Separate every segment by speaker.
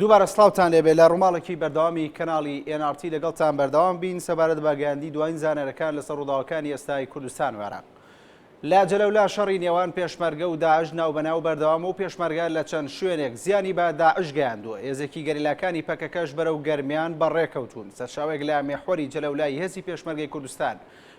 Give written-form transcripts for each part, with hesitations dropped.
Speaker 1: دووبارە سڵاوتان لێبێ لە ڕووماڵێکی بەردەوامی کەناڵی NRT لەگەڵتان بەردەوام بین سەبارەت بە گەیاندی دوایین زانەرەکان لەسەر ڕووداوەکانی ئێستای کوردستان و عێراق. لا جەلەولا شەڕی نێوان پێشمەرگە و داعش ناوبەناو بەردەوام و پێشمەرگە لە چەند شوێنێک زیانی بە داعش گەیاندووە. هێزێکی گەریلاکانی پەکەکەش بەرەو گەرمیان بەڕێکەوتون. سەرچاوێک لە مێحوەری جەلەولای هێزی پێشمەرگەی کوردستان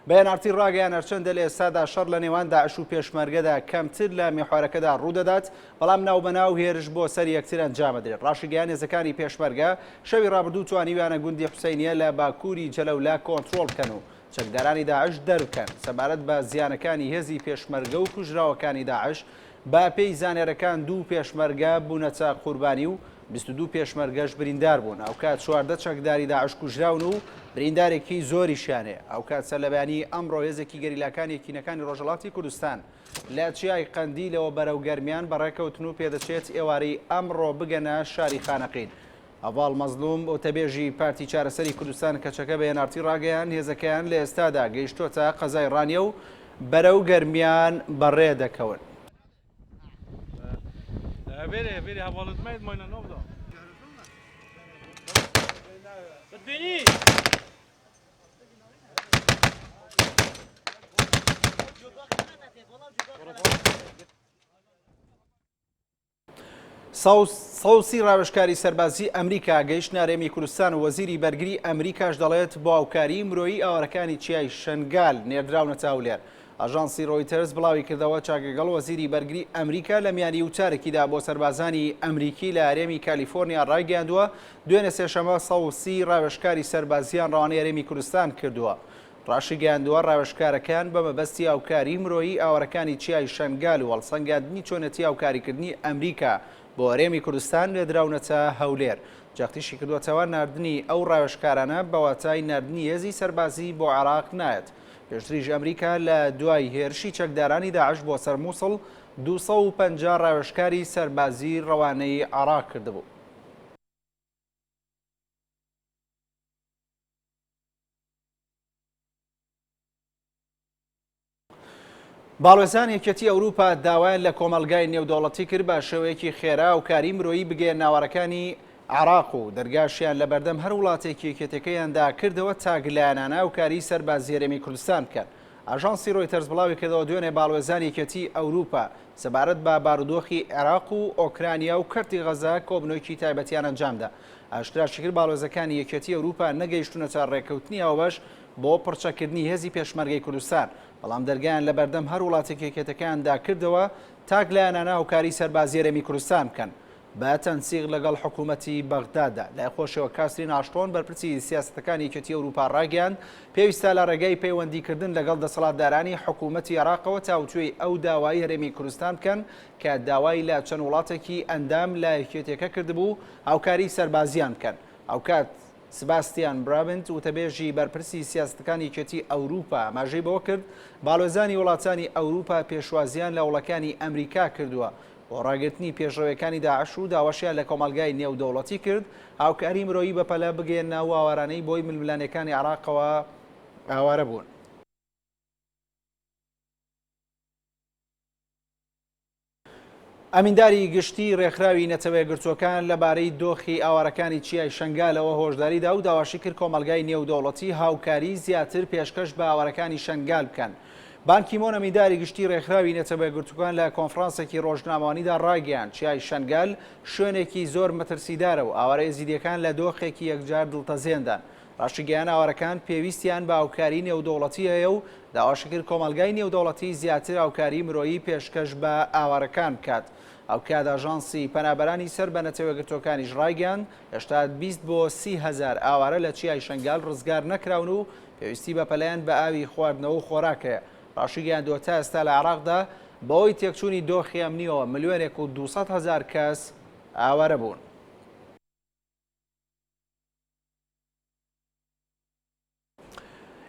Speaker 1: بە NRT ڕاگەیان هەرچەندە لە ئێستادا شەڕ لە نێوان داعش و پێشمەرگەدا کەمتر لە مێحوارەکەدا ڕوودەدات، بەڵام ناوبەناو هێرش بۆ سەر یەکتر ئەنجامەدرێت. ڕاشیگەیان هێزەکانی پێشمەرگە شەوی ڕابردوو توانیویانە گوندی حوسەینیە لە باکووری جەلەولا کۆنتڕۆڵ بکەن و چەکدارانی داعش دەربکەن. سەبارەت بە زیانەکانی هێزی پێشمەرگە و کوژراوەکانی داعش با پێی زانێرەکان دوو پێشمەرگە بوونەتە قوربانی و 22 پێشمەرگەش بریندار بوون. ئەو کات 14 چەکداری داعش کوژراون و بریندارێکی زۆریشیانێ. ئەو کات سەرلەبانی ئەمڕۆ هێزێکی گەریلاکانی یەکینەکانی ڕۆژهەڵاتی کوردستان لە چیای قەندیلەوە بەرەو گەرمیان بەڕێکەوتن و پێدەچێت ئێوارەی ئەمڕۆ بگەنە شاری خانەقین. ئەڤاڵ مەزلوم ئۆتەبێژی پارتی چارەسەری کوردستان کەچەکە بە NRT ڕاگەیان هێزەکەیان لە ئێستادا گەیشتۆتە قەزای ڕانیە و بەرەو گەرمیان بەڕێ دەکەون.
Speaker 2: Veri havalanmayız mı oynan oldu? Beni.
Speaker 1: سەوسی ڕاوێژکاری سەربازی ئەمریکا گەیشت نارێمی کوردستان و وەزیری بەرگری ئەمریکاش دەڵێت بۆ هاوکاری مرۆیی ئاوارەکانی چیای شنگال نێردراونەتە هەولێر. ئاژانسی ڕۆیتەرز بڵاوی کردەوە چاکەگەڵ وەزیری بەرگری ئەمریکا لە میانی وتارێکیدا بۆ سەربازانی ئەمریکی لە هەرێمی کالیفۆرنیا ڕایگەاندووە دوێنێ سێشەمە سەوسی ڕاوێژکاری سەربازیان ڕەوانەی هەرێمی کوردستان کردووە. ڕاشی گەیاندووە ڕاوێژکارەکان بە مەبەستی هاوکاری مرۆیی ئاوارەکانی چیای شنگال و هەڵسەنگاندنی چۆنەتی هاوکاریکردنی ئەمریکا بۆ هەرێمی کوردستان نێردراونەتە هەولێر. جاختیشی کردوەتەوە ناردنی ئەو ڕاوێژکارانە بەواتای ناردنی هێزی سەربازی بۆ عێراق نایەت. پێشتریش ئەمریکا لە دوای هێرشی چەکدارانی داعش بۆ سەر مووسڵ 250 ڕاوێژکاری سەربازی ڕەوانەی عێراق کردبوو. باڵێزان یەکێتی ئەوروپا داوایان لە کۆمەلگای نێودەوڵەتی کرد بە شێوەیەکی خێرا و کاری مرۆیی بگەێن ناوەڕەکانی عێراق و دەرگاشیان لە بەردەم هەر وڵاتێکی یەکێتەکەیاندا کردەوە تاگلایەنانە و کاری سەربازی هەرێمی کوردستان بکەن. ئاژانسی ڕۆیتەرز بڵاوی کردەوە دوێنێ باڵێزان یەکێتی ئەوروپا سەبارەت بە بارودۆخی عێراق و ئۆکرانیا و کەرتی غەزا کۆبنەوەیکی تایبەتیان ئەنجامدا. ئاشکراشی کرد باڵێزەکانی یەکێتی ئەوروپا نەگەیشتونەتە ڕێکەوتنی ئەوەش بۆ پڕچەکردنی هێزی پێشمەرگەی کوردستان، بەڵام دەرگایان لە بەردەم هەر وڵاتێک یەکێتەکەیاندا کردەوە تاگلایەنانە هاوکاری سەربازی هەرێمی کوردستان بکەن بە تەنسیق لەگەڵ حکوومەتی بەغدادا. لای خۆشەوە کاسرین ئاشتۆن بەرپرسی سیاسەتەکانی یەکێتی ئەوروپا ڕاگەیاند پێویستە لە ڕێگەی پەیوەندیکردن لەگەڵ دەسەڵاتدارانی حکوومەتی عێراقەوە تاوتوێی ئەو داوای هەرێمی کوردستان بکەن کە داوای لە چەند وڵاتێکی ئەندام لە یەکێتیەکە کردبوو هاوکاری سەربازیان بکەن. ئەو کات سباستیان برابنت وتەبێژی بەرپرسی سیاستەکانی یەکێتی ئەوروپا ماژەی بەوە کرد باڵێزانی وڵاتانی ئەوروپا پێشوازیان لە وڵەکانی ئەمریکا کردووە بۆ ڕاگررتنی پێشڕەوەکانی داعش و داواشیان لە کۆمەلگای نێودەوڵەتی کرد هاوکاری مرۆیی بەپەلە بگەێنە و ئاوارانەی بۆی ململانەکانی عێراقەوە ئاوارە بوون. ئەمینداری گشتی ڕێکخراوی نەتەوەیە گرتوەکان لەبارەی دۆخی ئاوارەکانی چیای شنگالەوە هۆشداریدا و داواشی کرد کۆمەلگای نێودەوڵەتی هاوکاری زیاتر پێشکەش بە ئاوارەکانی شنگال بکەن. بانکی مۆن ئەمینداری گشتی ڕێکخراوی نەتەوەیە گرتوەکان لە کۆنفرانسێکی ڕۆژنامەوانیدا ڕاگەیاند چیای شنگال شوێنێکی زۆر مەترسیدارە و ئاوارە ئێزیدیەکان لە دۆخێکی یەکجار دڵتەزێندان. ڕاشیگەیان ئاوارەکان پێویستیان بە هاوکاری نێودەوڵەتی هەیە و داواشی کرد کۆمەلگای نێودەوڵەتی زیاتر هاوکاری مرۆیی پێشکەش بە ئاوارەکان بکات. ئەو کات ئاژانسی پەنابەرانی سەر بە نەتەوەگرتوەکانیش ڕایگەیاند هێشتا 20 بۆ 30,000 ئاوارە لە چیای شنگال ڕزگار نەکراون و پێویستی بە پەلەیان بە ئاوی خواردنەوە و خۆراکەیە. ڕاشیگەیاندووە تا ئێستا لە عێراقدا بەهۆی تێکچوونی دۆخی ئەمنیەوە 1,200,000 کەس ئاوارە بوون.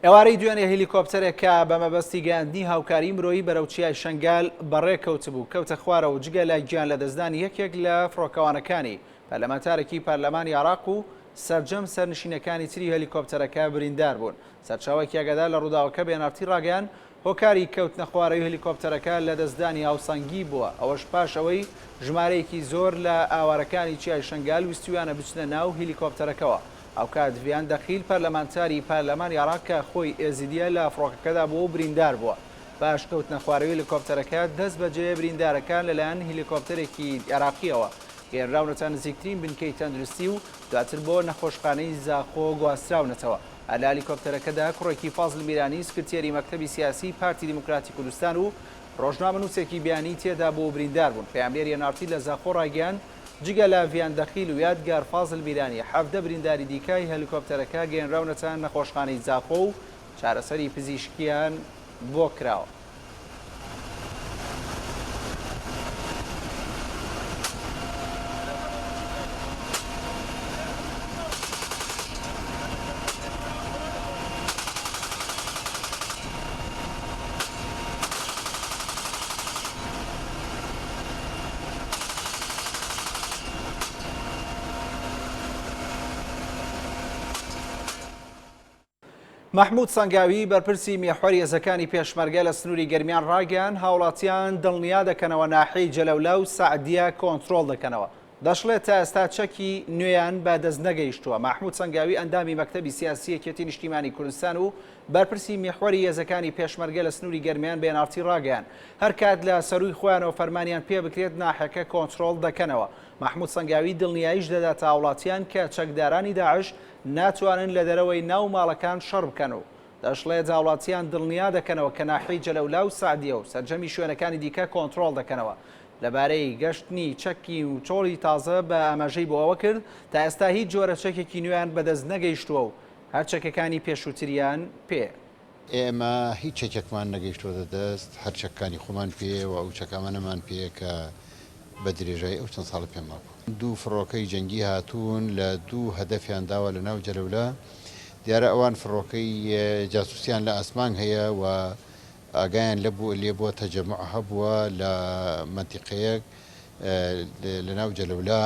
Speaker 1: ئێوارەی دوێنێ هێلیکۆپتەرێک کە بە مەبەستی گەیاندنی هاوکاری مرۆیی بەرەو چیای شنگال بەڕێکەوتبوو کەوتە خوارەوە جگە لای گیان لە دەستدانی یەکێک لە فڕۆکەوانەکانی پەرلەمانتارێکی پەرلەمانی عێراق و سەرجەم سەرنشینەکانی تری هەلیکۆپتەرەکە بریندار بوون. سەرچاوەی ئاگادار لە ڕووداوەکە بێنارتی ڕاگەیان هۆکاری کەوتنە خوارەوی هەلیکۆپتەرەکە لە دەستدانی هاوسەنگی بووە، ئەوەش پاش ئەوەی ژمارەیەکی زۆر لە ئاوارەکانی چیای شنگال ویستویانە بچنە ناو هەلیکۆپتەرەکەەوە. ئەو کات ڤیان دەخیل پەرلەمانتاری پارلەمانی عێراق کە خۆی ئێزیدیە لە فڕۆکەکەدا بووە و بریندار بووە. باش کەوتنە خوارەوی هەلیکۆپتەرەکە دەست بەجێ بریندارەکان لەلایەن هەلیکۆپتەرێکی عێراقیەوە گێنراونەتە نزیکترین بنکەی تەندروستی و دواتر بۆ نەخۆشخانەی زاخۆ گواستراونەتەوە. لە هەلیکۆپتەرەکەدا کوڕێکی فازڵ میرانی سکرتێری مەکتەبی سیاسی پارتی دیموکراتی کوردستان و ڕۆژنامەنووسێکی بیانی تێدا بۆ بریندار بوون. پەیامبێری نارتی لە زاخۆ ڕاگەیان جگە لە ڤیان دەخیل و یادگار فازڵ میرانی 17 برینداری دیکای هەلیکۆپتەرەکە گێنراونەتە نەخۆشخانەی زاخۆ و چارەسەری پزیشکیان بۆ کراوە. محمود سەنگاوی بەرپرسی میێحوەری هێزەکانی پێشمەرگە لە سنووری گەرمیان ڕاگەیان هاوڵاتیان دڵنیا دەکەنەوە ناحەی جەلەولا و سەعدیە کۆنتڕۆڵ دەکەنەوە. دەشڵێت تا ئێستا چەکی نوێیان بەدەست نەگەیشتووە. محمود سەنگاوی ئەندامی مەکتەبی سیاسی یەکێتی نیشتیمانی کوردستان و بەرپرسی میێحوەری هێزەکانی پێشمەرگە لە سنووری گەرمیان بێنارتی ڕاگەیان هەر کات لە سەرووی خۆیانەوە فەرمانیان پێ بکرێت ناحەکە کۆنتڕۆڵ دەکەنەوە. محمود سەنگاوی دڵنیاییش دەدات هاوڵاتیان کە چەکدارانی داعش ناتوانن لە دەرەوەی ناو ماڵەکان شەڕ بکەن و دەشڵێت هاوڵاتیان دڵنیا دەکەنەوە کە ناحەی جەلەولا و سەعدیە و سەرجەمی شوێنەکانی دیکە کۆنتڕۆڵ دەکەنەوە. لەبارەی گەشتنی چەکی و چۆڵی تازە بە ئاماژەی بۆەوە کرد تا ئێستا هیچ جۆرە چەکێکی نوێیان بەدەست نەگەیشتووە و هەر چەکەکانی پێشووتریان پێ.
Speaker 3: ئێمە هیچ چەکێکمان نەگەیشتووە دەست، هەر چەکانی خۆمان پێوە ئەو چەکامانەمان پێ کە بە درێژایی ئەو چەند ساڵ پێما بوو. دوو فڕۆکەی جەنگی هاتوون لە دوو هەدەفیان داوە لە ناو جەلەولا. دیارە ئەوان فڕۆکەی جاسوسیان لە ئاسمان هەیە و ئاگایان لێ بووە تەجەمع هەبووە لە منتیقەیەک لە ناو جەلەولا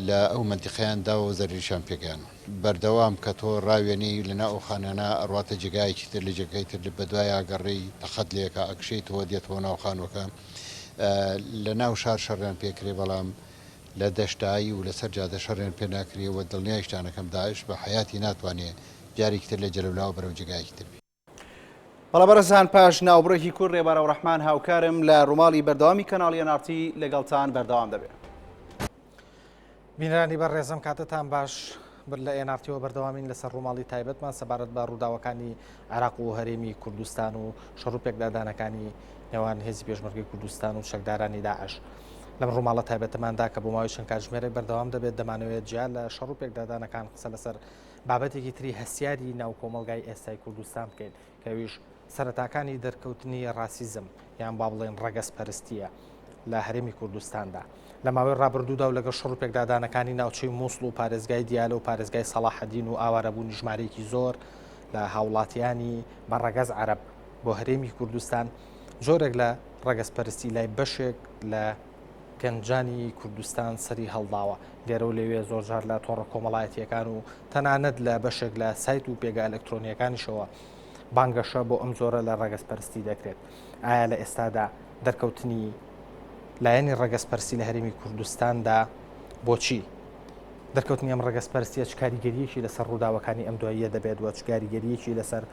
Speaker 3: لە ئەو منتیقەیان داوە و زەریشان پێگەیان. بەردەوام کە تۆ ڕاوێنی لەنا ئەو خانانە ئەڕاتە جگایەکی تر لە جگەی تر بە دوای ئاگەڕی تەخەت لێکە ئەکشەیتەوە دێتەوە ناو خانوەکە. لە ناو شار شەڕیان پێکرێ بەڵام لە دەشتایی و لەسەر جادە شەڕیان پێ ناکرێەوە دڵنیایشتانەکەم داعش بە حیاتی ناتوانێت جارێکی تر لە جەلەولاوە بەرەو جگایەکی تر.
Speaker 1: بەڵام بەرەزان پاش ناوبڕێکی کورد ڕێبارە و ڕەحمان هاوکارم لە ڕووماڵی بەردەوامی کەناڵی نارتی لەگەڵتان بەردەوام دەبێت.
Speaker 4: بینرانی بەڕێزم کاتتان باش بر لە ئێنارتیەوە بەردەوامین لەسەر ڕووماڵی تایبەتمان سەبارەت بە ڕووداوەکانی عێراق و هەرێمی کوردستان و شەڕ و پێکدادانەکانی نێوان هێزی پێشمەرگەی کوردستان و شەکدارانی داعش لەم ڕووماڵە تایبەتەماندا کە بۆ ماوەی چەند کاتژمێرێک بەردەوام دەبێت دەمانەوێت جیان لە شەڕ و پێکدادانەکان قسە لەسەر بابەتێکی تری هەسیاری ناو کۆمەلگای ئێستای کوردستان بکەین کەویش سەرەتاکانی دەرکەوتنی ڕاسیزم یان با بڵێن ڕەگەزپەرستیە لە هەرێمی کوردستاندا لە ماوەی ڕابردوودا و لەگەڵ شەڕ و پێکدادانەکانی ناوچەی مووسڵ و پارێزگای دیالە و پارێزگای سەلاحەدین و ئاوارەبوونی ژمارەیەکی زۆر لە هاوڵاتیانی بە ڕەگەز عەرەب بۆ هەرێمی کوردستان جۆرێک لە ڕەگەزپەرستی لای بەشێک لە گەنجانی کوردستان سەری هەڵداوە. لێرە و لەوێ زۆرجار لە تۆڕە کۆمەڵایەتیەکان و تەنانەت لە بەشێک لە سایت و پێگە ئەلکترۆنیەکانیشەوە بانگەشە بۆ ئەم جۆرە لە ڕەگەزپەرستی دەکرێت. ئایا لە ئێستادا دەرکەوتنی لایەنی ڕەگەزپەرستی لە هەرێمی کوردستاندا بۆچی دەرکەوتنی ئەم ڕەگەزپەرستیە چ کاریگەریەکی لەسەر ڕووداوەکانی ئەم دواییە دەبێت وە چ کاریگەریەکی لەسەر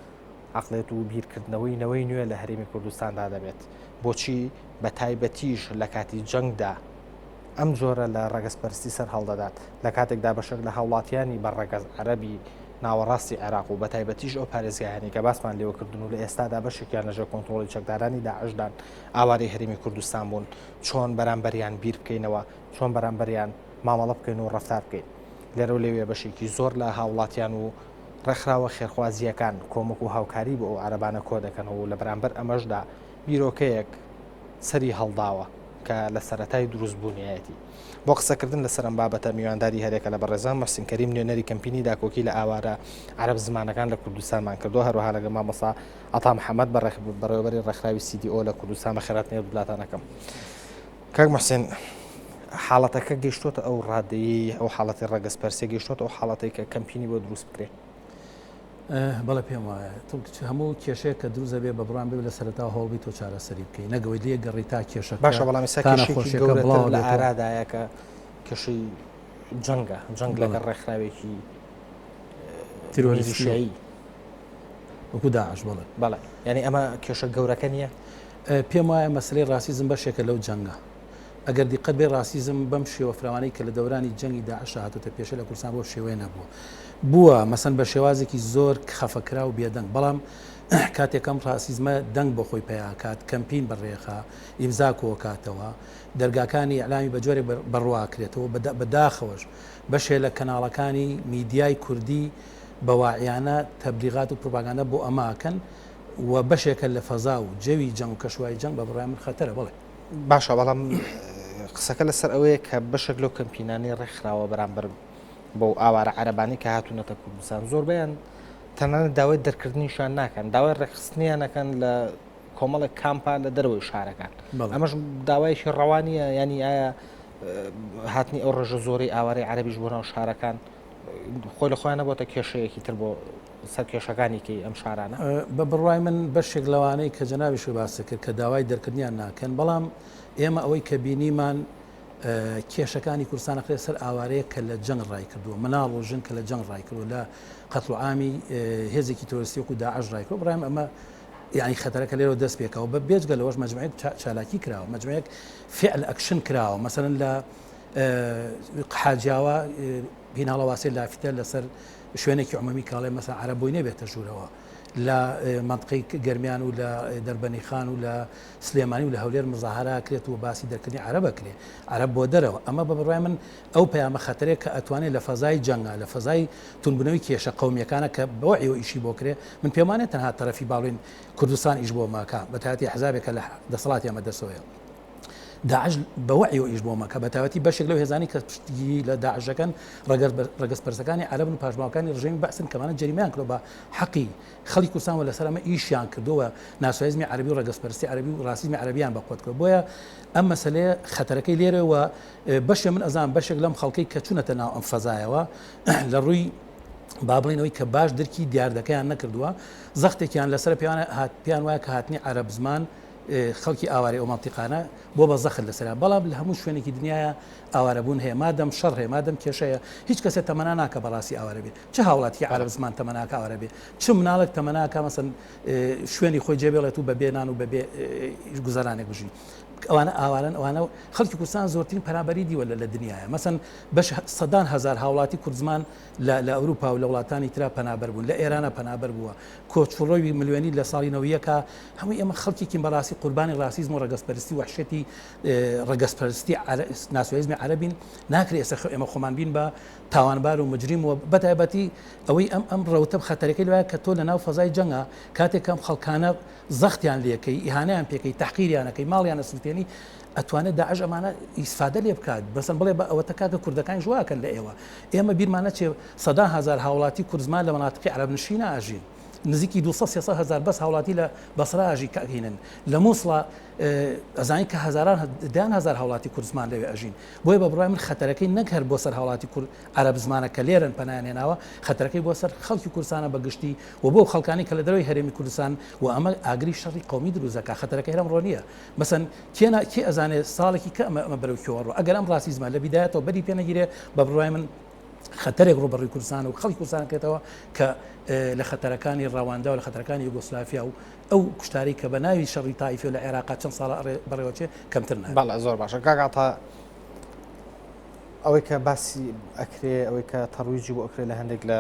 Speaker 4: عەقڵێت و بیرکردنەوەی نەوەی نوێ لە هەرێمی کوردستاندا دەبێت؟ بۆچی بە تایبەتیش لە کاتی جەنگدا ئەم جۆرە لە ڕەگەزپەرستی سەر هەڵدەدات لە کاتێکدا بەشێک لە هاوڵاتیانی بە ڕەگەز عەرەبی ناوەڕاستی عێراق و بە تایبەتیش ئەو پارێزگایانی کە باسمان لێوەکردن و لە ئێستادا بەشێکیان لەژێر کۆنتڕۆڵی چەکدارانی داعشدان ئاوارەی هەرێمی کوردستان بوون چۆن بەرامبەریان بیر بکەینەوە چۆن بەرامبەریان مامەڵە بکەین و ڕەفتار بکەین. لێرە و لەوێ بەشێکی زۆر لە هاوڵاتیان و ڕێکخراوە خێرخوازیەکان کۆمەک و هاوکاری بۆ ئەو عەرەبانە کۆ دەکەنەوە و لە بەرامبەر ئەمەشدا بیرۆکەیەک سەری هەڵداوە کە لە سەرەتای دروستبوونیەتی. بۆ قسەکردن لەسەر ئەم بابەتە میوانداری هەرێکە لە بەڕێزان محسین کەریم نوێنەری کەمپینی داکۆکی لە ئاوارە عەرەب زمانەکان لە کوردستانمان کردووە هەروەها لەگەڵ مامۆستا عەتا محەممەد بەڕێوەبەری ڕێکخراوی CDO لە کوردستان بە خێرهاتنێ وڵاتانەکەم. کاک محسین حاڵەتەکە گەیشتوتە ئەو ڕادەیە ئەو حاڵەتی ڕەگەسپەرسێ گەیشتوتە ئەو حاڵەتی کە کەمپینی بۆ دروست بکرێ
Speaker 5: بەڵێ پێم وایە هەموو کێشەیە کە دروزە بێ بە بڕان بێ لە سەرتا هەوڵبی تۆ چارەسەری بکەی نەگەوەی لێ گەڕی تا کێشەکە
Speaker 4: باشە بەڵامی ساکێشێکی گەورەتر لە ئارادایە کە کێشەی جەنگ لەگەڵ ڕێکخراوێکی تیرۆریزیشایی
Speaker 5: وەکو داعش بڵێ
Speaker 4: بەڵێ یعنی ئەمە کێشە گەورەکە نییە
Speaker 5: پێم وایە مەسلەی ڕاسیزم بەشێکە لەو جەنگە ئەگەر دیقەت بێ ڕاسیزم بەم شێوە فراوانەی کە لە دەورانی جەنگی داعش هاتوتە پێشە لە کوردستان بۆ شێوەیە نەبووە بووە مەسەن بە شێوازێکی زۆر خەفەکرا و بێدەنگ بەڵام کاتێکم ڕاسیزمە دەنگ بۆ خۆی پیاکات کەمپین بەڕێخە ئیمزا کۆکاتەوە دەرگاکانی ئەلامی بە جۆرێک بڕواکرێتەوە بەداخەوەش بەشێ لە کەناڵەکانی میدیای کوردی بەواعیانە تەبلیغات و پروپاگاندە بۆ ئەماکەن و بەشێکە لە فەزا و جەوی جەنگ و کەشوای جەنگ بە بڕای من خەتەرە بڵێ
Speaker 4: باشە بەڵام قسەکە لەسەر ئەوەیە کە بەشێک لەو کەمپینانی ڕێکخراوە بەرامبەر بۆ ئاوارە عەرەبانی کە هاتوونەتە کوردستان زۆربیان تەنانەت داوای دەرکردنیشان ناکەن داوای ڕێخستنیانەکەن لە کۆمەڵێک کامپان لە دەروەوەی شارەکان ئەمەش داوایشی ڕەوانیە ینی ئایا هاتنی ئەو ڕێژە زۆری ئاوارەی عەرەبیش بۆ ناو شارەکان خۆی لە خۆیان نەبووتە کێشەیەکی تر بۆ سەر کێشەکانێکی ئەم شارانە
Speaker 5: بە بڕای من بەشێک لەوانەی کە جەنابیش باس کرد کە داوای دەرکردنیان ناکەن بەڵام ئێمە ئەوەی کە بینیمان کێشەکانی کوردستان ئەخرێت سەر ئاوارەیە کە لە جەنگ ڕای کردووە مناڵ و ژن کە لە جەنگ ڕای کردووە لە قەتڵ و عامی هێزێکی تۆریستی وەکو داعش ڕای کردووە بڕایم ئەمە یعنی خەتەرەکە لێرە دەست پێکەوە بە بێجگە لەوەش مەجموعەیەک چالاکی کراوە مەجموعەیەک فعل ئەکشن کراوە مەسەرەن لە حاجیاوە بیناڵەواسی لافیتە لەسەر شوێنێکی عمومی کاڵێ مەسا عەرەبۆی نەبێتە ژوورەوە لە منطقەی گەرمیان و لە دەربەنی خان و لە سلێمانی و لە هەولێر مزاهرە کرێت و باسی دەرکردنی عەرەبە کرێ عەرەب بۆ دەرەوە ئەمە بە بڕای من ئەو پەیامە خەتەرێک کە ئەتوانێت لە فەزای جەنگە لە فەزای تونبوونەوەی کێشە قەومیەکانە کە بەوەعیەوە ئیشی بۆ کرێ من پێمانێت تەنها تەرەفی باڵین کوردستان ئیش بۆ ماکە بە تایبەتی حزابێکە لە دەسەڵاتی ئەمە دەسەوەیە داعش بەوەعیەوە ئیش بۆ ماکە بە تایبەتی بەشێک لەو هێزانی کە پشتگیری لە داعشەکەن ڕەگەسپەرسەکانی عەرەبن و پاشماوەکانی ڕژێمی بەعسن کەمانە جەریمەیان کردو بە حەقی خەڵکی کوردستان و لەسەر ئەمە ئیشیان کردووە ناسۆلیزمی عەرەبی و ڕەگەسپەرستی عەرەبی و ڕاسیزمی عەرەبیان بەقوت کرد بۆیە ئەم مەسەلەیە خەتەرەکەی لێرەوە بەشێ من ئەزان بەشێک لەم خەڵکەی کە چوونەتە ناو ئەم فەزایەوە لە ڕووی با بڵێنەوەی کە باش دەرکی دیاردەکەیان نەکردووە زەختێکیان لەسەر پێیان وایە کە هاتنی عەرەب زمان خەڵکی ئاوارەی ئەو مەنتیقانە بۆ بە زەخت لەسەر بەڵام لە هەموو شوێنێکی دنیاە ئاوارەبوون هەیە مادەم شەڕ هەیە مادەم کێشەیە هیچ کەسێک تەمەنا ناکە بەڕاستی ئاوارە بێت چه هاوڵاتی عەرەب زمان تەمەناکە ئاوارە بێت چ مناڵێک تەمەناکە مەسەن شوێنی خۆی جێبێڵێت و بەبێ نان و بەبێ گوزارانێک بژی ئەوانە ئاوارن ئەوانە خەڵکی کوردستان زۆرترین پەنابەری دیوە لە دنیاە مەسەن بەش سەدان هزار هاوڵاتی کوردزمان لە ئەوروپا و لە وڵاتانی ترا پەنابەر بوون لە ئێرانە پەنابەر بووە کۆچفڕۆوی ملیۆنی لە ساڵی نەوەیەکە هەمووی ئێمە خەڵکێکی بەڕاستی قوربانی ڕاسیزم و ڕەگەسپەرستی وحشەتی ڕەگەسپەرستی ناسۆلیزمی عەرەبین ناکرێت ئێستا ئێمە خۆمان بین بە تاوانبار و مجریم و بەتایبەتی ئەوەی ئەم ڕەوتە خەتەرەکەی لەوایە کە تۆ لە ناو فەزای جەنگە کاتێکم خەڵکانە زەختیان لێکەی ئیهانەیان پێکەی تەحقیریانەکەی ماڵیانە سووتێنی ئەتوانێت داعش ئەمانە ئیسفادە لێ بکات بەسن بڵێ بە ئەوە تەکاتە کوردەکان ژواکەن لە ئێوە ئێمە بیرمانە چێ سەدان هزار هاوڵاتی کوردزمان لە مناطقی عەرەب نشینە ئاژین نزیکی 200 هزار بەس هاوڵاتی لە بەسرا ئاژی کاهێنن لە مووسڵە ئەزانی کە هزاران دان هزار هاوڵاتی کوردزمان لەوێ ئەژین بۆیە بە بڕای من خەتەرەکەی نەکەر بۆ سەر هاوڵاتی کورد عەرەب زمانە کە لێرن پەنایانێناوە خەتەرەکەی بۆ سەر خەڵکی کوردستانە بەگشتی و بۆ خەڵکانی کە لە دەروی هەرێمی کوردستان و ئەمە ئاگری شەڕی قەومی دروزەکە خەتەرەکەی هەرم ڕۆنیە مەسەن کێ ئەزانێت ساڵێکی کە ئەمە بەرەو کێوەڕۆ ئەگەر ئەم ڕاستیزمان لە بیدایەتەوە بەری پێنەگیرێ بە بڕای من خەتەرێک ڕوبەڕووی کوردستان و خەڵکی کوردستان کێتەوە کە لە خەتەرەکانی ڕەواندا و لە خەتەرەکانی یوگۆسلافیا و ئەو کوشتاری کە بە ناوی شەڕی تایفی لە عێراق چەند ساڵ بەڕێوەچێ کەمتر نایە
Speaker 4: بەڵێ زۆر باشە کاکاتە ئەوەی کە باسی ئەکرێ ئەوەی کە تەڕویجی بۆ ئەکرێ لە هەندێک لە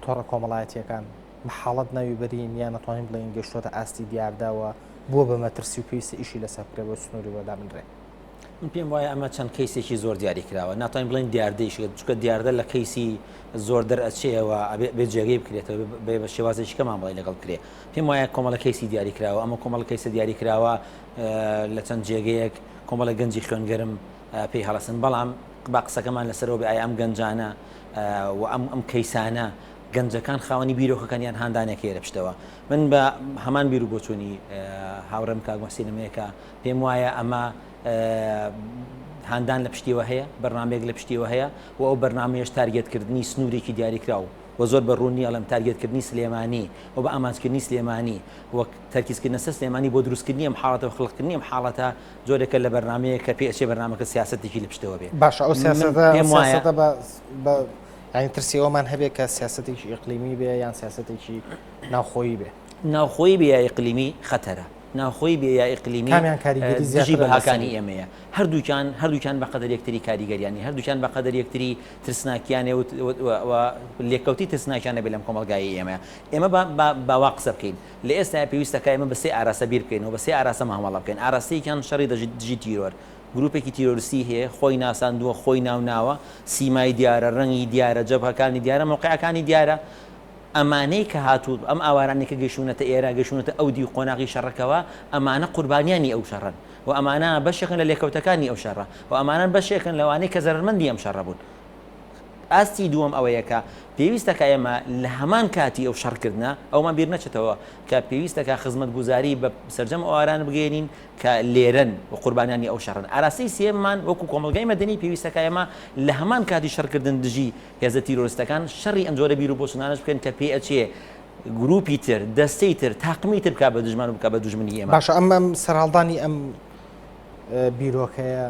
Speaker 4: تۆڕە کۆمەڵایەتیەکان بە حاڵەت ناوی بەرین یان نەتوانین بڵێن گەشتوتە ئاستی دیارداوە بووە بە مەترسی و پێویستە ئیشی لەسەر بکرێ بۆ سنووری وەدا بنرێ
Speaker 6: من پێم وایە ئەمە چەند کەیسێکی زۆر دیاری کراوە ناتوانین بڵین دیاردەیش چونکە دیاردە لە کەیسی زۆر دەرئەچێەوە بێ جێگەی بکرێتەوە بە شێوازێکی کەمان بڵێ لەگەڵ کرێ پێم وایە کۆمەڵە کەیسی دیاری کراوە ئەمە کۆمەڵە کەیسە دیاری کراوە لە چەند جێگەیەک کۆمەڵە گەنجی خوێنگەرم پێی هەڵەسن بەڵام با قسەکەمان لەسەرەوە بێ ئایا ئەم گەنجانە و ئەم کەیسانە گەنجەکان خاوەنی بیرۆکەکانیان هاندانێکی لە پشتەوە من بە هەمان بیر و بۆچوونی هاوڕێم کاک مەحسین نمەیەکە پێم وایە ئەمە هاندان لە پشتیوە هەیە بەرنامێک لە پشتیوە هەیە و ئەو بەرنامەیەش تارگێتکردنی سنوورێکی دیاریکراوە و زۆر بەڕوونی ئەڵم تارگێتکردنی سلێمانی و بە ئامانجکردنی سلێمانی وەک تەرکیزکردنە سەر سلێمانی بۆ دروستکردنی ئەم حاڵەتە و خڵقکردنی ئەم حاڵەتە زۆرێکە لە بەرنامەیە کە پێچێ بەرنامەکە سیاسەتێکی لە پشتەوە بێ
Speaker 4: باش ئەو
Speaker 6: پێم وایە
Speaker 4: سیاسەتە بە ینی ترسی ئەومان هەبێت کە سیاسەتێکی ئیقلیمی بێ یان سیاسەتێکی ناوخۆیی بێ
Speaker 6: ناوخۆی بێ یا ئیقلیمی خەتەرە ناوخۆی بێ یا ئیقلیمی
Speaker 4: کامیان کاریگەری
Speaker 6: دژی
Speaker 4: زیاتر
Speaker 6: بەهاکانی ئێمەیە هەردووکیان بەقەدەر یەکتری کاریگەریانی هەردووکیان بەقەدەر یەکتری ترسناکیانێ و لێکەوتی ترسناکیانە بێ لەم کۆمەلگای ئێمە باوا قسە بکەین لە ئێستا پێویستەکە ئێمە بە سێ ئاراسە بیر بکەین و بە سێ ئاراسە مامەڵە بکەین ئاراستەیەکیان شەڕی دژی تیرۆر گروپێکی تیرۆریستی هەیە خۆی ناساندووە خۆی ناوناوە سیمای دیارە ڕەنگی دیارە جەبهەکانی دیارە موقعەکانی دیارە ئەمانەی کە هاتوو ئەم ئاوارانی کە گەشتونەتە ئێرە گەشتونەتە ئەودی و قۆناغی شەڕەکەەوە ئەمانە قوربانیانی ئەو شەڕن و ئەمانە بەشێکن لە لێکەوتەکانی ئەو شەڕە و ئەمانە بەشێکن لەوانەی کە زەرمەندی ئەم شەڕە بوون ئاستی دووەم ئەوەیەکە پێویستەکە ئێمە لە هەمان کاتی ئەو شەڕکردە ئەومان بیر نەچێتەوە کە پێویستەکە خزمەت گوزاری بە سەرجەم ئەواران بگەێنین کە لێرن و قوربانیانی ئەو شەڕن ئاراستەی سێممان وەکو کۆمەلگای مەدەنی پێویستەکە ئێمە لە هەمان کاتی شەڕکردن دژی هێزە تیرۆریستەکان شەڕی ئەم جۆرە بیر و بۆچوونانش بکەن کە پێ ئەچێ گروپی تر دەستەی تر تاقمی تر بکە بە دژمان و بکە بە دوژمنی ئێمە
Speaker 4: باشە ئەم سەرهەڵدانی ئەم بیرۆکەیە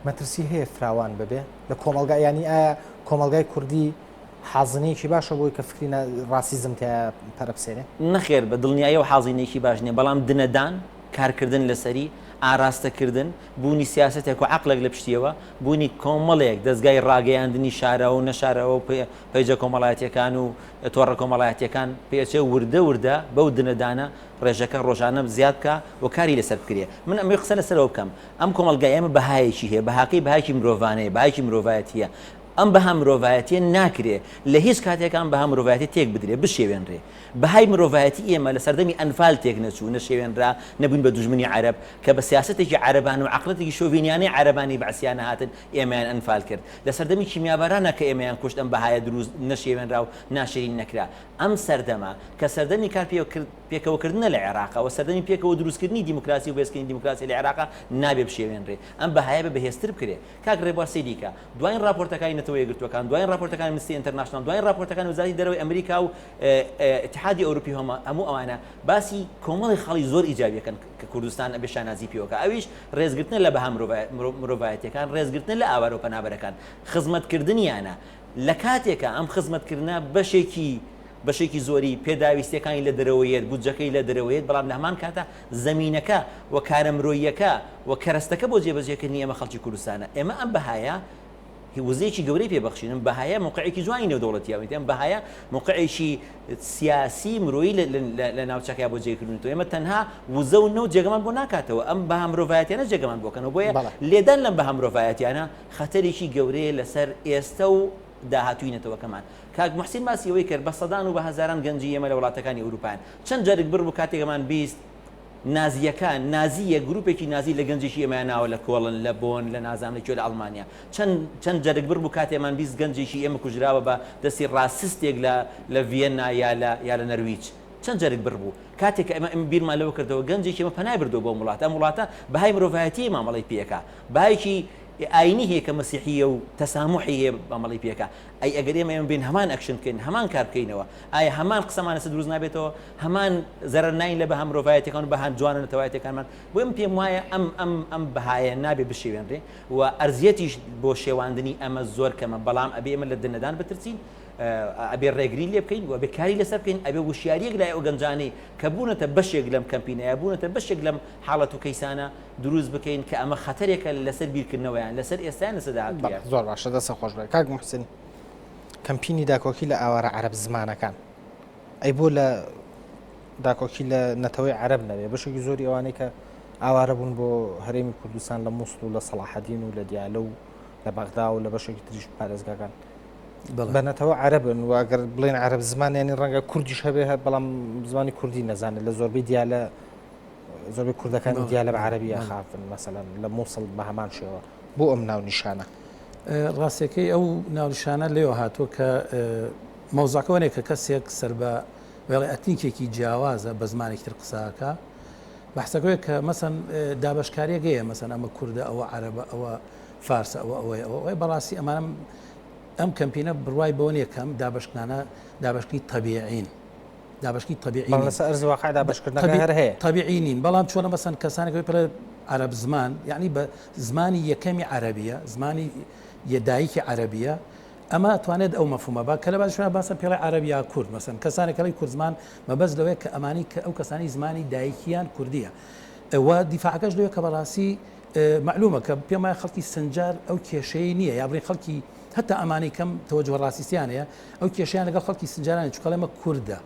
Speaker 4: مەترسی هەیە فراوان ببێ لە کۆمەلگای ینی ئایا کۆمەلگای کوردی حازنەیەکی باشە بۆی کە فکری ڕاسیزم تیا پەرەپسێنێ
Speaker 6: نەخێر بە دڵنیایە و حازینێکی باش نیە بەڵام دنەدان کارکردن لەسەری ئاراستەکردن بوونی سیاستێک و عقلێک لە پشتیەوە بوونی کۆمەڵێک دەستگای ڕاگەیاندنی شارەوە و نەشارەوە و پەیجە کۆمەڵایەتیەکان و تۆڕە کۆمەڵایەتیەکان پێچێ وردە بەو دنەدانە ڕێژەکە ڕۆژانە زیاد بکە و کاری لەسەر بکرێ من ئەمێ قسە لەسەرەوە بکەم ئەم کۆمەلگای ئێمە بەهایەکی هەیە بەهاکەی بەهایکی مرۆڤانەیە بەهایکی مرۆڤایەتیە ئەم بەها مرۆڤایەتیە ناکرێ لە هیچ کاتێکان بەها مرۆڤایەتی تێک بدرێ بشێوێنرێ بەهای مرۆڤایەتی ئێمە لە سەردەمی ئەنفال تێک نەچوو نەشێوێنرا نەبووین بە دوژمنی عەرەب کە بە سیاسەتێکی عەرەبان و عەقڵەتێکی شۆڤینیانەی عەرەبانی بەعسییانە هاتن ئێمەیان ئەنفال کرد لە سەردەمی کیمیابەرانە کە ئێمەیان کوشت ئەم بەهایە دروست نەشێوێنرا و ناشرین نەکرا ئەم سەردەما کە سەردەمی کار پێکەوەکردنە لە عێراقا و سەردەمی پێکەوە دروستکردنی دیموکراسی و بێزکردنی دیموکراسی لە عێراقا نابێ بشێوێنرێ ئەم بەهایە بەهێزتر بکرێ کاک ڕێبوار دیکە دوایین راپۆرتەکانی نەتەوە یەکگرتووەکان دوایین راپۆرتەکانی ئەمنستی ئینتەرناشنال دوایین راپۆرتەکانی وەزارەتی دەرەوەی ئەمریکا و اتحادی ئەوروپی هەموو ئەوانە باسی کۆمەڵی خەڵی زۆر ئیجابیەکەن کە کوردستان ئەبێ شانازی پێوەکە ئەویش ڕێزگرتن لە بەها مرۆڤایەتیەکان ڕێزگرتن لە ئاوارە و پەنابەرەکان خزمەتکردنیانە لە کاتێکە ئەم خزمەتکردنە بەشێکی زۆری پێداویستیەکانی لە دەرەوەیەت بودجەکەی لە دەرەوەیەت بەڵام لە هەمان کاتە زەمینەکە و کارەمرۆییەکە و کەرەستەکە بۆ جێبەجێکردنی ئێمە خەڵکی کوردستانە ئێمە ئەم بەهایە وزەیەکی گەورەی پێبەخشینم بەهایە موقعێکی جوانی نێودەوڵەتیاوێت ئەم بەهایە موقعێکی سیاسی مرۆیی لە ناوچەکەی بۆ جێکردنەوە ئێمە تەنها وزە و نەو جێگەمان بۆ ناکاتەوە ئەم بەها مرۆڤایەتیانە جێگەمان بۆکەنەوە بۆیە لێدان لەم بەها مرۆڤایەتیانە خەتەرێکی گەورەیە لەسەر ئێستا و داهاتووینەتەوەکەمان کاک موحسین باسی ئەوەی کرد بە سەدان و بە هەزاران گەنجی ئێمە لە وڵاتەکانی ئەوروپایان چەند جارێک بڕ بوو کاتێکمان بیست نازیەکان نازیە گروپێکی نازی لە گەنجێکی ئێمە ناوە لە کۆڵن لە بۆن لە نازانێکی لە ئەڵمانیا چەند جارێک بڕ بوو کاتێمان بیست گەنجێکی ئێمە کوژراوە بە دەستی ڕاسستێک لە ڤێنا یا لە نەرویج چەند جارێک بڕ بوو کاتێک ئەمە بیرمان لەوە کردەوە گەنجێکی ئێمە پەنای بردەوە بۆ وڵاتە ئەم وڵاتە بەهای مرۆڤایەتی مامەڵی پێەکە بەهایکی ئاینی هەیە کە مەسیحیە و تەسامحی هەیە بەمەڵی پێەکە ئەی ئەگەر ئێمە بین هەمان ئەکشن بکەین هەمان کار بکەینەوە ئایا هەمان قسەمانە دروست نابێتەوە هەمان زەرەر ناین لە بەها مرۆڤایەتیەکان و بەها جوانە نەتەوایەتەکانمان بۆ پێم وایە ئەم بەهایە نابێ بشێوێنرێ و ئەرزیەتیش بۆ شێواندنی ئەمە زۆر کەمە بەڵام ئەبێ ئێمە لە دنەدان بترسین ئەبێ ڕێگرین لێ بکەین و ئەبێ کاری لەسەر بکەین ئەبێ وشیاریەک لای ئەو گەنجانەی کە بوونەتە بەشێک لەم کەمپینەیە بوونەتە بەشێک لەم حاڵەت و کەیسانە دروست بکەین کە ئەمە خەتەرێکە لەسەر بیرکردنەوەیان لەسەر ئێستایان لەسەر داهاتوویان
Speaker 4: زۆر باشە دەستە خۆش بێ کاک موحسین کەمپینی داکۆکی لە ئاوارە عەرەب زمانەکان ئەی بۆ لە داکۆکی لە نەتەوەی عەرەب نەبێ بەشێکی زۆری ئەوانەی کە ئاوارە بوون بۆ هەرێمی کوردستان لە مووسڵ و لە سەلاحەدین و لە دیالە و لە بەغدا و لە بەشێکی تریش پارێزگاکان بەنەتەوە عەرەبن و ئەگەر بڵێن عەرەب زمان ینی ڕەنگە کوردیش هەبێ بەڵام زمانی کوردی نەزانێت لە زۆربەی دیالە زۆربەی کوردەکانی دیالە بە عەرەبی ئەخافن مەسەلەن لە مووسڵ بە هەمان شێوە بۆ ئەم ناونیشانە
Speaker 5: ڕاستیەکەی ئەو ناونیشانە لێوە هاتووە کە مەوزەکەوەنێک کە کەسێک سەر بە وێڵی ئەتنیکێکی جیاوازە بە زمانێکی تر قساکە بەحسەکەوەی کە مەسەن دابشکاریە گەیە مەسەن ئەمە کووردە ئەوە عەرەبە ئەوە فارسە ئەوەی بەڕاستی ئەمانم ئەم کەمپینە بڕوای بۆ نیەکەم دابشکانە دابشکی تەبیعین دابشکی تەبیعی
Speaker 4: لەسەر ئەرز واقع دابشکردنەکە هەر هەیە
Speaker 5: تەبیعی نین بەڵام چۆنە مەسەن کەسانێکی پێ عەرەب زمان یعنی بە زمانی یەکەمی عەرەبیە زمانی یەدایکی عەرەبیە ئەمە توانێت ئەو مەفهومە با کە لە باشە باسە پێڵی عەرەبیا کورد مەسەن کەسانێکەڵی کورد زمان مەبەست لەوەیە کە ئەمانی کە ئەو کەسانی زمانی دایکیان کوردیە ئەوە دیفاعەکەش لەوەیە کە بەڕاستی معلومە کە پێم وایە خەڵکی سنجار ئەو کێشەیە نییە یابڕی خەڵکی هەتا ئەمانەی کەم تەوەجوه ڕاستیستیانەیە ئەو کێشیان لەگەڵ خەڵکی سنجارانی چکە ئێمە کووردە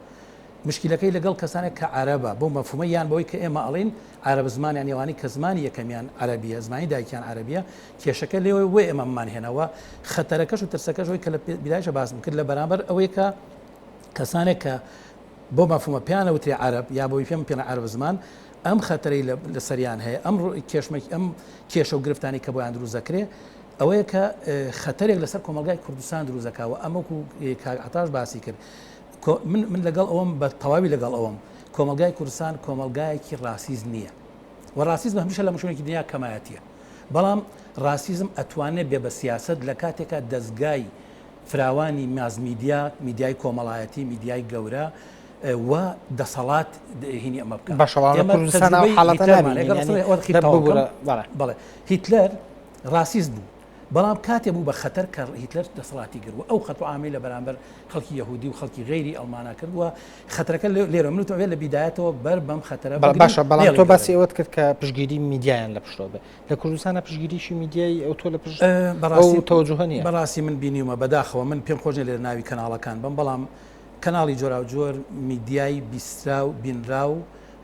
Speaker 5: مشکلەکەی لەگەڵ کەسانێک کە عەرەبە بۆ مەفهومە یان بەوەی کە ئێمە ئەڵین عەرەب زمانیان ێوانی کە زمانی یەکەمیان عەرەبیە زمانی دایکیان عەرەبیە کێشەکە لێوەی وێ ئێمەمان هێنەوە خەتەرەکەش و ترسەکەشەوەی کە لە بیدایشە باسم کرد لە بەرامبەر ئەوەی کە کەسانێک کە بۆ مەفهومە پیانە وتری عەرەب یا بۆی پێم پێنە عەرەب زمان ئەم خەتەرەی لە سەریان هەیە ئەم کێشمێک ئەم کێشە و گرفتانی کە بۆیان دروست دەکرێت ئەوەیە کە خەتەرێک لەسەر کۆمەلگای کوردستان دروست دەکاوە ئەمەکو کاغاتاش باسی کرد من لەگەڵ ئەوم بە تەواوی لەگەڵ ئەوم کۆمەلگای کوردستان کۆمەلگایەکی ڕاسیز نییە و ڕاستیزم هەمیشە لە مشونێکی دنیا کەمایەتیە بەڵام ڕاستیزم ئەتوانێت بێ بە سیاست لە کاتێکە دەستگای فراوانی مازمیدیا میدیای کۆمەڵایەتی میدیای گەورە و دەسەڵات هینی ئەمە بکە
Speaker 4: کوردستان
Speaker 5: بەڵێ هیتلەر ڕاستیز بوو بەڵام کاتێ بوو بە خەتەر کە هیتلەر دەسەڵاتی گرت ئەو خەت و عامی لە بەرامبەر خەڵکی یەهودی و خەڵکی غەیری ئەڵمانە کردووە خەتەرەکە لێرە منوتەوە لە بیدایەتەوە بەر بەم خەتەرە
Speaker 4: باشە بەڵام تۆ باسی ئەوەت کرد کە پشگیری میدیایان لە پشتۆ بێ لە کوردستانە پشگیریشی میدیای ئەو تۆ لە پشت تەوەجوه نیە
Speaker 5: بەڕاستی من بینیومە بەداخەوە من پێم خۆش لێرە ناوی کەناڵەکان بم بەڵام کەناڵی جۆرا و جۆر میدیای بیسترا و بینرا و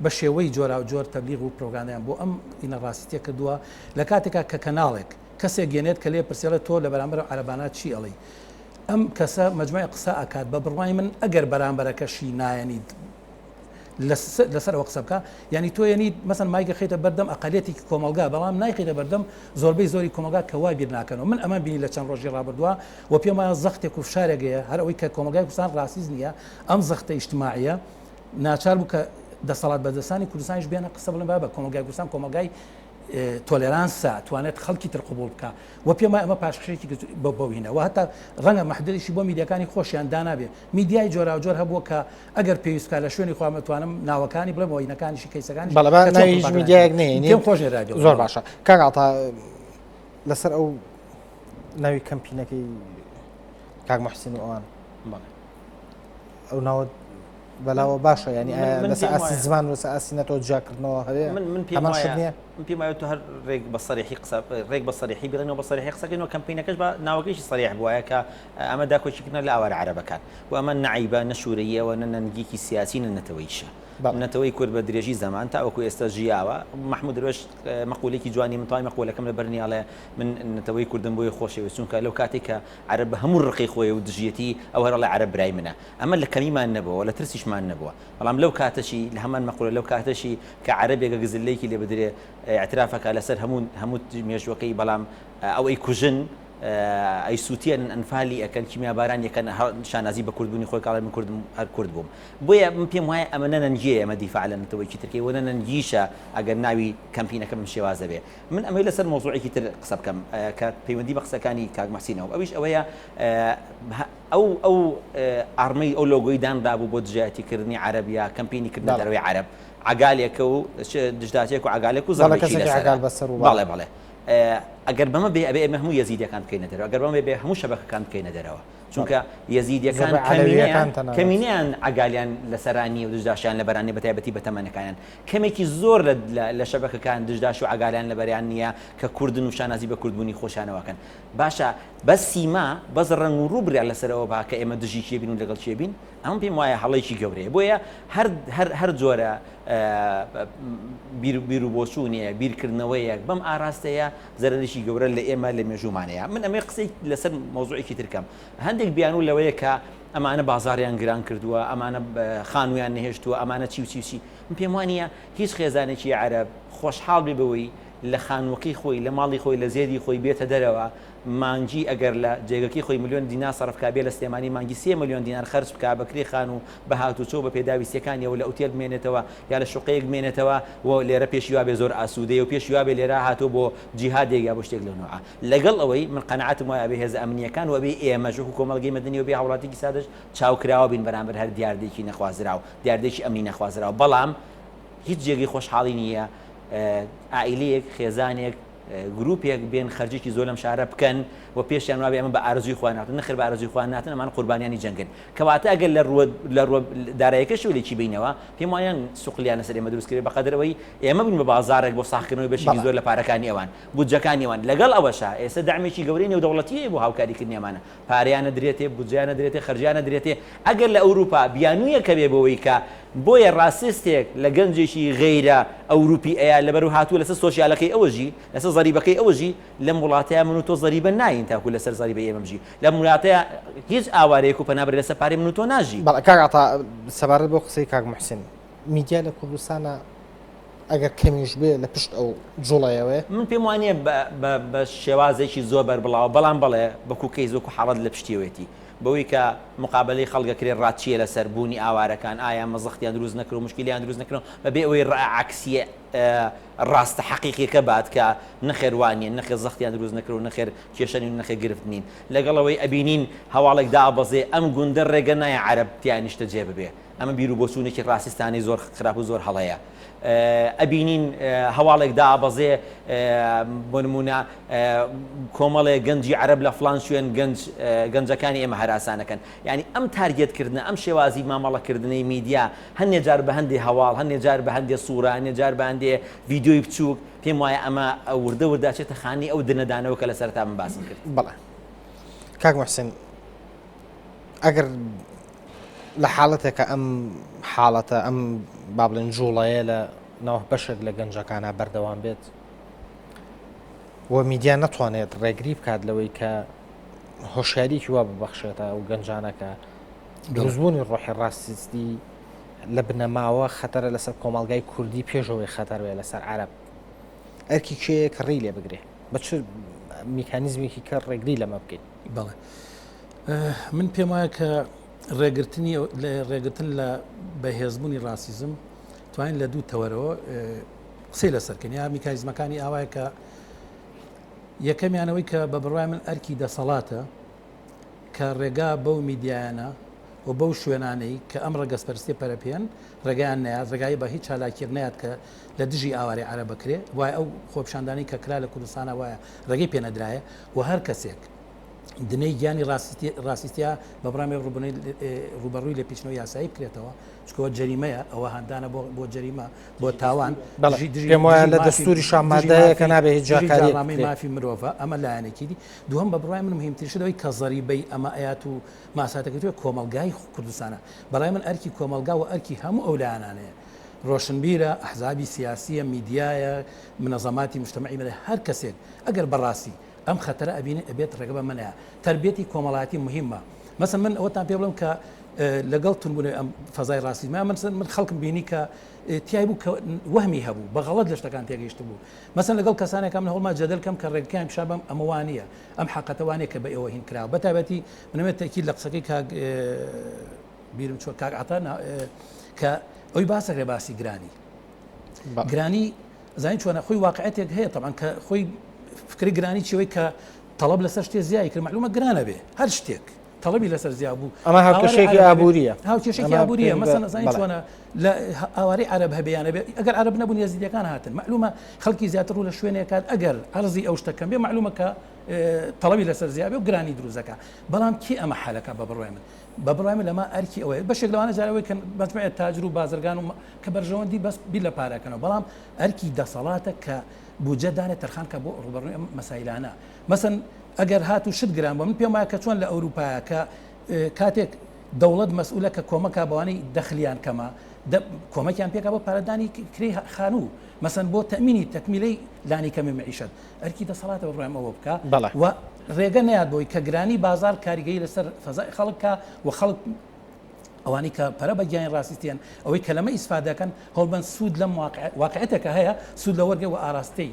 Speaker 5: بە شێوەی جۆرا و جۆر تەبلیغ و پرۆگاندایان بۆ ئەم ئینە ڕاستیە کردووە لە کاتێکا کە کەناڵێک کەسێک گەێنێت کە لێ پرسیڵێت تۆ لە بەرامبەر عەرەبانات چی ئەڵی ئەم کەسە مەجموعی قسە ئاکات بە بڕوای من ئەگەر بەرامبەرەکەشی نایەنید لەسەر ئەوە قسە بکە یعنی تۆ یعنی مەسەن مایگە خێتە بەردەم ئەقالێتێکی کۆمەلگا بەڵام نایخێتە بەردەم زۆربەی زۆری کۆمەلگا کە وای بیر ناکەنەوە من ئەمە بینی لە چەند ڕۆژی ڕابردووە و پێم وایە زەختێک و فشارێکەیە هەر ئەوەی کە کۆمەلگای کوردستان ڕاستیز نییە ئەم زەختە ئیجتیماعیە ناچار بوو کە دەسەڵات بەدەستانی کوردستانیش بێنە قسە بڵێن بە کۆمەلگای کوردستان کۆمەلگای تۆلێرانسە توانێت خەڵکی تر قبول بکە و پێم وایە ئەمە پاشخشێکی بۆبینە و هەتا ڕەنگە مەحدودیشی بۆ میدیەکانی خۆشیان دانابێ میدیای جۆرا و جۆر هەبووە کە ئەگەر پێویستکە لە شوێنی خۆم دەتوانم ناوەکانی بڵێم ئەوینەکانیشی کەیسەکانی
Speaker 4: هیچ میدیایەک نەیە
Speaker 5: خۆش رادیۆ
Speaker 4: زۆر باشە کاگاڵتا لەسەر ئەو ناوی کەمپینەکەی کاک محسین و ئەوان ئەو ناوە بەلاوە باشە ینی لەسەر ئاسی زمان و ئاسی نەتۆ جاکردنەوە هەیە
Speaker 6: من پێم وایە تۆ هەر ڕێک بە سەریحی قسە ڕێک بە سەریحی بڵێنەوە بە سەریحی قسەکەینەوە کەمپینەکەش بە ناوەکەیشی سەریح بووایە کە ئەمە داکۆچیکردنە لە ئاوارە عەرەبەکان و ئەمە نەعیبە نەشورەیەوە نەنگیکی سیاسی نەتەوەیشە نەتەوەی کورد بە درێژی زەمان تا وەکو ئێستا ژیاوە محمود دروێش مەقولێکی جوانی من تاوای مەقولەکەم لە بەرنیاڵێ من نەتەوەی کوردم بۆی خۆشەوێت چونکە لەو کاتێک کە عەرەب بە هەموو ڕقی خۆی و دژیەتی ئەو هەر لە عەرەب برای منە ئەمە لە کەمیمان نەبووە لە ترسیشمان نەبووە بەڵام لەو کاتەشی لە هەمان مەقولە لەو کاتەشی کە عەرەبێکە گزلەیەکی لێ بدرێ اعترافەکە لەسەر هەموو مێژوەکەی بەڵام ئەو ئەی کوژن ئەی سووتێن ئەنفالی ئەەکەن کیمیاباران یەکەن شانازی بە کوردبوونی خۆی کاڵێ من کوردم هەر کورد بووم بۆیە من پێم وایە ئەمە نەنەنجێ ئەمە دیفاع لە نەتەوەیکی ترکی و نەنەنجیشە ئەگەر ناوی کەمپینەکە من شێوازە بێ من ئەمەی لەسەر مۆزوعێکی تر قسە بکەم کە پەیوەندی بە قسەکانی کاک محسینەوە ئەویش ئەوەیە ئەو ئارمەی ئەو لۆگۆی دانرابوو بۆ دژایەتیکردنی عەرەبیا کەمپینی کردنە دەرەوەی عەرەب عگالێکە و دژداتێک و عگالێک و زەڵێکی لەسەر بەڵێ بەڵێ ئەگەر بەمە بێ ئەبێ ئەمە هەموو یەزیدیەکان بکەینە دەرەوە ئەگەر بەمە بێ هەموو شەبەکەکان بکەینە دەرەوە چونکە یەزیدیەکان کەمینیان ئەگالیان لەسەرانی و دژداشیان لە بەرانی بەتایبەتی بە تەمەنەکانیان کەمێکی زۆر لە شەبەکەکان دژداش و ئەگالیان لە بەریان نییە کە کوردن و شانازی بە کوردبوونی خۆشانەوەکەن باشە بە سیما بەس ڕەنگ و ڕووبریا لەسەرەوە با کە ئێمە دژی چێ بین و لەگەڵ چێ بین ئەمە پێم وایە هەڵەیەکی گەورەیە بۆیە هەر جۆرە بیر و بۆچوونەیە بیرکردنەوەیەک بەم ئاراستەیە زەرەرێکی گەورە لە ئێمە لە مێژومانەیە من ئەمەی قسەی لەسەر مۆزوعێکی ترکەم هەندێک بیانوو لەوەیە کە ئەمانە بازاڕیان گران کردووە ئەمانە خانوویان نەهێشتووە ئەمانە چی من پێم وانە هیچ خێزانێکی عەرەب خۆشحاڵ بێ بەوەی لە خانوەکەی خۆی لە ماڵی خۆی لە زێدی خۆی بێتە دەرەوە مانگی ئەگەر لە جێگەکەی خۆی میلیۆن دینار سەرفکا بێ لە سلێمانی مانگی 3 میلیۆن دینار خەرج بکا بەکرێ خان و بە هاتوچۆ بە پێداویستەکانیەوە لە ئوتێل بمێنێتەوە یا لە شوقەیەک بمێنێتەوە و لێرە پێشیوا بێ زۆر ئاسوودەیە و پێشیوا بێ لێرە هاتۆ بۆ جیهادێک یا بۆ شتێک لەنەوە لەگەڵ ئەوەی من قەنەعەتم وایە بێ هێز ئەمنیەکان و بێ ئێمەش وەکو کۆمەڵگەی مەدەنی و بێ هاوڵاتێکی سادەش چاوکراوە بین بەرامبەر هەر دیاردێکی نەخوازراوە دیاردێکی ئەمنی نەخوازراوە بەڵام هیچ جێگەی خۆشحاڵی نییە ئائیلەیەک خێزانێک گروپێک بێن خەرجێکی زۆر لەم شارە بکەن و پێشیان وابێ ئەمە بە ئارزوی خۆیان ناتن نەخێر بە ئارزوی خۆیان ناتن ئەمان قوربانیانی جەنگن کەواتە ئەگەر لە ڕوە داراییەکەش لێکی بینەوە پێم وایە سوقلیانە سەر ئێمە دروستکرێ بەقەدرەوەی ئێمە بن بە بازارێک بۆ ساختکردنەوەی بەشێکی زۆر لە پارەکانی ئەوان بودجەکانی ئەوان لەگەڵ ئەوەشە ئێستا دامێکی گەورەی نێودەوڵەتیە بۆ هاوکاریکردنی ئەمانە پارەیانە درێتێ بودجیانە درێتێ خەرجیانە درێتێ ئەگەر لە ئەوروپا بیانوویە کە بێ بەوەی کە بۆیە ڕاستستێک لە گەنجێکی غەیرە ئەوروپی ئەیە لەبەر و هاتووە لەسەر سۆسیالەکەی ئەوەژی لەسەر زەریبەکەی ئەوەژی لەم وڵاتەیە من و تۆ زەریبە ناین تاکو لەسەر زەریبە ئێمەمژی لەم وڵاتەیە هیچ ئاوارەیەک و پەنابەر لەسەر پارەی من و تۆ ناژی
Speaker 4: بەڵێ کاگاتە سەبارەت بۆ قسەی کاک موحسین میدیا لە کوردستانە ئەگەر کەمیش بێ لە پشت ئەو جوڵایەوە
Speaker 6: من پێم وانە بە شێوازێکی زۆر بەربڵاوە بەڵام بەڵێ بەکو کەیز وەکو حاڵەت لە پشتیوێتی بەوەی کە مقابلەی خەڵگەکرێ ڕاتچیە لە سەربوونی ئاوارەکان ئایا مەزەختیان دروست نەکرد و مشکلیان دروست نەکردن بەبێ ئەوەی عکسیە ڕاستە حەقیقیەکە بات کە نەخێوانیە نەخێ زەختیان دروست نەکرد و نەخێر کێشەنی و نەخێ گرفتنین لەگەڵەوەی ئەبینین هەواڵێک دابەزێ ئەم گوندە ڕێگە نایە عەرەب تیانیشتە جێ ببێ ئەمە بیر و بۆچوونێکی ڕاستستانی زۆر خراپ و زۆر هەڵەیە ئەبینین هەواڵێک دابەزێ بۆ نمونە کۆمەڵێ گەنجی عەرەب لە فلان شوێن گەنجەکانی ئێمە هەراسانەکەن یعنی ئەم تارگێتکردنە ئەم شێوازی مامەڵەکردنەی میدیا هەندێک جار بە هەندێک هەواڵ هەندێک جار بە هەندێک سوورە هەندێک جار بە هەندێک ڤیدیۆی بچووک پێم وایە ئەمە وردە ورداچێتە خانی ئەو دنەدانەوە کە لەسەرتا من باسم کرد
Speaker 4: بەڵێ کاک موحسین ئەگەر لە حاڵەتێکە ئەم حاڵەتە ئەم با بڵێن جوڵەیە لە ناو بەشێک لە گەنجەکانە بەردەوام بێت و میدیا نەتوانێت ڕێگری بکات لەوەی کە هۆشیاریکی وا ببەخشێتە و گەنجانەکە دروستبوونی ڕۆحی ڕاستیستی لە بنەماوە خەتەرە لەسەر کۆمەڵگای کوردی پێشەوەی خەتەر بێ لەسەر عەرەب ئەرکی کێیە کە ڕێی لێ بگرێ بە چ میکانیزمێکی کە ڕێگری لەمە بکەیت
Speaker 5: بەڵێ من پێم وایە کە ڕێگرتن لە بەهێزبوونی ڕاستیزم توانین لە دوو تەوەرەوە قسەی لەسەرکەن یا میکانیزمەکانی ئاوایە کە یەکەمیانەوەی کە بە بڕای من ئەرکی دەسەڵاتە کە ڕێگا بەو میدیایانە و بەو شوێنانەی کە ئەم ڕێگەسپەرستی پەرەپێن ڕێگایان نەیە ڕێگای بە هیچ چالاکیر نەیەت کە لە دژی ئاواری عەرە بکرێ وای ئەو خۆپشاندانی کە کرا لە کوردستانە وایە ڕێگەی پێنەدرایە و هەر کەسێک دنەی گیانی ڕاستیستیا بە بڕامی ڕوبەڕووی لە پیچنەوە یاسایی بکرێتەوە چکەوە جەریمەیە ئەوە هەندانە بۆ جەریمە بۆ تاوان
Speaker 4: پێم وایە لە دەستوری شامادەیە کە نابێت هیچ جاکاری
Speaker 5: مافی مرۆڤە ئەمە لایەنێکی دی دووەم بە بڕای من مهمترشەوەی کە زەریبەی ئەمە ئەیات و ماساتەکەوێت کۆمەلگای کوردستانە بەڵای من ئەرکی کۆمەلگا و ئەرکی هەموو ئەو لایەنانەیە ڕۆشنبیرە ئەحزابی سیاسیە میدیایە منەظەماتی مجتەمەعی مەدە هەر کەسێک ئەگەر بەڕاستی ئەم خەتەرە ئەبینێ ئەبێت ڕێگە بە منەیە تربێتی کۆمەڵاتی مهمە مەسەن من ئەوەتان پێ بڵم کە لەگەڵ تونبوونی ئەم فەزای ڕاستی من خەڵکم بینی کە تیای بوو کە وەهمی هەبوو بەغەڵەت لە شتەکان تێگەیشت بوو مەسەن لەگەڵ کەسانێکم لە هەوڵما جەدەلکەم کە ڕێگەکان پیشابم ئەمەوانە ئەم حەقەتەوانێک کە بە ئێوە هین کراوە بەتابەتی منەوێت تەکیید لە قسەکەی بیرم چوە کاک عەتا کە ئەوی باسەکرێ باسی گرانی زانین چۆنە خۆی واقعەتێک هەیە طبعاً کە خۆی فکری گرانی چیەوەی کە تەڵەب لەسەر شتێ زیای کرد معلومە گرانە بێ هەر شتێک تەڵەبی لەسەر زیا بوو
Speaker 4: ئەمە هاوکێشێکی ئابووریە
Speaker 5: هاوکێشێکی ئابووریە مەسەن زانین چۆنە لە ئاوارەی عەرەب هەبیانە بێ ئەگەر عەرەب نەبوون یەزیدیەکان هاتن معلومە خەڵکی زیاتر ڕوو لە شوێنێکات ئەگەر عەرزی ئەو شتەکەم بێ معلومە کە تەڵەبی لەسەر زیا بێ و گرانی دروستەکە بەڵام کی ئەمە حالەکە بە بڕوای من بە بڕای من لەما ئەرکی ئەوەیە بەشێک لەوانە جارەوەی کە مەجموعە تاجر و بازرگان و کە بەرژەوەندی بەس بیر لە پارەکەنەوە بەڵام ئەرکی دەسەڵاتە کە بودجە دانێت تەرخان کە بۆ ڕوبەڕووی ئەم مەسایلانە مەسەن ئەگەر هات و شت گران بە من پێم وایە کە چۆن لە ئەوروپایە کە کاتێک دەوڵەت مەسئولە کە کۆمەکە بەوانەی دەخلیان کەمە کۆمەکیان پێکا بۆ پارەدانی کری خانوو مەسەن بۆ تەمینی تەکمیلەی لانی کەمی مەعیشەت ئەرکی دەسەڵاتە بڕۆیم ئەوە بکە و ڕێگە نەیاد بۆی کە گرانی بازار کاریگەی لەسەر فەزای خەڵکە و خەڵک ئەوانی کە پەرە بە گیانی ڕاستیان ئەوەی کە لەمە ئیسفادەکەن هەڵبەن سوود لەم واقعەتێکە هەیە سوود لە وەرگێ و ئاراستەی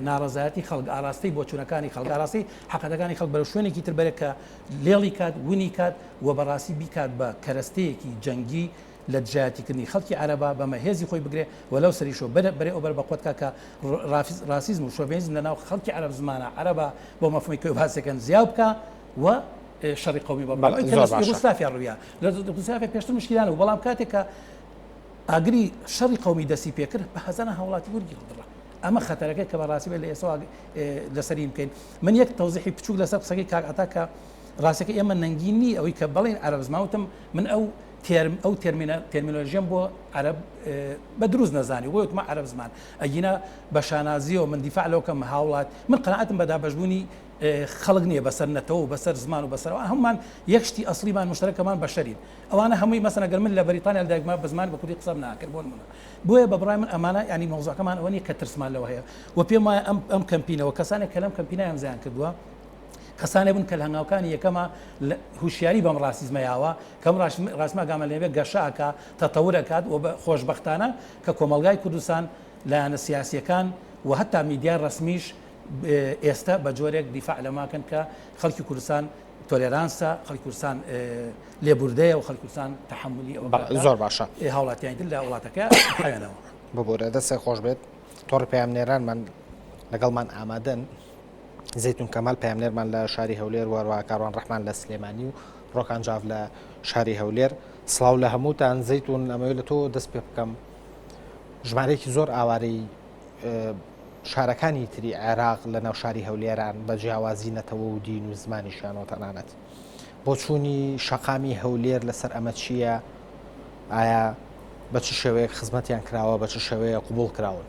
Speaker 5: ناڕەزایەتی خەڵک ئاراستی بۆ چوونەکانی خەڵک ئاراستی حەقەتەکانی خەڵک بەرە شوێنێکی تر بەرەکە لێڵی کات ونی کات و بەڕاستی بیکات بە کەرەستەیەکی جەنگی لە دژایەتیکردنی خەڵکی عەرەبا بەمە هێزی خۆی بگرێ وەلەو سەریشۆ بەرێ ئەوبەر بە قوتکە کە راسیزم و شۆڤینیزم لەناو خەڵکی عەرەب زمانە عەرەبا بۆ مەفهومی کۆی باسەکەن زیاو بکە و شەڕی قەومی بە یوگۆسلافیا ڕوویە لە یوگۆسلافیا پێشتر مشکلانە و بەڵام کاتێکە ئاگری شەڕی قەومی دەستی پێکرد بە هەزانە هاوڵاتی وەرگی هەڵدڕا ئەمە خەتەرەکەی کە بەڕاستی بێت لە ئێستا لەسەری بکەین من یەک تەوزیحی بچووک لەسەر قسەکەی کاک عەتاکە ڕاستەکە ئێمە نەنگینی ئەوەی کە بەڵێن عەرەب زماوتم من ئەو تێرمینۆلۆژیەم بۆ عەرەب بە دروست نەزانی وتمە عەرەب زمان ئەگینە بە شانازیەوە من دیفاع لەوکەم هاوڵات من قەناعەتم بە دابەشبوونی خەڵک نییە بەسەر نەتەوە و بەسەر زمان و بەسەرەوە هەمومان یەکشتی ئەسڵیمان مشتەرەکەمان بەشەرین ئەوانە هەمووی مەسەنە گەر من لە بەریتانیا دایکمان بە زمان بە کوردی قسەم ناکرد بۆ نمونە بۆیە بە بڕای من ئەمانە ینی مەوزوعەکەمان ئەوە نیە کە ترسمان لەوە هەیە و پێم وایە ئەم کەمپینەوە کەسانێک کە لەم کەمپینایان زیان کردووە کەسانێ بوون کە لە هەنگاوکانی یەکەمە هوشیاری بەم ڕاستیزمەیاوە کەم ڕاستما گامە لێبێ گەشاکە تەتەورەکات و بە خۆشببختانە کە کۆمەلگای کوردستان لایەنە سیاسیەکان و هەتا میدیای ڕسمیش ئێستا بە جۆرێک دیفاع لەماکەن کە خەڵکی کوردستان تۆلێرانسە خەڵکی کوردستان لێبوردەیە و خەڵکی کوردستان تەحملی
Speaker 4: زۆر باشە
Speaker 5: هاوڵاتیان دل لە وڵاتەکە حوێنەوە
Speaker 4: ببوورە دەستی خۆش بێت تۆڕی پەیامنێرانمان لەگەڵمان ئامادەن زەیتون کەمال پەیامنێرمان لە شاری هەولێر وەروە کاروان ڕەحمان لە سلێمانی و ڕۆکان جااو لە شاری هەولێر سڵاو لە هەمووتان زەیتون ئەمەوێت لە تۆ دەست پێ بکەم ژمارەیەکی زۆر ئاوارەی شارەکانی تری عێراق لە ناو شاری هەولێران بە جیاوازی نەتەوە و دین و زمانیشیانەوە تەنانەت بۆ چوونی شەقامی هەولێر لەسەر ئەمە چییە ئایا بە چ شێوەیەک خزمەتیان کراوە بە چ شێوەیە قبول کراون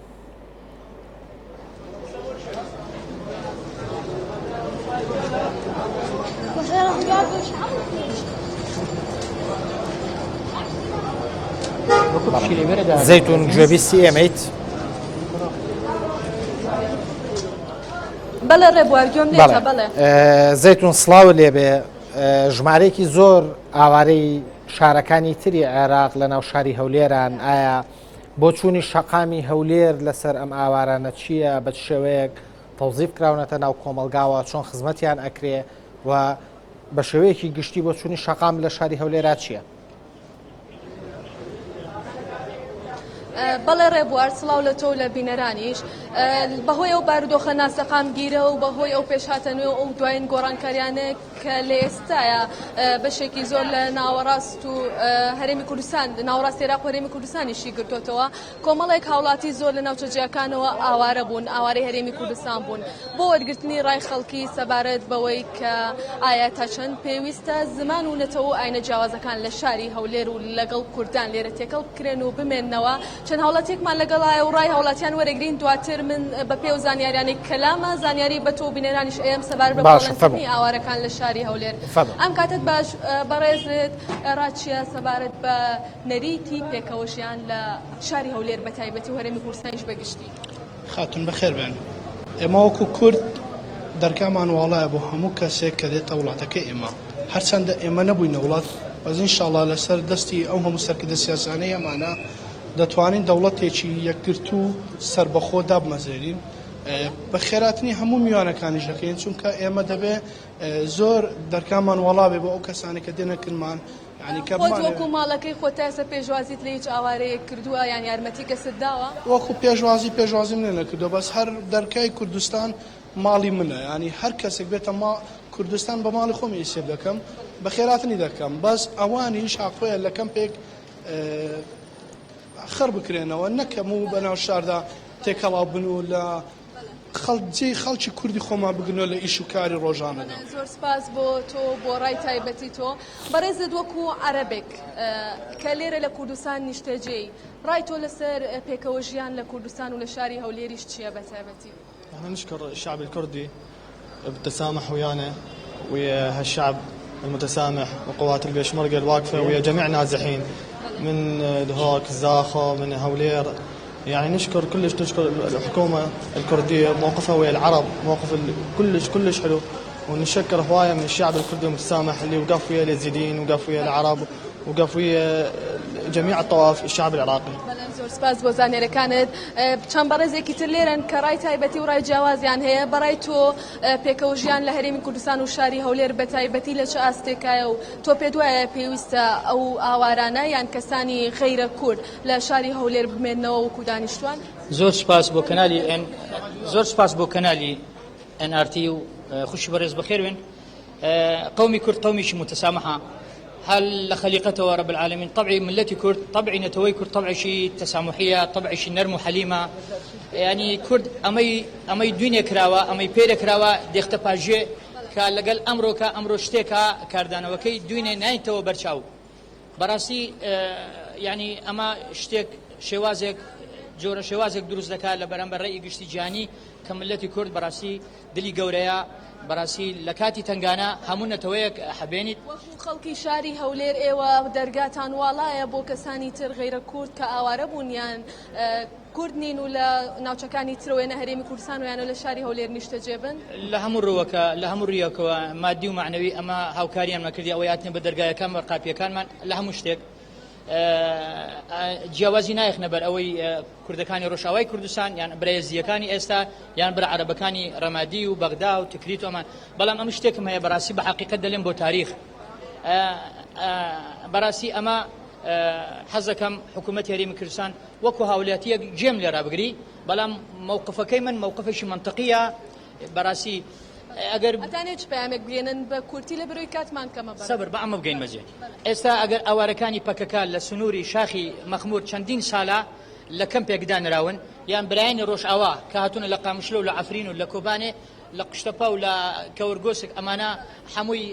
Speaker 4: زەیتون گوێبیستی ئێمەیت
Speaker 7: بەڵێ ڕێبوار گوێم لێتە بەڵێ
Speaker 4: زەیتون سڵاو لێبێ ژمارەیەکی زۆر ئاوارەی شارەکانی تری عێراق لە ناو شاری هەولێران ئایا بۆ چوونی شەقامی هەولێر لەسەر ئەم ئاوارانە چییە بە شێوەیەک تەوزیف کراونەتە ناو کۆمەلگاوە چۆن خزمەتیان ئەکرێ و بە شێوەیەکی گشتی بۆ چوونی شەقام لە شاری هەولێرا چییە؟
Speaker 7: بەڵێ ڕێبوار سڵاو لە تۆ لە بینەرانیش بەهۆی ئەو بارودۆخە ناسەقام گیرە و بەهۆی ئەو پێشهاتە نوێ ئەو دوایین گۆڕانکاریانە کە لە ئێستاە بەشێکی زۆر لە ناوەڕاست و هەرێمی کوردستان ناوەڕاست عێراق و هەرێمی کوردستانیشی گرتوتەوە کۆمەڵێک هاوڵاتی زۆر لە ناوچەجیەکانەوە ئاوارە بوون ئاوارەی هەرێمی کوردستان بوون بۆ وەرگرتنی ڕای خەڵکی سەبارەت بەوەی کە ئایا تا چەند پێویستە زمان و نەتەوە ئاینە جیاوازەکان لە شاری هەولێر و لەگەڵ کوردان لێرە تێکەڵ بکرێن و بمێننەوە چەند هاوڵاتێکمان لەگەڵایە و ڕای هاوڵاتیان وەرەگرین دواتر من بە پێ و زانیاریانی کەلامە زانیاری بە تۆ بینێرانیش ئێم سەبارەت بە بەڵێنی ئاوارەکان لە شاری هەولێر ئەم کاتت باش بەڕێزت ڕاچیە سەبارەت بە نەریتی پێکەوەشیان لە شاری هەولێر بە تایبەتی و هەرێمی کوردستانیش بەگشتی
Speaker 8: خاتون بەخێر بێن ئێمە وەکو کورد دەرگامان واڵایە بۆ هەموو کەسێک کە دێتە وڵاتەکە ئێمە هەرچەندە ئێمە نەبووینە وڵات وەز ئینشاڵڵا لەسەر دەستی ئەو هەموو سەرکردە سیاسانەی ئەمانە دەتوانین دەوڵەتێکی یەکگرت و سربەخۆ دابمەزێرین بە خێراتنی هەموو میوانەکانیش دەکەین چونکە ئێمە دەبێ زۆر دەرکامان وەڵابێ بۆ ئەو کەسانی کە دێنەکردمان
Speaker 7: وەکو ماڵەکەی خۆتاسە پێشوازیت لە هیچ ئاوارەیە کردووە یان یارمەتی کەست داوە
Speaker 8: وەکو پێشوازی منێ نەکردو بەس هەر دەرکای کوردستان ماڵی منە ینی هەر کەسێک بێتە کوردستان بە ماڵی خۆمی ئیسێب دەکەم بە خێراتنی دەکەم بەس ئەوانیش حاقۆیە لە کەمپێک خەر بکرێنەوە نەکەم و بەناو شاردا تێکەڵاو بن و لە خەڵکی کوردی خۆمان بگنەوە لە ئیش و کاری ڕۆژانەدا
Speaker 7: زۆر سپاس بۆ تۆ بۆ ڕای تایبەتی تۆ بەڕێزت وەکو عەرەبێک کە لێرە لە کوردستان نیشتەجێی ڕای تۆ لەسەر پێکەوەژیان لە کوردستان و لە شاری هەولێریش چییە بە تایبەتی؟
Speaker 9: احنا نشكر الشعب الكردي بالتسامح ويانا ويا هالشعب المتسامح وقوات البيشمركة الواقفة ويا جميع نازحين من دهوك زاخو من هولير يعني نشكر نشكر الحكومة الكردية موقفها ويا العرب موقف كلش حلو ونشكر هواية من الشعب الكردي المتسامح اللي وقف ويا اليزيديين وقف ويا العرب وقف ويا جميع الطوائف الشعب العراقي.
Speaker 7: زۆر سپاس بۆ زانێرەکانت چەند بەڕێزێکی تر لێرن کە ڕای تایبەتی و ڕای جیاوازیان هەیە بەڕای تۆ پێکەوەژیان لە هەرێمی کوردستان و شاری هەولێر بە تایبەتی لە چه ئاستێکایە و تۆ پێ دوایە پێویستە ئەو ئاوارانە یان کەسانی غەیرە کورد لە شاری هەولێر بمێننەوە وەکو دانیشتوان؟
Speaker 10: زۆر سپاس بۆ کەنالی NRT و خوشی بەڕێز بەخێربێن. قومی کورد قومیشی متسامحة هل لخليقته رب العالمين طبعي ملتي كرد طبعي نتوي كرد طبعي شي تسامحية طبعي شي نرم وحليمة يعني كرد أمي دنيا كراوة أمي بير كراوة ديخت باجي كالجل أمرو شتيكا كاردانا وكي دنيا ناين تو برشاو براسي يعني أما شتيك شوازك جورا شوازك دروز دكا لبرامبر رأي قشتي جاني كملتي كرد براسي دلي قوريا بەڕاستی لە کاتی تنگانە هەموو نەتەوەیەک حەبێنیت.
Speaker 7: وەکو خەڵکی شاری هەولێر ئێوە دەرگاتان واڵایە بۆ کەسانی تر غەیرە کورد کە ئاوارە بوونیان کورد نین و لە ناوچەکانی ترەوەێنە هەرێمی کوردستان و یانە لە شاری هەولێر نیشتەجێبن؟
Speaker 10: لە هەموو ڕوویەکەوە مادی و معنەوی ئەمە هاوکاریان مەکردی ئەوەی هاتنە بە دەرگایەکان وەرقاپیەکانمان لە هەموو شتێک جیاوازی نایخنە بەر ئەوەی کوردەکانی ڕۆژاوای کوردستان یان برایەزیەکانی ئێستا یان برە عەرەبەکانی ڕەمادی و بەغدا و تکریت و ئەمان بەڵام ئەم شتێکم هەیە بەڕاستی بە حەقیقەت دەڵێم بۆ تاریخ بەڕاستی ئەمە حەزەکەم حکوومەتی هەرێمی کوردستان وەکو هاوڵاتیەک جێم لێرا بگری بەڵام مووقفەکەی من مووقفێکی منطقیە بەڕاستی ئەگەر
Speaker 7: ئەتانێت پامێک بگەێنن بە کورتی لە بەرۆی کاتمان کەمە
Speaker 10: سەبر بە ئەمە بگەین مەجێ ئێستا ئەگەر ئاوارەکانی پەکەکە لە سنووری شاخی مەخمور چەندین ساڵە لە کەمپێکدا نراون یان برایانی ڕۆژئاوا کە هاتوونە لە قامشلە و لە عەفرین و لە کۆبانێ لە قشتەپا و لە کەورگۆسک ئەمانە هەمووی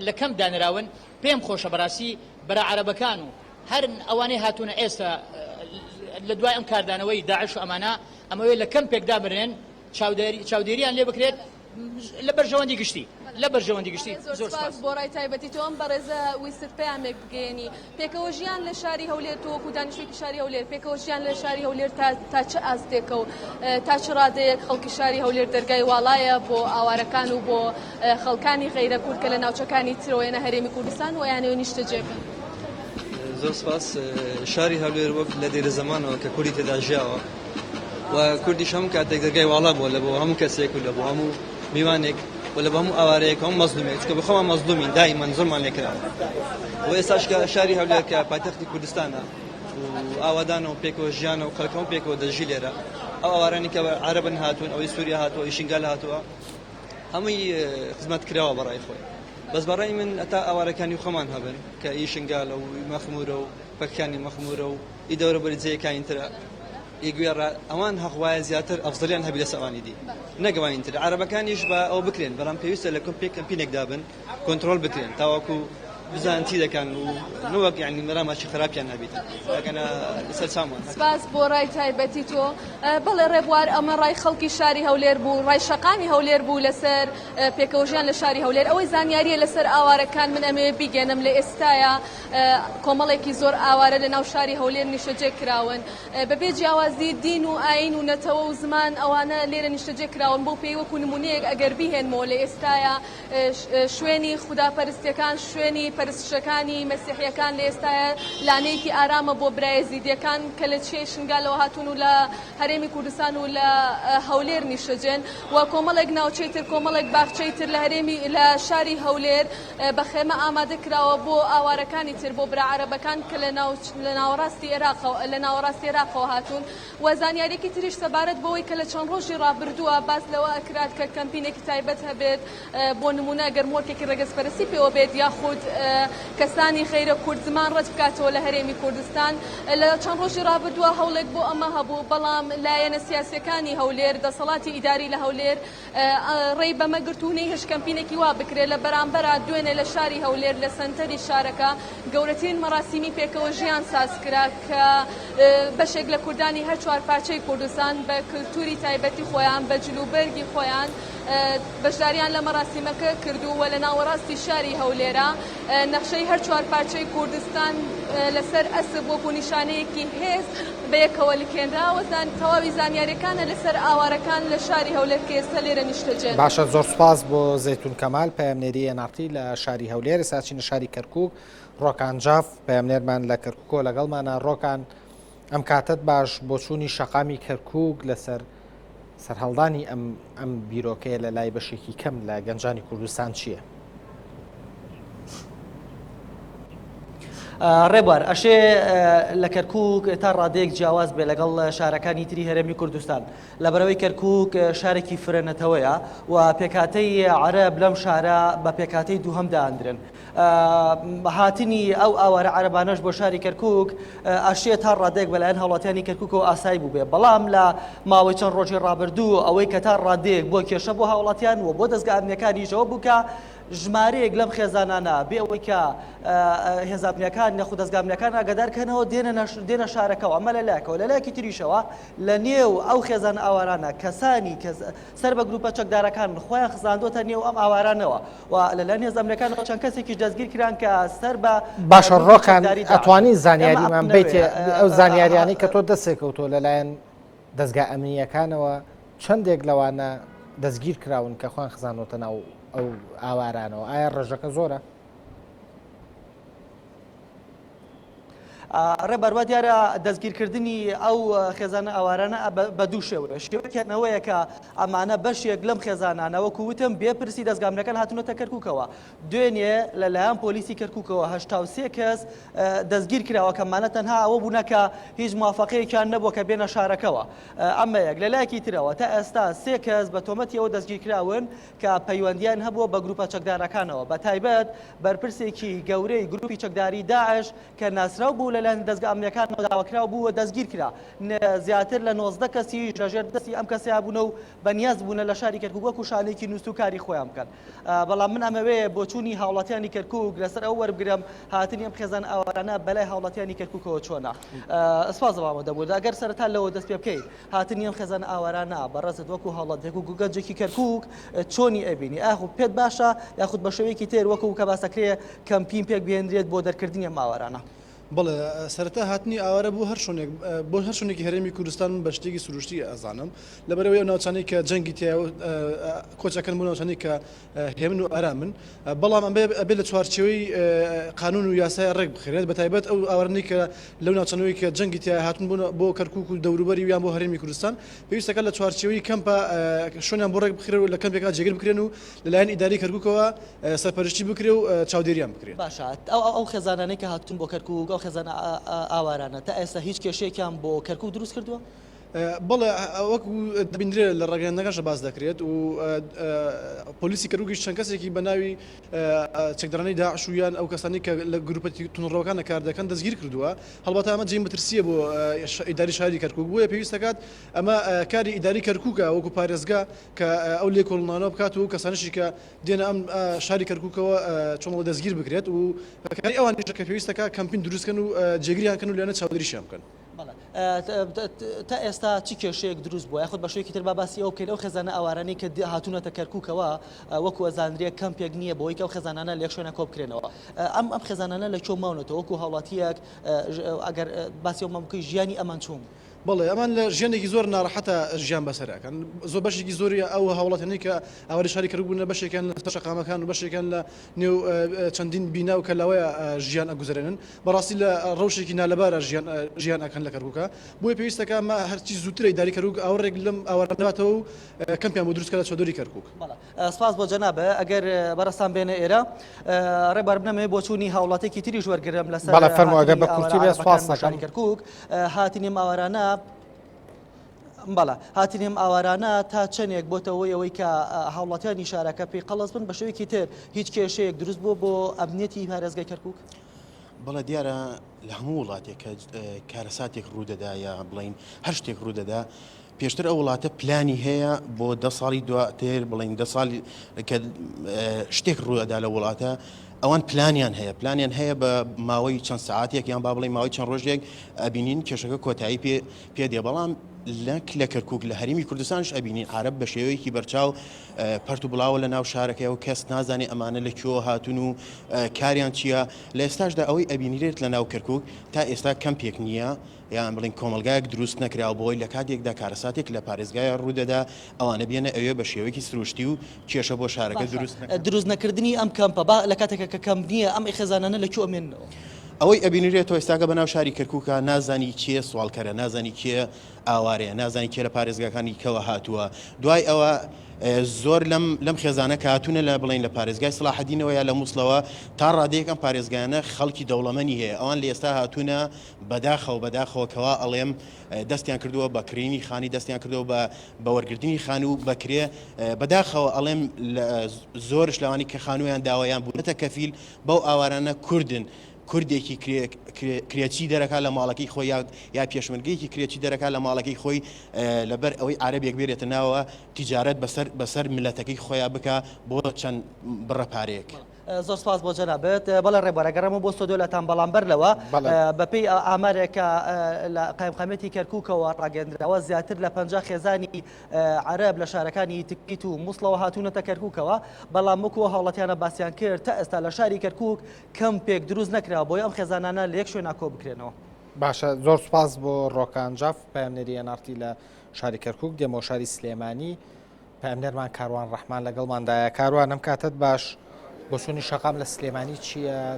Speaker 10: لە کەم دانراون پێم خۆشە بەڕاستی بەرە عەرەبەکان و هەر ئەوانەی هاتوونە ئێستا لە دوای ئەم کاردانەوەی داعش و ئەمەوەی لە کەمپێکدا برێن چاودێریان لێ بکرێت لە بەرژەوەندی گشتی
Speaker 7: زۆر سپاس بۆ ڕای تایبەتی تۆم بەڕێزە ویست پەیامێک بگەێنی پێکەوەژیان لە شاری هەولێر تۆ وەکو دانیشتوێکی شاری هەولێر پێکەوەژیان لە شاری هەولێر تا چه ئاستێکە و تا چ ڕادەیەک خەڵکی شاری هەولێر دەرگای واڵایە بۆ ئاوارەکان و بۆ خەڵکانی غەیرە کورد کە لە ناوچەکانی ترەوەێنە هەرێمی کوردستان و یانەوە نیشتەجێبن.
Speaker 11: زۆر سپاس شاری هەولێر وەک لە دێرە زەمانەوە کە کوردی تێدا ژیاوە و کوردیش هەموو کاتێک دەرگای واڵا بووە لە بۆ هەموو کەسێک و لە بۆ هەموو میوانێک و لە هەموو ئاوارەیەک هەموو مەزلومێک چکە بخۆمان مەزلومین دائیمەن زۆرمان لێکراوە و ئێستاش کە شاری هەولێر کە پایتەختی کوردستانە و ئاوادانە و پێکەوە ژیانە و خەڵکەم پێکەوە دەژی لێرە ئەو ئاوارانی کە عەرەبن هاتوون ئەوەی سووریا هاتووە ئەوەی شینگال هاتووە هەمووی خزمەت کراوە بەڕای خۆی بەس بەڕای من ئەتا ئاوارەکانی خۆمان هەبن کە ئی شینگالە و مەخمورە و پەکەکانی مەخمورە و ئی دەوروبەری جێیەکانی ترە ئیگوێڕ ئەوان هەخوایە زیاتر ئەفزەلیان هەبی لەسەر ئەوانی دی نەگەوانین تر عەرەبەکانیش بە ئەو بکرێن بەڵام پێویستە لە کەمپینێکدا بن کۆنتڕۆل بکرێن تاوەکو بزان چی دەکەن و نەوەک یعنی مەراماشی خراپیان هەبیت ئەگەنە لەسەر چاومان.
Speaker 7: سپاس بۆ ڕای تایبەتی تۆ بەڵێ ڕێبوار ئەمە ڕای خەڵکی شاری هەولێر بوو ڕای شەقامی هەولێر بوو لەسەر پێکەوەژیان لە شاری هەولێر ئەوەی زانیاریە لەسەر ئاوارەکان من ئەمێ بیگەنم لە ئێستاە کۆمەڵێکی زۆر ئاوارە لە ناو شاری هەولێر نیشتەجێ کراون بەبێ جیاوازی دین و ئاین و نەتەوە و زمان ئەوانە لێرە نیشتەجێ کراون بۆ پێی وەکو نمونەیەک ئەگەر بیهێنمەوە لە ئێستاە شوێنی خوداپەرستیەکان شوێنی پەرستشەکانی مەسیحیەکان لە ئێستاە لانەیەکی ئارامە بۆ برایەزیدیەکان کە لە چێ شنگالەوە هاتوون و لە هەرێمی کوردستان و لە هەولێر نیشتەجێن و کۆمەڵێک ناوچەی تر کۆمەڵێک باخچەی تر لە هەرێمی لە شاری هەولێر بە خێمە ئامادە کراوە بۆ ئاوارەکانی تر بۆ برا عەرەبەکان کە لە ناوەڕاستی عێراقەوە هاتوون و زانیاریەکی تریش سەبارەت بەوەی کە لە چەند ڕۆژی ڕابردووە باس لەوە ئەکرات کە کەمپینێکی تایبەت هەبێت بۆ نمونە گەر مۆرکێکی ڕێگەسپەرستی پێوە بێت یاخود کەسانی غەیرە کورد زمان ڕەت بکاتەوە لە هەرێمی کوردستان لە چەند ڕۆژی ڕابردووە هەوڵێک بۆ ئەمە هەبوو بەڵام لایەنە سیاسیەکانی هەولێر دەسەڵاتی ئیداری لە هەولێر ڕێی بەمە گرتوونەی هەش کەمپینێکی وا بکرێت لە بەرامبەرە دوێنێ لە شاری هەولێر لە سەنتەری شارەکە گەورەترین مەراسیمی پێکەوە ژیان سازکرا کە بەشێک لە کوردانی هەر چوار پارچەی کوردستان بە کللتوری تایبەتی خۆیان بە جلوبەرگی خۆیان بەشداریان لە مەراسیمەکە کردووە لە ناوەڕاستی شاری هەولێرە نەخشەی هەر چوار پارچەی کوردستان لەسەر ئەسب وەکو نیشانەیەکی هێز بەیەکەوە لکێنراوە تەواوی زانیاریەکانە لەسەر ئاوارەکان لە شاری هەولێر کە ئێستا لێرە نیشتەجێن.
Speaker 4: باشە زۆر سپاس بۆ زەیتون کەمال پەیامنێری NRT لە شاری هەولێر ئێستا چینە شاری کەرکووک ڕۆکان جاف پەیامنێرمان لە کەرکووکۆ لەگەڵمانە ڕۆکان ئەم کاتت باش بۆ چوونی شەقامی کەرکووک لەسەر سەرهەڵدانی ئەم بیرۆکەیە لە لای بەشێکی کەم لە گەنجانی کوردستان چییە؟
Speaker 12: ڕێبوار ئەشێ لە کەرکووک تا ڕادەیەک جیاواز بێ لەگەڵ شارەکانی تری هەرێمی کوردستان لەبەرەوەی کەرکووک شارێکی فرەنەتەوەیە و پێکاتەی عەرەب لەم شارە بە پێکاتەی دووهەم داهاندرن. هاتنی ئەو ئاوارە عەرەبانەش بۆ شاری کەرکووک ئەشێ تا ڕادەیەک بەلایەن هاوڵاتیانی کەرکووکەوە ئاسایی بوو بێ، بەڵام لە ماوەی چەند ڕۆژی ڕابردوو ئەوەی کە تا ڕادەیەک بۆ کێشە بۆ هاوڵاتیان و بۆ دەستگا ئەمنیەکانیشەوە بووکە ژمارەیەک لەم خێزانانە بێ ئەوەی کە هێزانیەکان نەخو دەستگامنیەکان ئاگادارکەنەوە دێنە شارەکەەوە ئەمە لە لایەکەوە لە لایەکی تریشەوە لە نێو ئەو خێزان ئاوارانە کەسانی سەر بە گروپە چەکدارەکان خۆیان خزاندۆتە نێو ئەم ئاوارانەوە و لەلایەن هێزانیەکانەوە چەند کەسێکیش دەستگیر کران کە سەر بە
Speaker 4: باشە ڕۆکان ئەتوانی زانیاریمان بیت ئەو زانیاریانی کە تۆ دەستێکەوتۆ لەلایەن دەستگا ئەمنیەکانەوە چەندێک لەوانە دەستگیر کراون کە خۆیان خزانۆتە ناو ئەو ئاوارانەوە ئایا ڕێژەکە زۆرە؟
Speaker 12: ڕێبەروا دیارە دەستگیرکردنی ئەو خێزانە ئەوارانە بە دوو شێوە شێوەکەنەوەیە کە ئەمانە بەشێک لەم خێزانانەوە کووتم بێپرسی دەستگامنەکان هاتونەتە کەرکووکەوە دوێنێ لەلایەن پۆلیسی کەرکووکەوە 83 کەس دەستگیر کراوە کەمانە تەنها ئەوە بوونەکە هیچ موافقەیەکیان نەبووە کە بێنە شارەکەەوە ئەمە یەک لەلایەکی ترەوە تا ئێستا 3 کەس بە تۆمەتیەوە دەستگیر کراون کە پەیوەندیان هەبووە بە گروپە چەکدارەکانەوە بە تایبەت بەرپرسێکی گەورەی گروپی چەکداری داعش کە ناسراو بوو لەلایەن دەستگا ئەمنیەکانەوە داواکراو بووە دەستگیر کرا زیاتر لە 19 کەسی ژەژێر دەستی ئەم کەسیا بوونە و بەنیاز بوونە لە شاری کەرکووک وەکو شانێکی نووسکاری خۆیان بکەن بەڵام من ئەمەوەیە بۆ چوونی هاوڵاتیانی کەرکووک لەسەر ئەو وەربگرم هاتنی ئەم خێزان ئاوارانە بەلای هاوڵاتیانی کەرکووکەوە چۆنە سپاسەوە دەبوو ئەگەر سەرەتا لەوە دەست پێ بکەیت هاتنی ئەم خێزان ئاوارانە بەڕێزت وەکو هاوڵاتیەک و گەنجێکی کەرکووک چۆنی ئەبینی ئاخو پێت باشە یاخود بە شێوەیەکی تر وەکو کە باسەکرێ کەمپین پێک بهێنرێت بۆ دەرکردنی ئەم ئاوارانە
Speaker 8: بەڵێ سەرەتا هاتنی ئاوارە بۆ هەر شوێنێکی هەرێمی کوردستان بە شتێکی سروشتی ئەزانم لەبەرەوەی ئەو ناوچانەی کە جەنگی تیا کۆچەکەن بۆ ناوچانەی کە هێمن و ئارامن بەڵام ئەبێ لە چوارچێوەی قانون و یاسای ڕێک بخرێت بە تایبەت ئەو ئاوارانەی کە لەو ناوچانەوەی کە جەنگی تیا هاتون بۆ کەرکووک و دەوروبەری یان بۆ هەرێمی کوردستان پێویستەکە لە چوارچێوەی کەمپە شوێنیان بۆ ڕێک بخرێت و لە کەمپێکا جێگر بکرێن و لەلایەن ئیداری کەرکووکەوە سەرپەرشتی بکرێ و چاودێریان بکرێت
Speaker 12: باشە ئەو خێزانانەی کە هاتون بۆ کەرکووک خێزانە ئاوارانە تا ئێستا هیچ کێشەیەکیان بۆ کەرکووک دروست کردووە؟
Speaker 8: بەڵێ وەکو دەبیندرێت لە ڕاگەیاندنەکانشە باز دەکرێت و پۆلیسی کەرکووکیش چەند کەسێکی بەناوی چەکدارانەی داعش و یان ئەو کەسانی کە لە گروپەتی تونڕەوەکانە کار دەکەن دەستگیر کردووە هەڵبەتە ئەمە جێی مەترسیە بۆ ئیداری شاری کەرکووک بووە پێویست دەکات ئەمە کاری ئیداری کەرکووکە وەکو پارێزگا کە ئەو لێکۆڵنانەوە بکات و کەسانشی کە دێنە ئەم شاری کەرکووکەوە چۆنەوە دەستگیر بکرێت و کاری ئەوانیش کە پێویستەکە کەمپین دروستکەن و جێگریانکەن و لێنە چاودێریشیان بکەن
Speaker 12: تا ئێستا چی کێشەیەک دروست بووە یاخود بە شوەیەکی تر باسی ئەو کەلەو خێزانە ئاوارانەی کە هاتوونەتە کەرکووکەوە وەکو ئەزانرێ کەمپێک نییە بۆی کە ئەو خێزانانە لە یەک شوێنە کۆ بکرێنەوە ئەم خێزانانە لە کۆ ماونەتەوە وەکو هاوڵاتیەک ئەگەر باسی ئەو مامکەی ژیانی ئەمان چوون
Speaker 8: بەڵێ ئەمان لە ژیانێکی زۆر ناڕەحەتە ژیان بەسەرەکەن زۆر بەشێکی زۆری ئەو هاوڵاتێنی کە ئاواری شاری کەرکووک بوون بەشێکیان لە شەقامەکان و بەشێکیان لە نێو چەندین بینا و کە لەوەیە ژیان ئەگوزارێنن بەڕاستی لە ڕەوشێکی نالەبارە ژیان ئەکەن لە کەرکووکە بۆیە پێویستەکە ئەمە هەرچی زووتر ئیداری کەرکووک ئاوڕێک لەم ئاوارانەباتەوە و کەمپیان بۆ دروستکە لە چۆدۆری کەرکووک
Speaker 12: سپاس بۆ جەنابە ئەگەر بەڕستان بێنە ئێرە ڕێبەر بنەمێ بۆ چوونی هاوڵاتێکی تریش وەرگرم لەسەر
Speaker 4: بەڵێ فەرمووە بە کورتی بێ سپاس دەکەم
Speaker 12: کەرکووک هاتنی ئاوارانە بەڵە هاتنیم ئاوارانە تا چەندێک بۆتەوەی ئەوەی کە هاوڵاتیانی شارەکە پێی قەڵەس بن بە شێوەیەکی تر هیچ کێشەیەک دروست بوو بۆ ئەمنیەتی پارێزگای کەرکووک
Speaker 13: بەڵێ دیارە لە هەموو وڵاتێک کە کارەساتێک ڕوودەدا یا بڵین هەر شتێک ڕوودەدا پێشتر ئەو وڵاتە پلانی هەیە بۆ 10 ساڵی دواتر بڵین 10 ساڵ کە شتێک ڕوودەدا لە وڵاتە ئەوان پلانیان هەیە بە ماوەی چەند ساعاتێک یان با بڵین ماوەی چەند ڕۆژێک ئەبینین کێشەکە کۆتایی پێ دێ بەڵام لە کەرکووک لە هەرێمی کوردستانش ئەبینین عەرەب بە شێوەیەکی بەرچاو پەرت و بڵاوە لە ناو شارەکەی و کەس نازانێ ئەمانە لە کێوە هاتون و کاریان چییە لە ئێستاشدا ئەوەی ئەبینیرێت لە ناو کەرکووک تا ئێستا کەمپێک نییە یان بڵین کۆمەلگایەک دروست نەکراوە بۆی لە کاتێکدا کارەساتێک لە پارێزگای ڕوودەدا ئەوانە بێنە ئەوێ بە شێوەیەکی سروشتی و کێشە بۆ شارەکە
Speaker 12: دروست نەکردنی ئەم کەمپە لە کاتێکە کە کەم نییە ئەم خێزانانە لە کوێ ئەمێنەوە
Speaker 13: ئەوەی ئەبینێتەوە ئێستاگە بەناو شاری کەرکووکە نازانی کێ سوالکەرە نازانی کێ ئاوارەیە نازانی کێ لە پارێزگاکانی کەوە هاتووە دوای ئەوە زۆر لەم خێزانە کە هاتوونە لە بڵین لە پارێزگای سلاحەدینەوە یا لە مووسڵەوە تا ڕادەیەکەم پارێزگایانە خەڵکی دەوڵەمەنی هەیە ئەوان لە ئێستا هاتوونە بەداخەوەکەوە ئەڵێم دەستیان کردووە بە کرینی خانی دەستیان کردەوە بە وەرگرتنی خان و بەکرێ بەداخەوە ئەڵێم زۆرش لەوانی کە خانوویان داوایان بوونەتە کەفیل بەو ئاوارانە کوردن کوردێکی کرێچی دەرەکە لە ماڵەکەی خۆی یا پێشمەرگەیەکی کرێچی دەرەکە لە ماڵەکەی خۆی لەبەر ئەوەی عارەبێک بێرێتە ناوە تیجارەت بەسەر ملەتەکەی خۆیان بکە بۆ چەند بڕەپارەیەک.
Speaker 12: زۆر سپاس بۆ جەنابێت بەڵێ ڕێبەرەگەڕەمە بۆ سۆدۆلەتان بەڵام بەرلەوە بەپێی ئامارێکە لە قایمقامەتی کەرکووکەوە ڕاگەندراوە زیاتر لە 50 خێزانی عەرەب لە شارەکانی تکیت و مووسڵەوە هاتوونەتە کەرکووکەوە بەڵام وەکو هەوڵەتیانە باسییان کرد تا ئێستا لە شاری کەرکووک کەمپێک دروست نەکراوە بۆی ئەم خێزانانە لە یەک شوێنە کۆ بکرێنەوە.
Speaker 4: باشە زۆر سپاس بۆ ڕۆکانجاف پامنێری ئەنارتی لە شاری کەرکووک دێمەوە شاری سلێمانی پامنێرمان کاروان ڕەحمان لەگەڵماندایە کاروان ئەم کاتت باش بۆ چوونی شەقام لە سلێمانی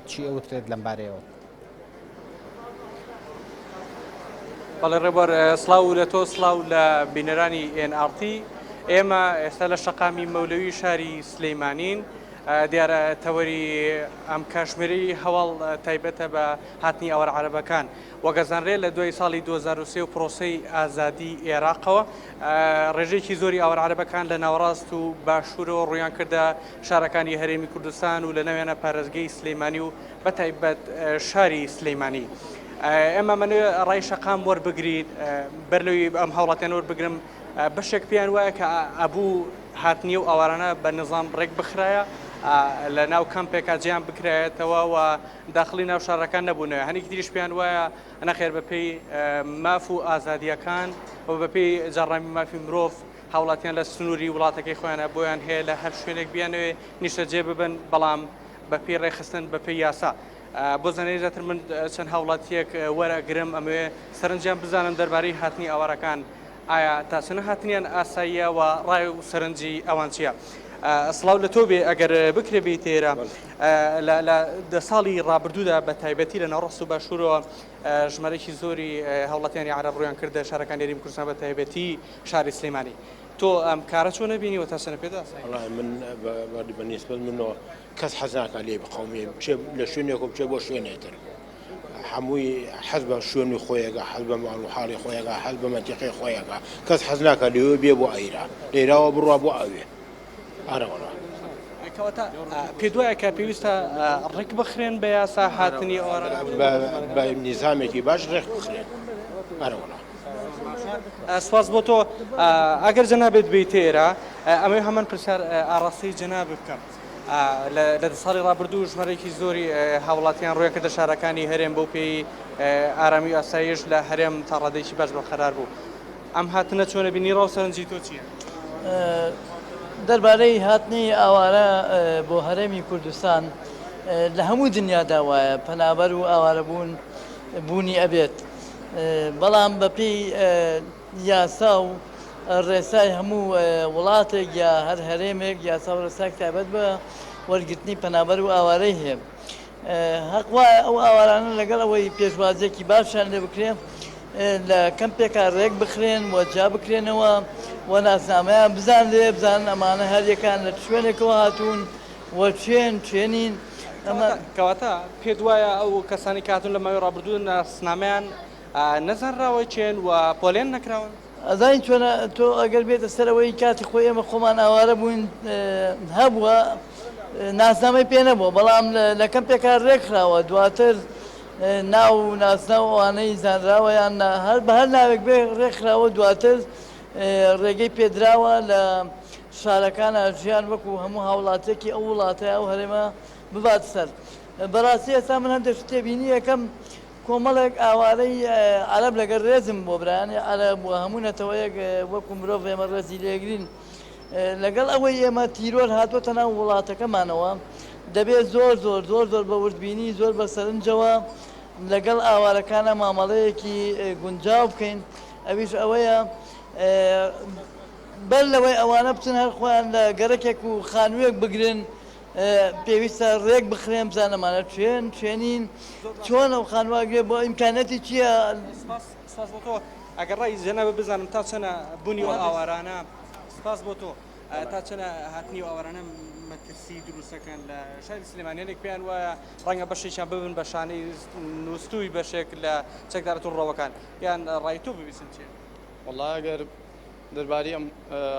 Speaker 4: چی ئەوترێت لەم بارەیەوە؟
Speaker 14: بەڵێ ڕێبەر سڵاو لە تۆ سڵاو لە بینەرانی NRT ئێمە ئێستا لە شەقامی مەولەوی شاری سلەیمانین دیارە تەوەری ئەم کاشمیری هەواڵ تایبەتە بە هاتنی ئەوەر عەرەبەکان وەگەزانرێ لە دوای ساڵی 2023 و پرۆسەی ئازادی عێراقەوە ڕێژەیەکی زۆری ئەوەر عەرەبەکان لە ناوەڕاست و باشوورەوە ڕویان کردە شارەکانی هەرێمی کوردستان و لە ناوێنە پارێزگای سلەیمانی و بەتایبەت شاری سلەیمانی. ئێمە منێ ڕای شەقام وەربگرین بەرلەوەی ئەم هەوڵاتیان وەربگرم بەشێک پێیان وایە کە ئەبوو هاتنی و ئەوارانە بە نظام ڕێک بخرایە لە ناو کەمپێکا جیان بکرایەتەوە و داخلی ناو شارەکان نەبوونەوە هەنێکی تریش پێیان وایە نەخێر بەپێی ماف و ئازادیەکان و بەپێی جەڕامی مافی مرۆڤ هاوڵاتیان لە سنووری وڵاتەکەی خۆیانە بۆیان هەیە لە هەر شوێنێک بیانەوێ نیشتەجێ ببن بەڵام بەپێی ڕێخستن بەپێی یاسا بۆ زانێژەتر من چەند هاوڵاتیەک وەرەگرم ئەمێ سەرنجیان بزانم دەربارەی هاتنی ئاوارەکان ئایا تاسنە هاتنیان ئاساییە و ڕای و سەرنجی ئەوان چییە؟ سڵاو لە تۆ بێ ئەگەر بکرێ بێ تێرە لە دە ساڵی ڕابردوودا بە تایبەتی لە ناوڕاست و باشوورەوە ژمارەی زۆری هەوڵاتیانی عەرەب ڕویان کردە شارەکانی هەرێمی کوردستان بە تایبەتی شاری سلەیمانی تۆ ئەم کارە چۆن نەبینیوە تاسنە پێدا؟
Speaker 15: من بەنسبەت منەوە کەس حەز ناکە لێ بقەومێ لە شوێنێک بچێ بۆ شوێنێتر هەمووی حەز بە شوێنی خۆیەکە حەز بە ماڵ و حاڵی خۆیەکە حەز بە مەنتیقی خۆیەکە کەس حەز ناکە لێوە بێ بۆ ئەیرا لێراوە بڕوا بۆ ئەوێ ئارەوەڵا
Speaker 14: کەواتە پێ دوایە کە پێویستە ڕێک بخرێن بە یاسا هاتنی ئەوە
Speaker 15: بە نیزامێکی باش ڕێک بخرێن ئارەوەڵا
Speaker 14: سپاس بۆ تۆ ئەگەر جەنابێت بیت تێرە ئەمە هەمان پرسیار ئاڕاستی جەناب بکەم لە ساڵی ڕابردوو ژمارەیەکی زۆری هاوڵاتیان ڕوویە کردە شارەکانی هەرێم بۆ پێی ئارامی و ئاسایش لە هەرێم تا ڕادێکی باش بەقەرار بوو ئەم هاتنە چۆنە بینی ڕاو سەرنجی تۆ چییە؟
Speaker 16: دەربارەی هاتنی ئاوارە بۆ هەرێمی کوردستان لە هەموو دنیادا وایە پەنابەر و ئاوارەبوون بوونی ئەبێت بەڵام بەپێی یاسا و ڕێسای هەموو وڵاتێک یا هەر هەرێمێک یاسا و ڕێساک تایبەت بە وەرگرتنی پەنابەر و ئاوارەی هەیە حەقوا ئەو ئاوارانە لەگەڵ ئەوەی پێشوازێکی باشیان لێ بکرێن لە کەمپێکا ڕێک بخرێن و جا بکرێنەوە و ناسنامەیان بزان لێ بزان ئەمانە هەریەکان لە شوێنێکەوە هاتوون و چێنین
Speaker 14: کەواتە پێ وایە ئەو کەسانی کاتون لە ماوەی ڕابردوو ناسنامەیان نەزانراوە چێن و پۆلێن نەکراون
Speaker 16: ئەزانی چۆنە تۆ ئەگەر بێتە سەرەوەی کاتی خۆی ئێمە خۆمان ئاوارە بووین هەبووە ناسنامەی پێ نەبووە بەڵام لە کەمپێکا ڕێکخراوە دواتر ناو ناسناوانەی زانراوەیان بە هەر ناوێک بێ ڕێکخراوە دواتر ڕێگەی پێدراوە لە شارەکانە ژیان وەکو هەموو هاوڵاتێکی ئەو وڵاتەیە ئەو هەرێمە ببات سەر بەڕاستی ئێستا من هەندێک تێبینی یەکەم کۆمەڵێک ئاوارەی عەرەب لەگەڵ ڕێزم بۆ برایانی عەرەب و هەموو نەتەوەیەک وەکو مرۆڤ ئێمە ڕێزی لێگرین لەگەڵ ئەوەی ئێمە تیرۆر هاتوۆتە ناو وڵاتەکەمانەوە دەبێت زۆر زۆر زۆر زۆر بە وردبینی زۆر بە سەرنجەوە لەگەڵ ئاوارەکانە مامەڵەیەکی گونجاو بکەین ئەویش ئەوەیە بەر لەوەی ئەوانە بچن هەر خۆیان لە گەرەکێک و خانوویەک بگرن پێویستە ڕێک بخرێن بزانەمانە توێنین چۆن ئەو خانواگرێ بۆ ئیمکانەتی چییە؟
Speaker 14: سپاس بۆ تۆ ئەگەر ڕای جەنەبە بزانم تا چەنە بوونی و ئاوارانە سپاس بۆ تۆ تا چەنە هاتنی و ئاوارانە مەترسی دروستەکەن لە شاری سلێمانیانێک پێیان وایە ڕەنگە بەشێکیان ببن بە شانەی نووسوی بەشێک لە چەکدارە تووڕەوەکان یان ڕای تۆ ببیستن چێ؟
Speaker 17: وەڵا ئەگەر دەربارەی ئەم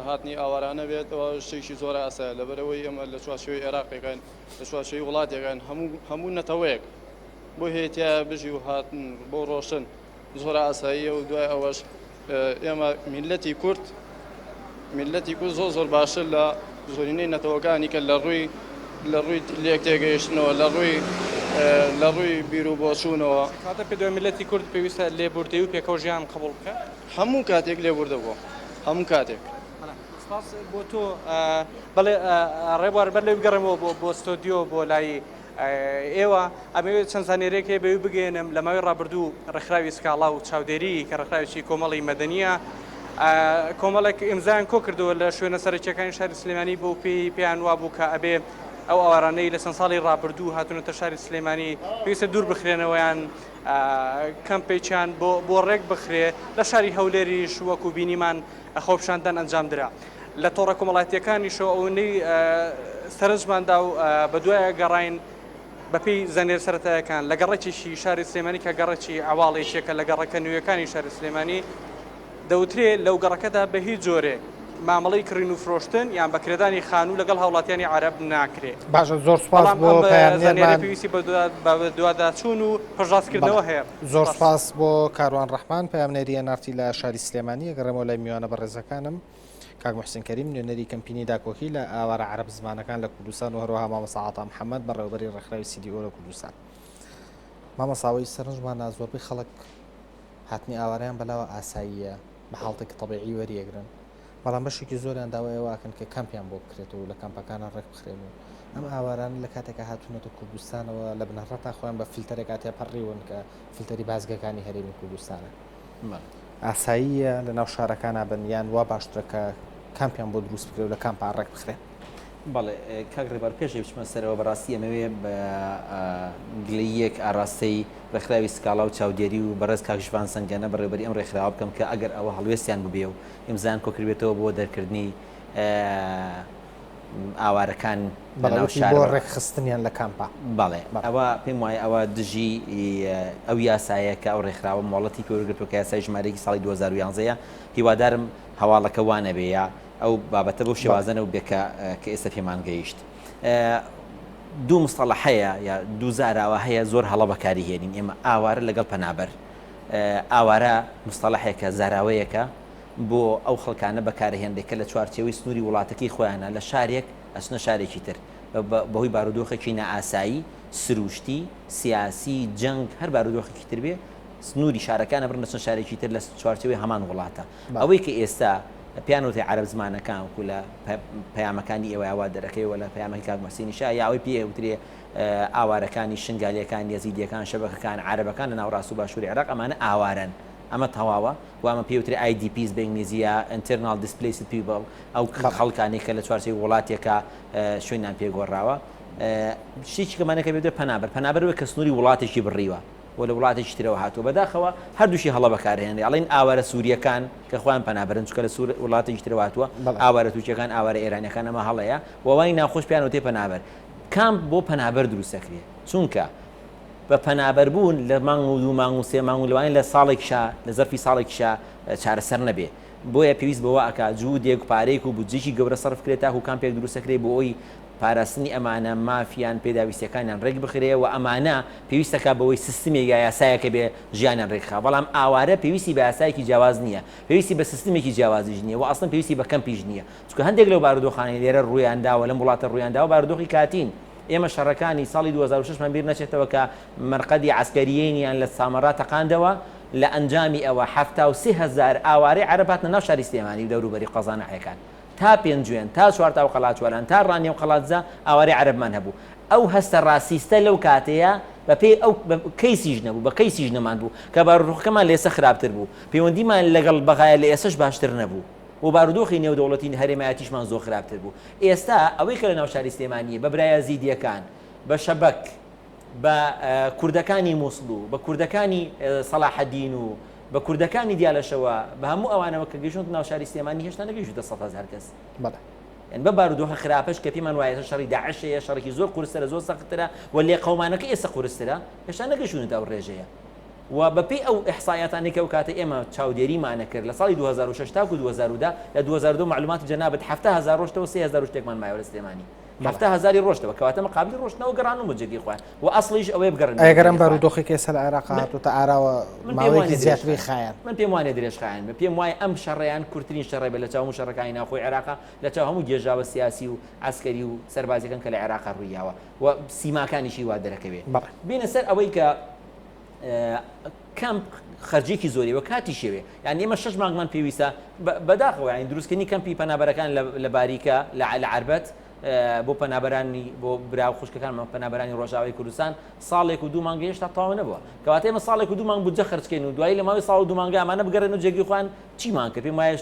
Speaker 17: هاتنی ئاوارانە بێت ئەوە شتێکی زۆر ئاسایە لەبەرەوەی ئەمە لە چوارچێوەی عێراقیەکان لە چوارچێوەی وڵاتێکان هەموو نەتەوەیەک بۆ هێتیا بژی و هاتن بۆ ڕۆشن زۆر ئاساییە و دوای ئەوەش ئێمە میلەتی کورد زۆر باشە لە زۆرینەی نەتەوەکانی کە لە ڕووی لێک تێگەیشتنەوە لە ڕووی بیر و بۆچوونەوە
Speaker 14: کاتە پێ میلەتی کورد پێویستە لێبوردەی و پێکەوژیان قبول بکە
Speaker 17: هەموو کاتێک لێبوردە بووە هەموو کاتێک
Speaker 14: سپاس بۆ تۆ بەڵێ ڕێبوار بەر لێ بگەڕێمەوە بۆ ستۆدیۆ بۆ لای ئێوە ئەمەوێت چەند زانێرێکی بەوی بگەێنم لە ماوەی ڕابردوو ڕێکخراوی سکاڵا و چاودێری کە ڕێکخراوێکی کۆمەڵی مەدەنیە کۆمەڵێک ئیمزایان کۆ کردووە لە شوێنە سەرچیەکانی شاری سلێمانی بۆ پێیان وابوو کە ئەبێ ئەو ئەوارانەی لە چەند ساڵی ڕابردوو هاتوونەتە شاری سلێمانی پێویستە دوور بخرێنەوەیان کەمپێکیان بۆ ڕێک بخرێ لە شاری هەولێریش وەکو بینیمان خۆپشاندان ئەنجام درا لە تۆڕە کۆمەڵاتیەکانیشەوە ئەوەی سەرنجماندا و بە دوایە گەڕین بەپێی زەنێر سەرەتایەکان لە گەڕێکیشی شاری سلێمانی کە گەڕێکی ئەواڵێکێکە لە گەڕەکە نوێیەکانی شاری سلێمانی دەوترێت لەو گەڕەکەدا بە هیچ جۆرێ مامەڵەی کڕین و فرۆشتن یان بەکرێدانی خانوو لەگەڵ هاوڵاتیانی عەرەب ناکرێت.
Speaker 4: باشە زۆر سپاس بۆ پەیامنێرمان
Speaker 14: پێویستی بە دوواداچوون و پەرژاسکردنەوە هەیە.
Speaker 4: زۆر سپاس بۆ کاروان ڕەحمان پەیامنێری ئەنارتی لە شاری سلێمانی ئەگەڕێمەوە لای میوانە بەڕێزەکانم کاک محسین کەریم نوێنەری کەمپینی داکۆکی لە ئاوارە عەرەب زمانەکان لە کوردستان و هەروەها مامۆستا عەتا محەممەد بەڕێوەبەری ڕێکخراوی CDO لە کوردستان. مامۆستاوەی سەرنجمانە زۆربەی خەڵک هاتنی ئاوارەیان بەلاوە ئاساییە بە حاڵتێکی تەبیعی وەریەگرن بەڵام بەشێکی زۆریان داوایەوەکەن کە کەمپیان بۆ بکرێتەوە و لە کەمپەکانە ڕێک بخرێن و ئەم ئاواران لە کاتێکە هاتوونەتە کوردستانەوە لە بنەڕەتا خۆیان بە فیلتەرێک هاتیە پەڕیون کە فیلتەری بازگەکانی هەرێمی کوردستانە ئاساییە لە ناو شارەکانە بن یان وا باشترە کە کەمپیان بۆ دروست بکرێت و لە کەمپان ڕێک بخرێن.
Speaker 6: بەڵێ کاک ڕێبار پێش بچمە سەرەوە بەڕاستی ئەمەوێ بە گلەیەک ئاراستەی ڕێکخراوی سکاڵا و چاودێری و بەڕێز کاکشوان سەنگیانە بەڕێوەبەری ئەم ڕێکخراوە بکەم کە ئەگەر ئەوە هەڵوێستیان ببێ و ئیمزان کۆکردبێتەوە بۆ دەرکردنی ئاوارەکان
Speaker 4: بۆ ڕێکخستنیان لە کامپا.
Speaker 6: بەڵێ ئەوە پێم وایە ئەوە دژی ئەو یاسایە کە ئەو ڕێکخراوە مۆڵەتی پێوەگرتووە کە یاسای ژمارەیەکی ساڵی 2011 هیوادارم هەواڵەکە وانە بێە ئەو بابەتە بەو شێوازەنە و بێکە کە ئێستا پێمان گەیشت. دوو مستەڵەحەیە یا دوو زاراوە هەیە زۆر هەڵە بەکاری هێنین ئێمە ئاوارە لەگەڵ پەنابەر. ئاوارە مستەڵەحێکە زاراوەیەکە بۆ ئەو خەڵکانە بەکارهێندێکە لە چوارچێوەی سنووری وڵاتەکەی خۆیانە لە شارێک ئەچنە شارێکی تر بەهۆی بارودۆخێکی نائاسایی سروشتی سیاسی جەنگ هەر بارودۆخێکی تر بێ سنووری شارەکانە بڕنە چەند شارێکی تر لە چوارچێوەی هەمان وڵاتە. ئەوەی کە ئێستا پیانۆتی عەرەب زمانەکان وەکو لە پەیامەکانی ئێوە ئاوا دەرەکەیەوە لە پەیامەکەی کاک موحسینی شا یاوەی پێوترێ ئاوارەکانی شنگالیەکان یەزیدیەکان شەبەکەکان عەرەبەکان لە ناوڕاست و باشووری عێراق ئەمانە ئاوارن ئەمە تەواوە و ئەمە پێوتری IDPs بە ئینگلیزیە Internal Displaced People ئەو خەڵکانێک کە لە چوارچێوەی وڵاتێکە شوێنیان پێگۆڕاوە شتێکی کەمانەکە بێت پەنابەر کە سنووری وڵاتێکی بڕیوە و لە وڵاتێکی ترەوە هاتووە بەداخەوە هەردووشی هەڵە بەکارهێنێ ئەڵێن ئاوارە سووریەکان کە خۆیان پەنابەرن چکە لە وڵاتێکی ترەوە هاتووە ئاوارە تووچەکان ئاوارە ئێرانیەکان ئەمە هەڵەیە وەوانی ناخۆش پیانەوە تێ پەنابەر کام بۆ پەنابەر دروستەکرێ چونکە بە پەنابەر بوون لە مانگ و دوو مانگ و سێ مانگ و لەوانی لە ساڵێکشا لە زەرفی ساڵێکشا چارەسەر نەبێ بۆیە پێویست بەوە ئەکا جوودێک و پارەیەک و بودجێکی گەورە سەرف کرێت تاکو کامپێک دروستەکرێ بۆ ئەوی پاراستنی ئەمانە مافیان پێداویستەکانیان ڕێک بخرێ و ئەمانە پێویستەکە بەوەی سیستمێک یا یاسایەکە بێ ژیانیان ڕێکخا بەڵام ئاوارە پێویستی بە یاسایەکی جیاواز نییە پێویستی بە سیستمێکی جیاوازیش نییە و ئەسڵن پێویستی بە کەمپیش نییە چونکە هەندێک لەو بارودۆخانەی لێرە ڕوویانداوە لەم وڵاتە ڕوویانداوە بارودۆخی کاتین ئێمە شەڕەکانی ساڵی 2006 مان بیر نەچێتەوە کە مەرقەدی عەسکەریەنیان لە سامەڕا تەقاندەوە لە ئەنجامی ئەوە 73000 ئاوارەی عەرەب هاتنە ناو شاری سلێمانی دەوروبەری قەزانەحەکان تا پێنجوێن تا چوارتا و قەڵاتوەلان تا ڕانی و قەڵاتزە ئاوارەی عەرەبمان هەبوو ئەو هەستە ڕاستیستە لەو کاتەیە بەپێی ئەو کەیسیش نەبوو بە کەیسیش نەمان بوو کە بارودۆخەکەمان لە ئێستا خراپتر بوو پەیوەندیمان لەگەڵ بەغایە لە ئێسەش باشتر نەبوو و بارودۆخی نێودەوڵەتی هەرێمایەتیشمان زۆر خراپتر بوو. ئێستا ئەوەی کە لە ناو شاری سلێمانیە بە برایە زیدیەکان بە شەبەک بە کوردەکانی مووسڵ و بە کوردەکانی سەلاحەدین و بە کوردەکانی دیالەشەوە بە هەموو ئەوانەوە کە گەیشتن ناو شاری سلێمانی هێشتا نەگەیشتە 100,000 کەس. بە بارودۆخە خراپەش کە پێمان وایە شەڕی داعشەیە شەڕێکی زۆر قورسەرە زۆر سەختترە و لێ قەومانەکە ئێستا قورسەرە هێشتا نەگەیشتونەتە ئەو ڕێژەیە. و بەپێی ئەو ئیحسایەتانی کە ئەو کاتە ئێمە چاودێریمانە کرد لە ساڵی 2006 تاکو 2010 لە 2002 معلومات جەنابەت 70,000 ڕۆژتەوە 3,000 شتێکمان مایەوە لە سلێمانی 70,000 ڕۆژتەوە کەواتە مەقابلی ڕۆشتنەوە گەڕان و مجێگی خوان و ئەسڵیش ئەوەی بگەڕن
Speaker 4: ئەگەرم بارودۆخی کێسە لە عێراق هاتوتە ئاراوە ماوەیەکی زیاتری خایان
Speaker 6: من پێم وانێ درێژ خایان پێم وایە ئەم شەڕیان کورتترین شەڕێ بە لە چاو هەموو شەڕەکانی ناوخۆی عێراقا لە چاو هەموو گێژاوە سیاسی و عسکەری و سەربازیەکان کە لە عێراقا ڕوویاوە و سیماکانیشی وا دەرەکەوێت بینە سەر ئەوەی کە کەمپ خەرجێکی زۆری وە کاتی شێوێ یعنی ئێمە 6 مانگمان پێویستە بەداخەوە یعنی دروستکردنی کەمپی پەنابەرەکان لە باریکە لە عربەت بۆ پەنابەرانی بۆ براو خوشکەکانمان پەنابەرانی ڕۆژاوای کوردستان ساڵێک و 2 مانگ هێشتا تەواو نەبووە کەواتە ئێمە ساڵێک و 2 مانگ بودجە خەرجکەین و دوایی لە ماوەی ساڵ و 2 مانگە ئەمانە بگەڕێن و جێگی خوان چیمان کرد پێم وایە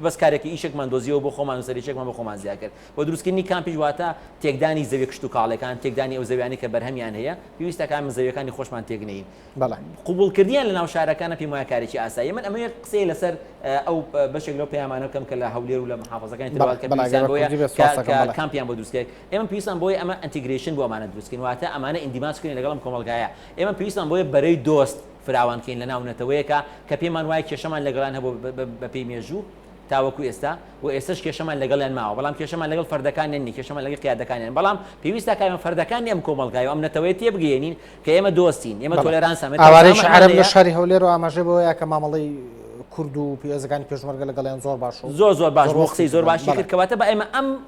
Speaker 6: بەس کارێکی ئیشێکمان دۆزیەوە بۆ خۆمان و سەرێکێکمان بۆ خۆمان زیاد کرد بۆ دروستکردنی کامپیش واتە تێکدانی زەوی کشت و کاڵەکان تێکدانی ئەو زەویانی کە بەرهەمیان هەیە پێویستە کام زەویەکانی خۆشمان تێگنین قبولکردیان لە ناو شارەکانە پێم وایە کارێکی ئاسایی من ئەمە قسەی لەسەر ئەو بەشێک لەو پەیامانە بکەم کە لە هەولێر و لە محافەزەکانی ترەوە کە پێویستیان بۆیە کامپیان بۆ دروستکرد ئێمە پێویستان بۆیە ئەمە ئینتیگریشن بۆ ئەمانە دروستکردن واتە ئەمانە ئیندیماجکردن لەگەڵم کۆمەلگایە ئێمە پێویستان بۆیە بەرەی دۆست فراوانکەین لە ناو نەتەوەیەکە کە پێمان وایە کێشەمان لەگەڵان هەبوو بەپێی مێژوو تاوەکو ئێستا و ئێستش کێشەمان لەگەڵیان ماوە بەڵام کێشەمان لەگەڵ فەردەکانیان نی کێشەمان لەگەڵ قیادەکانیان بەڵام پێویستە کە ئێمە فەردەکانی ئەم کۆمەلگایە ئەم نەتەوەی تێبگەێنین کە ئێمە دۆستین ئێمە تۆلێرانسە
Speaker 4: ئاوارەی عەرب لە شاری هەولێر و ئاماژەی بۆیە کە مامەڵەی کورد و پیازەکانی پێشمەرگە لەگەڵیان زۆر باش
Speaker 6: زۆر باش بۆ قسەی زۆر باشی کرد کەواتە بە ئێمە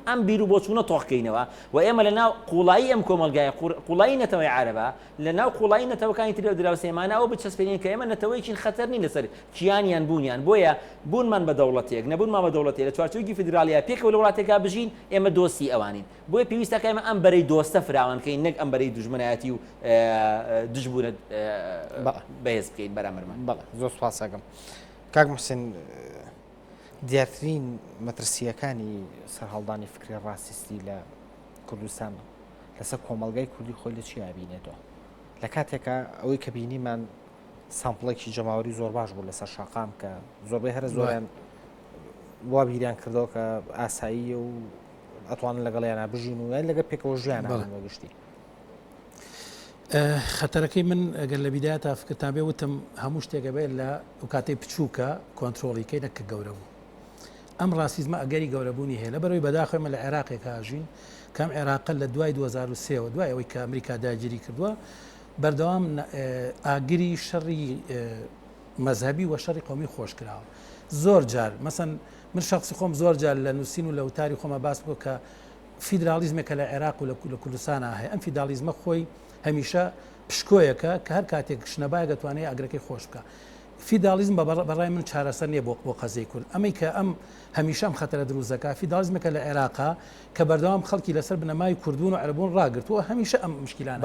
Speaker 6: ئەم بیر و بۆچوونە تۆخکەینەوە و ئێمە لە ناو قوڵایی ئەم کۆمەلگایە قوڵایی نەتەوەی عەرەبە لە ناو قوڵایی نەتەوەکانی تر و دراوسێمانە ئەوە بچەسپێنین کە ئێمە نەتەوەیەکی خەتەر نین لەسەر کیانیان بوونیان بۆیە بوونمان بە دەوڵەتێک نەبوونمان بە دەوڵەتێک لە چوارچێکی فیدراالیا پێکەوە لە وڵاتێکا بژین ئێمە دۆستی ئەوانین بۆیە پێویستە کە ئێمە ئەم بەرەی دۆستە فراوانکەین نەک ئەم بەرەی دوژمنایەتی و دژبوونە بەهێز بکەین بەرامبەرمان
Speaker 4: زۆر سوپاس ئەگەم کاک محسن دیارترین مەترسیەکانی سەرهەڵدانی فکری ڕاستیستی لە کوردستان لەسەر کۆمەلگای کوردی خۆی لە چی ئابینێتەوە لە کاتێکە ئەوەی کە بینیمان سامپڵێکی جەماوەری زۆر باش بوو لەسەر شاقام کە زۆربەی هەرە زۆریان وا بیریان کردەوە کە ئاساییە و ئەتوانن لەگەڵیانە بژین و یان لەگە پێکەوە ژیانە گشتی
Speaker 5: خەتەرەکەی من ئەگەر لە بیداە تا فکرتان بێ وتم هەموو شتێکە بێت لە ئەو کاتەی بچووکە کۆنتترۆڵیکەی نەکە گەورە بوو ئەم ڕاستیزمە ئەگەری گەورەبوونی هەیە لە بەرەوەی بەداخۆمە لە عێراقێک هاژین کەم عێراق لە دوای 2023 دوای ئەوەی کە ئەمریکا داگیری کردووە بەردەوام ئاگری شەڕی مەذهبی و شەڕی قومی خۆش کراوە زۆر جار مەسەن من شخصی خۆم زۆر جار لە نووسین و لە وتاری خۆمە باس بوو کە فیدرالیزمێکە لە عێراق و لە کوردستانە هەیە ئەم فیدرالیزمە خۆی هەمیشە پشکۆیەکە کە هەر کاتێک شنەبایە دەتوانێت ئاگرەکەی خۆش بکە فیدالیزم بەڕای من چارەسەر نییە بۆ قەزەی کورد ئەمەی کە ئەم هەمیشە ئەم خەتەرە دروستەکە فیدالیزمێکە لە عێراقا کە بەردەوام خەڵکی لەسەر بنەمای کوردبوون و عەرەبوون ڕاگرتووە هەمیشە ئەم مشکلانە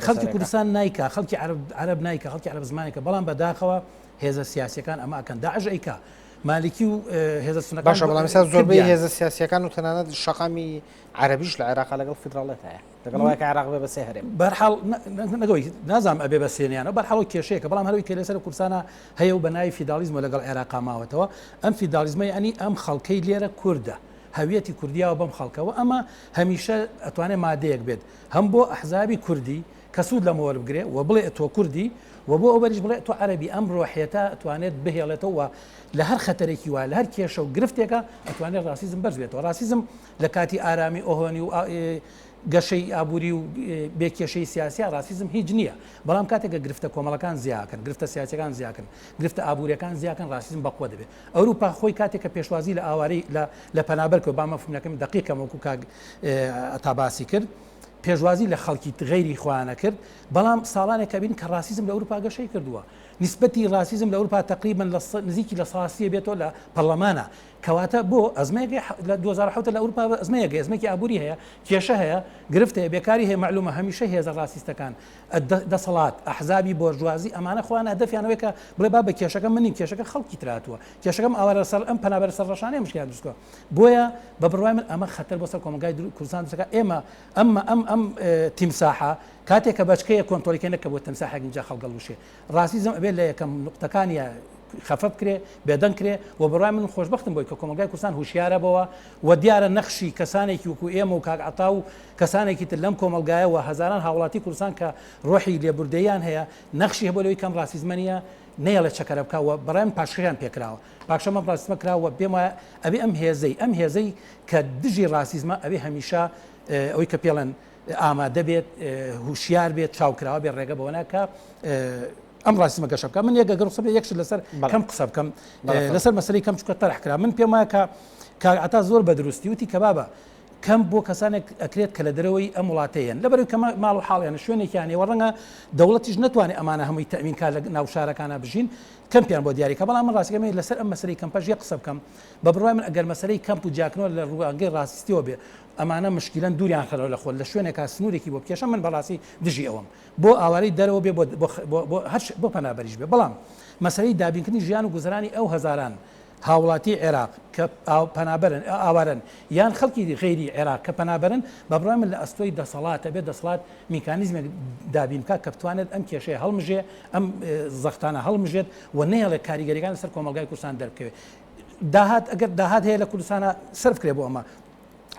Speaker 5: خەڵکی کوردستان نایکا خەڵکی عەرەب نایکە خەڵکی عەرەب زمانێکە بەڵام بەداخەوە هێزە سیاسیەکان ئەمە ئەکەن داعش ئەیکا مالکی و هێزە سونەکان
Speaker 4: باشە بەڵام ئێستا زۆربەی هێزە سیاسیەکان و تەنانەت شەقامی عەرەبیش لە عێراقا لەگەڵ فیدراڵەت هەیە لەگەڵەوەی کە عێراق بێ بە سێ هەرێم
Speaker 5: بەرحاڵ نەگەوەی نازانم ئەبێ بە سێنیانە بەرحاڵەوە کێشەیەکە بەڵام هەروی کە لەسەر کوردستانە هەیە و بەناوی فیدالیزم و لەگەڵ عێراقا ماوەتەوە ئەم فیدالیزمە یعنی ئەم خەڵکەی لێرە کووردە هەویەتی کوردیاوە بەم خەڵکەوە ئەمە هەمیشە ئەتوانێت مادەیەک بێت هەم بۆ ئەحزابی کوردی کە سوود لەمەوە بگرێ و بڵێ تۆ کوردی و بۆ ئەو بەریش بڵێ تۆ عەرەبی ئەم ڕۆحیەتە ئەتوانێت بهێڵێتەوە لە هەر خەتەرێکی وایە لە هەر کێشە و گرفتێکە ئەتوانێت ڕاستیزم بەرز بێتەوە ڕاستیزم لە کاتی ئارامی ئۆهۆنی و گەشەی ئابووری و بێکێشەی سیاسیا ڕاستیزم هیچ نییە بەڵام کاتێکە گرفتە کۆمەڵەکان زیاکەن گرفتە سیاسەکان زیاکەن گرفتە ئابوووریەکان زیاکەن ڕاستیزم بەقوە دەبێت ئەوروپا خۆی کاتێککە پێشوازی لە ئاوارەی لە پەنابەرکە و بامەفهومەکەم دقیقەم وەکو کاک ئەتاباسی کرد پێشوازی لە خەڵکی غەیری خۆیانە کرد بەڵام ساڵانێک کە بین کە ڕاستیزم لە ئەوروپا گەشەی کردووە نسبەتی ڕاستیزم لە ئەوروپا تقریبا نزیکی لە ساسیە بێتەوە لە پەرلەمانە کەواتە بۆ ئەزمەیەک لە 2010 لە ئەوروپا ئەزمەیەکی ئابووری هەیە کێشە هەیە گرفتەیە بێکاری هەیە معلومە هەمیشە هێزە ڕاستیستەکان دەسەڵات ئەحزابی بۆرژوازی ئەمانە خۆیان هەدەفیانەوەی کە بڵێ با بە کێشەکە منیم کێشەکە خەڵکی تراتوە کێشەکەم ئاوارە سەر ئەم پەنابەر سەرڕەشانەیە مشکیان دروستکە بۆیە بە بڕوای من ئەمە خەتەر بۆ سەر کۆمەلگای کوردستان دروستەکە ئێمە ئەم تیمساحە کاتێک کە بەچکەیە کۆنتۆلیکە نەکە بۆ تەمساحێک اینجا خەڵگەڵوشێ ڕاستیزم ئەبێت لە یەکەم نقطەکانیە خەفەت کرێ بێدەنگ کرێ و بڕای من خۆشببختم بۆی کە کۆمەلگای کوردستان هوشیارە بەوە و دیارە نەخشی کەسانێکی وکو ئێمە و کاک عەتا و کەسانێکی تر لەم کۆمەلگایەوە هەزاران هاوڵاتی کوردستان کە ڕۆحی لێبوردەیان هەیە نەخشی هەبوو لەوەی کەم ڕاستیزمەنیە نەیەڵێ چەکەرە بکەوە بەڕای من پاشخیان پێکراوە پاکشەمە ڕاستیزمە کراوە بێم وایە ئەبێ ئەم هێزەی کە دژی ڕاستیزمە ئەبێ هەمیشە ئەوەی کە پێڵەن ئامادە بێت هوشیار بێت چاوکراوە بێت ڕێگە بەوە ناکە ئەم ڕاستیمە گەشە بکە من یەکە گەڕ سەبێ یەکش لەسەر کەم قسە بکەم لەسەر مەسەلەی کەم چکە تەرحکرا من پێم وایە کە عەتا زۆر بە دروستی وتی کە بابە کەم بۆ کەسانێک ئەکرێت کە لە دەرەوەی ئەم وڵاتەیەن لەبەرەوەی کە ماڵ و حاڵیان شوێنێکیانێ وەڕەنگە دەوڵەتیش ناتوانێت ئەمانە هەمووی تەمینکار لە ناو شارەکانە بژین کەمپیان بۆ دیاریکە بەڵام من ڕاستیەکەمێ لەسەر ئەم مەسەلەی کەمپەژ یە قسە بکەم بە بڕوای من ئەگەر مەسەلەی کەمپ و جاکنەوە لە ڕوانگەی ڕاستیەوە بێ ئەمانە مشکلەن دووریان خەرەوە لە خۆل لە شوێنێکا سنوورێکی بۆ بکێشە من بەڕاستی دژی ئەوم بۆ ئاوارەی دەرەوە بێ بۆ پەنابەریش بێ بەڵام مەسەلەی دابینکردنی ژیان و گوزەرانی ئەو هەزاران هاوڵاتی عێراق کە پەنابەرن ئاوارن یان خەڵکی غێری عێراق کە پەنابەرن بە بڕای من لە ئەستۆی دەسەڵاتە بێت دەسەڵات میکانیزمێک دابین بکات کە بتوانێت ئەم کێشەیە هەڵمژێ ئەم زەختانە هەڵمژێت و نەیەڵێ کاریگەریەکان لەسەر کۆمەلگای کوردستان دەربکەوێت داهات ئەگەر داهات هەیە لە کوردستانە سرف کرێ بۆ ئەمە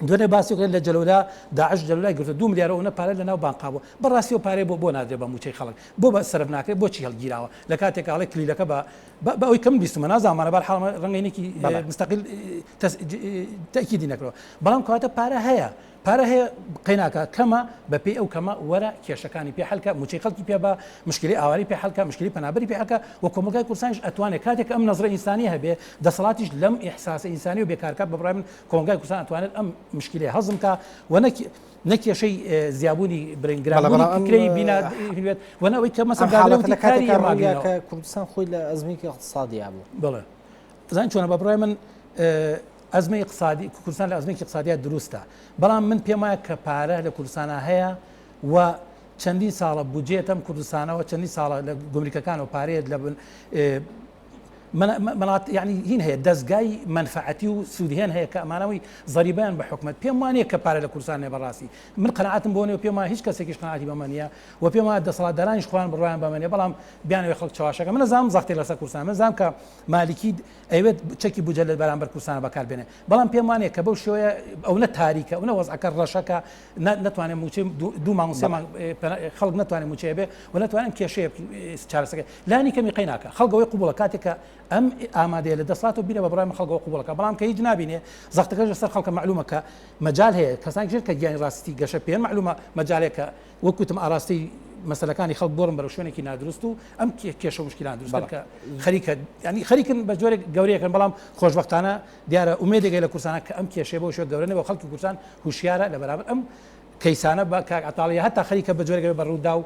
Speaker 5: دوێنێ باسی لە جەلولا داعش جەلولای گرتە 2 ملیارەوە پارە لە ناو بانقابوو بەڕاستی و پارەی بۆ نادرێت بە موچەی خەڵک بۆ بە سرف ناکرێت بۆچی هەڵگیراوە لە کاتێک ئاڵێ کلیلەکە بە ئەوی کەم بیستمە نازانمانە بەر حاڵمە ڕەنگەینێکی مستەقیل تەکیدی نەکرەوە بەڵام کەواتە پارە هەیە قەیناکە کەمە بە پێی ئەو کەمە وەرە کێشەکانی پێ حەلکە موچەی خەڵکی پێ بە مشکلی ئاواری پێ حەلکە مشکلی پەنابەری پێ حەلکە و کۆمەلگای کوردستانیش ئەتوانێت کاتێک ئەم نەزرە ئینسانی هەبێ دەسەڵاتیش لەم ئیحساسە ئینسانی و بێکارکە بە بڕای من کۆمەلگای کوردستان ئەتوانێت ئەم مشکلی هەزم کە و نەکێشەی زیابوونی برنگرانی بینێت وەنەوەی کە مەسەڵ
Speaker 4: کە کوردستان خۆی لە ئەزمێکی اقتصادی بوو
Speaker 5: بڵێ زان چۆنە بە بڕای من ئەزمەی اقتصادی کوردستان لە ئەزمێکی اقتصادیات دروستە بەڵام من پێم وایە کە پارە لە کوردستانە هەیە و چەندین ساڵە بودجێتەم کوردستانەوە چەندین ساڵە لە گومریکەکانەوە پارێت لە منات یعنی هین هەیە دەستگای منفعەتی و سوودهێن هەیە کە ئەمانەوەی زەریبیان بە حکومەت پێم وانەیە کە پارە لە کوردستان بەڕاستی من قەناعەتم بۆ نێ پێم وایە هیچ کەسێکیش قەناعەتی بەمە نییە و پێم وایە دەسەڵاتدارانیش خۆیان بڕوایان بەمە نیە بەڵام بیانەوەی خەڵک چاواشەکە من نەزانم زەختێک لەسەر کوردستان من زانم کە مالیکی ئەوێت چەکی بودجە لە بەرامبەر کوردستانە بەکاربێنێ بەڵام پێم وانەیە کە بەو شێوەیە ئەو نە تاریکە ئەو نە وەزعەکە ڕەشەکە نەتوانێت موچەی دوو مانگ سێ مانگ خەڵک نەتوانێت موچەیە بێ و نەتوانێت کێشەیە چارەسەکە لانی کەمی قەیناکە خەڵکەوەی قوبوڵە کاتێکە ئەم ئامادەیە لە دەسڵات و بینە بە بڕای خەڵکەوە قوبوڵەکە بەڵام کە هیچ نابینێ زەختەکەش لەسەر خەڵکە معلومە کە مەجال هەیە کەسانی ژێر کە گیانی ڕاستی گەشە پێیان معلومە مەجالێکە وەکوتم ئاراستی مەسەلەکانی خەڵک بۆرم بەرەو شوێنێکی نادروست و ئەم کێشە و مشکلان دروست کە خەریکە ینی خەریکن بە جۆرێک گەورەیەکن بەڵام خۆشبەختانە دیارە ئومێدێکی لە کوردستانە کە ئەم کێشەیە بۆ شوێ گەورەنە بە خەڵکی کوردستان هوشیارە لە بەرامبەر ئەم کەیسانە بە کاک عەتاڵیە هەتا خەریکە بە جۆرێک بەڕوودا و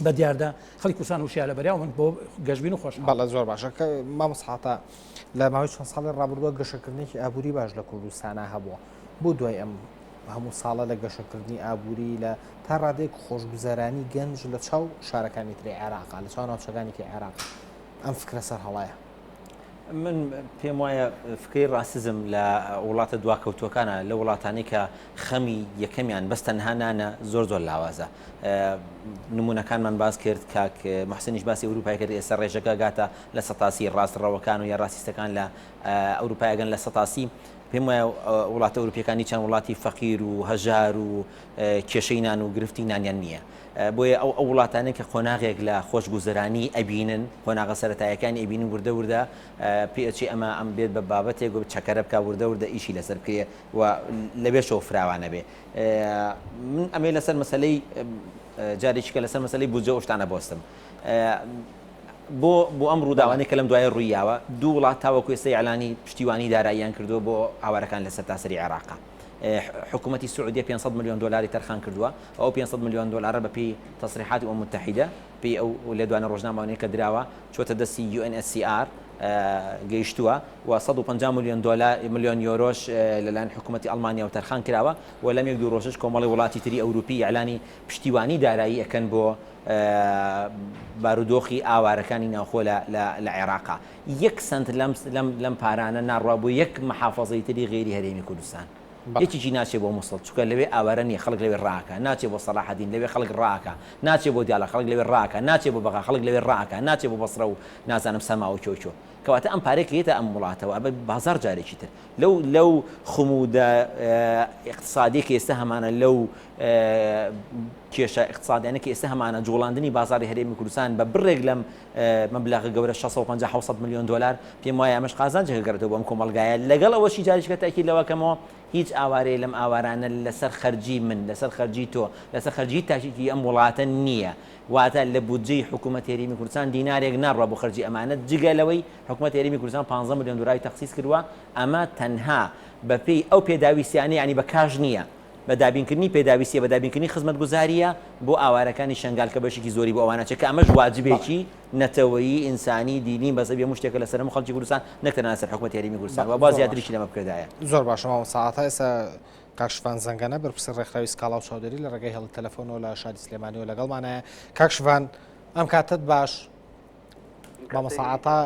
Speaker 5: بە دیاردا خەڵکی کوردستان هوشیار لە بەریاو من بۆ گەشتبین و خۆش
Speaker 4: بەڵە زۆر باشە کە مامۆستا لە ماوەی چەند ساڵی ڕابردووە گەشەکردنێکی ئابووری باش لە کوردستانە هەبووە بۆ دوای ئەم هەموو ساڵە لە گەشەکردنی ئابووری لە تا ڕادێک خۆشگوزەرانی گەنج لە چاو شارەکانی تری عێراقا لە چاو ناوچەکانێکی عێراق ئەم فکرە سەر هەڵایە
Speaker 6: من پێم وایە فکری ڕاستزم لە وڵاتە دواکەوتوەکانە لە وڵاتانی کە خەمی یەکەمیان بەستەنها نانە زۆر لاوازە نمونونەکانمان باس کرد کاک محسنیش باسی ئەوروپای کرد ئێستا ڕێژەکە گاتە لە سەتاسی ڕاستڕەوەکان و یا ڕاستیستەکان لە ئەوروپایەگەن لە سەتاسی پێم وایە وڵاتە ئەوروپیەکانی چەند وڵاتی فەقیر و هەژار و کێشەی نان و گرفتی نانیان نییە بۆیە ئەو وڵاتانێک کە قۆناغێک لە خۆشگوزەرانی ئەبینن قۆناغە سەرەتایەکانی ئەبینن وردە وردە پێچی ئەم بێت بە بابەتێک و چەکەرە بکە وردە وردە ئیشی لەسەر بکرێ و لەبێشەوە فراوانە بێ من ئەمێ لەسەر مەسەلەی جارێکیکە لەسەر مەسەلەی بودجە و شتانە بۆستم بۆ ئەم ڕووداوانەی کە لەم دوای ڕوویاوە دوو وڵات تاوەکو ئێستا ئیعلانی پشتیوانی داراییان کردو بۆ ئاوارەکان لەسەر تاسەری عێراقا حکوومەتی سعودیە 500 میلیۆن دلاری تەرخان کردووە ئەو 500 میلیۆن دلار بە پێی تەسریحاتی ئەو متحیدە پێی ئەو لێ دوانە ڕۆژنامەوانەیە کە دراوە چۆتە دەستی UNHCR گەیشتووە و 150 میلیۆن یۆرۆش لەلایەن حکوومەتی ئەڵمانیا و تەرخان کراوە و لەم یەک دوو ڕۆژش کۆمەڵی وڵاتی تری ئەوروپی ئەعلانی پشتیوانی دارایی ئەکەن بۆ بارودۆخی ئاوارەکانی ناوخۆ لە عێراقا 1 سنت لەم پارانە ناڕوا بۆ یەک مەحافەزەی تری غێری هەرێمی کوردستان یەکێکی ناچێت بۆ مووسڵ چکە لەوێ ئاوارە نیە خەڵک لەوێ ڕاکە ناچێت بۆ سەلاحەدین لەوێ خەڵک ڕاکە ناچێت بۆ دیالە خەڵک لەوێ ڕاکە ناچێت بۆ بەغا خەڵک لەوێ ڕاکە ناچێت بۆ بەسرە و نازانم سەما و چۆچۆ کەواتە ئەم پارێک هێتە ئەم وڵاتەوە ئەبە بازار جارێکی تر لەو خمودە اقتصادی کە ئێستا هەمانە لەو کێشە اقتصادیانە کە ئێستا هەمانە جوڵاندنی بازاری هەرێمی کوردستان بە بڕێک لەم مەبلەغە گەورە 650 میلیۆن دلار پێم وایە ئەمەش قازانجێک گەڕێتەوە بۆ ئەم کۆمەڵگایە لەگەڵ ئەوەشی جاریشکە تاکید لەوەکەمەوە هیچ ئاوارەیە لەم ئاوارانە لەسەر خەرجی من لەسەر خەرجی تۆ لەسەر خەرجی تاکیدی ئەم وڵاتە نییە واتە لە بودجەی حکوومەت هەرێمی کوردستان دینارێک ناڕوا بۆ خەرجی ئەمانەت جگەلەوەی حکوومەت هەرێمی کوردستان 15 میلیۆن دلاری تەخسیس کردووە ئەمە تەنها بەپێی ئەو پێداویستیانە ینی بە کاژ نییە بە دابینکردنی پێداویستیە بە دابینکردنی خزمەت گوزاریە بۆ ئاوارەکانی شنگال کە بەشێکی زۆری بۆ ئەوانە چکە ئەمەش واجبێکی نەتەوەیی ئینسانی دینی بەسە بێ شتێکە لەسەر خەڵکی کوردستان نەکتەنە سەر حکوومەت هەرێمی کوردستان و باز زیاتریشی لەمە بکردایە
Speaker 4: زۆر باشە ماوە ساعاتە ئێستا کاکشفان زەنگەنە بەرپرسی ڕێکخراوی سکاڵا و چاودێری لە ڕێگەی هەڵ تەلەفۆنەوە لە شادی سلێمانیەوە لەگەڵمانایە کاکشفان ئەم کاتت باش مامە ساعاتە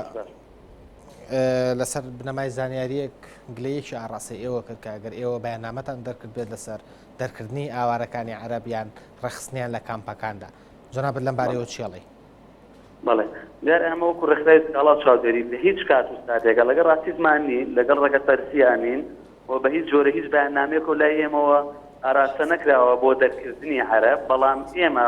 Speaker 4: لەسەر بنەمای زانیاریەک گلەیەکی ئاڕاستی ئێوە کرد کە ئەگەر ئێوە بەیاننامەتان دەرکرد بێت لەسەر دەرکردنی ئاوارەکانی عەرەبیان ڕەخستنیان لە کامپەکاندا جەنابەت لەم بارەیەوە چێڵی
Speaker 18: بەڵێ دیار ئەمە وەکو ڕێکخراوی سکاڵا و چاودێری لە هیچ کات و ساتێکە لەگەڵ ڕاستی زمانی لەگەڵ ڕێگە پەرسیانین و بە هیچ جۆرە هیچ بەیاننامەیەک و لای ئێمەوە ئاراستە نەکراوە بۆ دەرکردنی عەرەب بەڵام ئێمە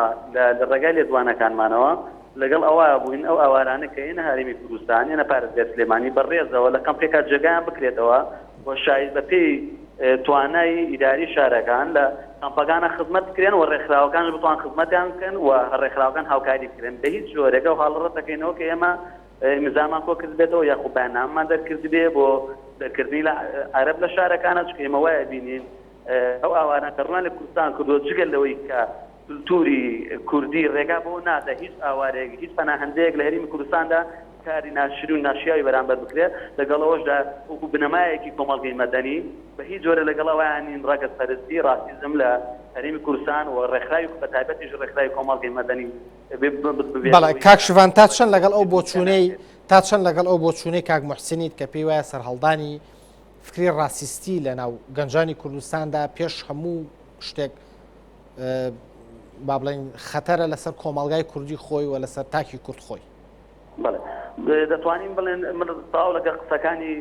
Speaker 18: لە ڕێگای لێدوانەکانمانەوە لەگەڵ ئەوە بووین ئەو ئاوارانە کە ئێنە هەرێمی کوردستان ئێنە پارێزگای سلێمانی بەڕێزەوە لە کەمپێکات جێگایان بکرێتەوە بۆ شایز بە پێی توانای ئیداری شارەکان لە کەمپەکانە خزمەت بکرێن و ڕێکخراوەکان بتوان خزمەتیان بکەن و ڕێکخراوەکان هاوکاری بکرێن بە هیچ جۆرێکە و هەڵڕەتەکەینەوە کە ئێمە میزانمان کۆ کرد بێتەوە یاخوب بەیاننامەمان دەرکرد بێ بۆ دەرکردنی لە عەرەب لە شارەکانە چکە ئێمە وایە بینین ئەو ئاوانە کە ڕوان لە کوردستان کردووە جگەل لەوەی کە کولتوری کوردی ڕێگا بۆ نادە هیچ ئاوارێک هیچ پەناهەندەیەک لە هەرێمی کوردستاندا کاری ناشری و ناشیاوی بەرامبەر بکرێت لەگەڵەوەشدا وەکو بنەمایەکی کۆمەڵگەی مەدەنی بە هیچ جۆرە لەگەڵەوەیانین ڕەگەز پەرستی ڕاستیزم لە هەرێمی کوردستان و ڕێکخراوی بە تایبەتیش ڕێکخراوی کۆمەڵگەی مەدەنی
Speaker 4: بەڵێ کاکشڤان تا چەند لەگەڵ ئەو بۆچوونەی تا چەند لەگەڵ ئەو بۆچوونەی کاک موحسینیت کە پێی وایە سەرهەڵدانی فکری ڕاسیستی لە ناو گەنجانی کوردستاندا پێش هەموو شتێک با بڵێن خەتەرە لەسەر کۆمەڵگای کوردی خۆی و لەسەر تاکی کورد خۆی
Speaker 18: بەڵێ دەتوانین بڵێن من تاو لەگە قسەکانی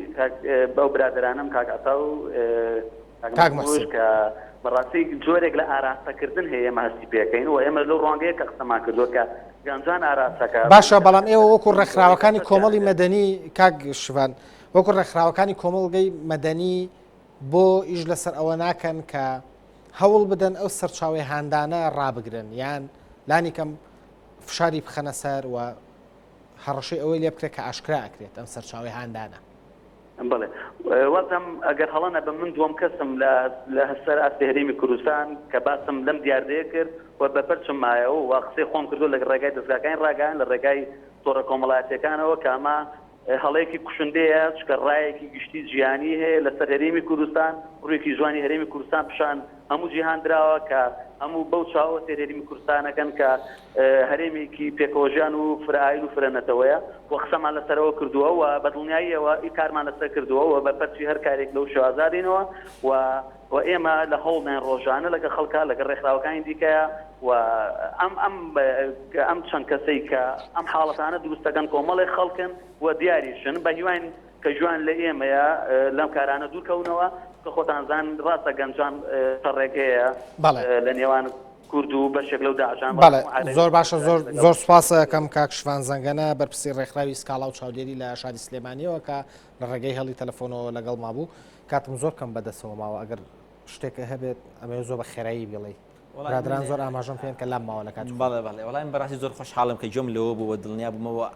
Speaker 18: بەو برادرانم کاکاتا و کاک موحسین کە بەڕاستی جۆرێک لە ئاراستەکردن هەیە ئێمە هەستی پێکەین و ئێمە لەو ڕوانگەیە کە قسەمان کردووە کە گەنجان ئاراستەکە
Speaker 4: باشە بەڵام ئێوە وەکو ڕێکخراوەکانی کۆمەڵی مەدەنی کاک شڤان وەکو ڕێکخراوەکانی کۆمەڵگەی مەدەنی بۆ ئیش لەسەر ئەوە ناکەن کە هەوڵ بدەن ئەو سەرچاوی هاندانە ڕابگرن یان لانی کەم فشاری بخەنە سەر و هەڕەشەی ئەوەی لێ بکرێت کە ئاشکرا ئەکرێت ئەم سەرچاوی هاندانە
Speaker 18: بڵێ وەزم ئەگەر هەڵەنە بە من دووەم کەسم لە هەسەر ئاستی هەرێمی کوردستان کە باسم لەم دیاردەیە کرد و بەپەرچم مایەوە و قسەی خۆم کردو لە ڕێگای دەستگاکانی ڕاگەیان لە ڕێگای تۆڕە کۆمەڵایەتیەکانەوە کە ئەمە هەڵەیەکی کوشندەیە چکە ڕایەکی گشتی جیهانی هەیە لەسەر هەرێمی کوردستان ڕوویەکی جوانی هەرێمی کوردستان پیشان هەموو جیهان درراوە کە هەموو بەو چاوە هەرێمی کوردستانەکەن کە هەرێمێکی پێکۆژیان و فرائیل و فرەنەتەوەیە و قسەمان لەسەرەوە کردووە و بەدڵنیاییەوە ئی کارمان لەسەر کردووە و بە پەرچی هەر کارێک لەو شێوازادینەوە و ئێمە لە هەوڵدان ڕۆژانە لەگە خەڵکە لەگە ڕێکخراوەکانی دیکەیە و ئەم چەند کەسەی کە ئەم حاڵەتانە دروستەکەن کۆمەڵی خەڵکن و دیاریشن بە هیوان کە جوان لە ئێمەیە لەم کارانە دوورکەونەوە کە خۆتانزان ڕاستە گەنجان پەڕێکەیە لە نێوان کورد و بەشێک لەو داعشان
Speaker 4: زۆر باشە زۆر سوپاسە کەم کاکشڤان زەنگەنە بەرپرسی ڕێکخراوی سکاڵا و چاودێری لە شادی سلێمانیەوە کە لە ڕێگەی هەڵی تەلەفۆنەوە لەگەڵ مابوو کاتم زۆر کەم بەدەستەوە ماوە ئەگەر شتێکە هەبێت ئەمە زۆر بە خێرایی بڵێ برادران زۆر ئاماژەم پێن کە لام ماوە لە کات
Speaker 6: بەڵێ بەڵێ وەڵام بەڕاستی زۆر خۆشحاڵم کە جۆم لەوە بووە دڵنیا بوومەوە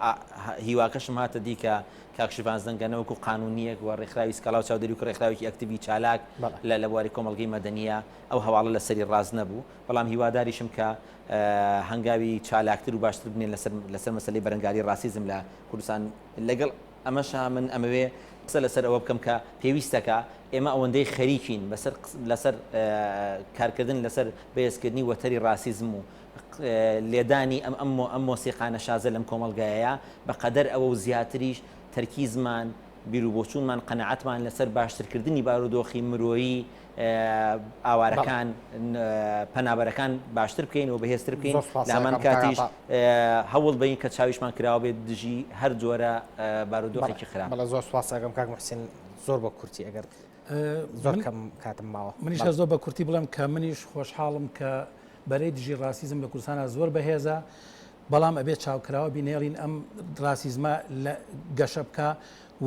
Speaker 6: هیواکەشم هاتە دیکە کاکشفان زەنگەنەوەکو قانونیەک و ڕێکخراوی سکاڵا و چاودێری و ڕێکخراوێکی ئەکتیوی چالاک لە بواری کۆمەڵگەی مەدەنیە ئەو هەواڵە لەسەری ڕاز نەبوو بەڵام هیواداریشم کە هەنگاوی چالاکتر و باشتر بنێن لەسەر مەسەلەی بەرەنگاری ڕاسیزم لە کوردستان لەگەڵ ئەمەش من ئەمەوێ قسە لەسەر ئەوە بکەم کە پێویستەکە ئێمە ئەوەندەی خەریکین لەسەر کارکردن لەسەر بەهێزکردنی وەتەری ڕاسیزم و لێدانی ئەم مۆسیقانە شازە لەم کۆمەڵگایەیە بەقەدەر ئەوە و زیاتریش تەرکیزمان بیرروبۆچوونمان قەنەعەتمان لەسەر باشترکردنی بارودۆخی مرۆیی ئاوارەکان پەنابەرەکان باشتر بکەین و بەهێزتر بکەین لە هەمان کاتیش هەوڵ بین کە چاویشمان کراوە بێت دژی هەر جۆرە بارودۆخێکی خراپ.
Speaker 4: بەڵێ زۆر سواس ئەگەم کاک محسین زۆر بە کورتی ئەگەر زۆر کەم کاتم ماوە
Speaker 5: منیش زۆر بە کورتی بڵێم کە منیش خۆشحاڵم کە بەرەی دژی ڕاسیزم لە کوردستانە زۆر بەهێزە بەڵام ئەبێت چاوکراوە بینێڵین ئەم ڕاسیزمە لە گەشە بکە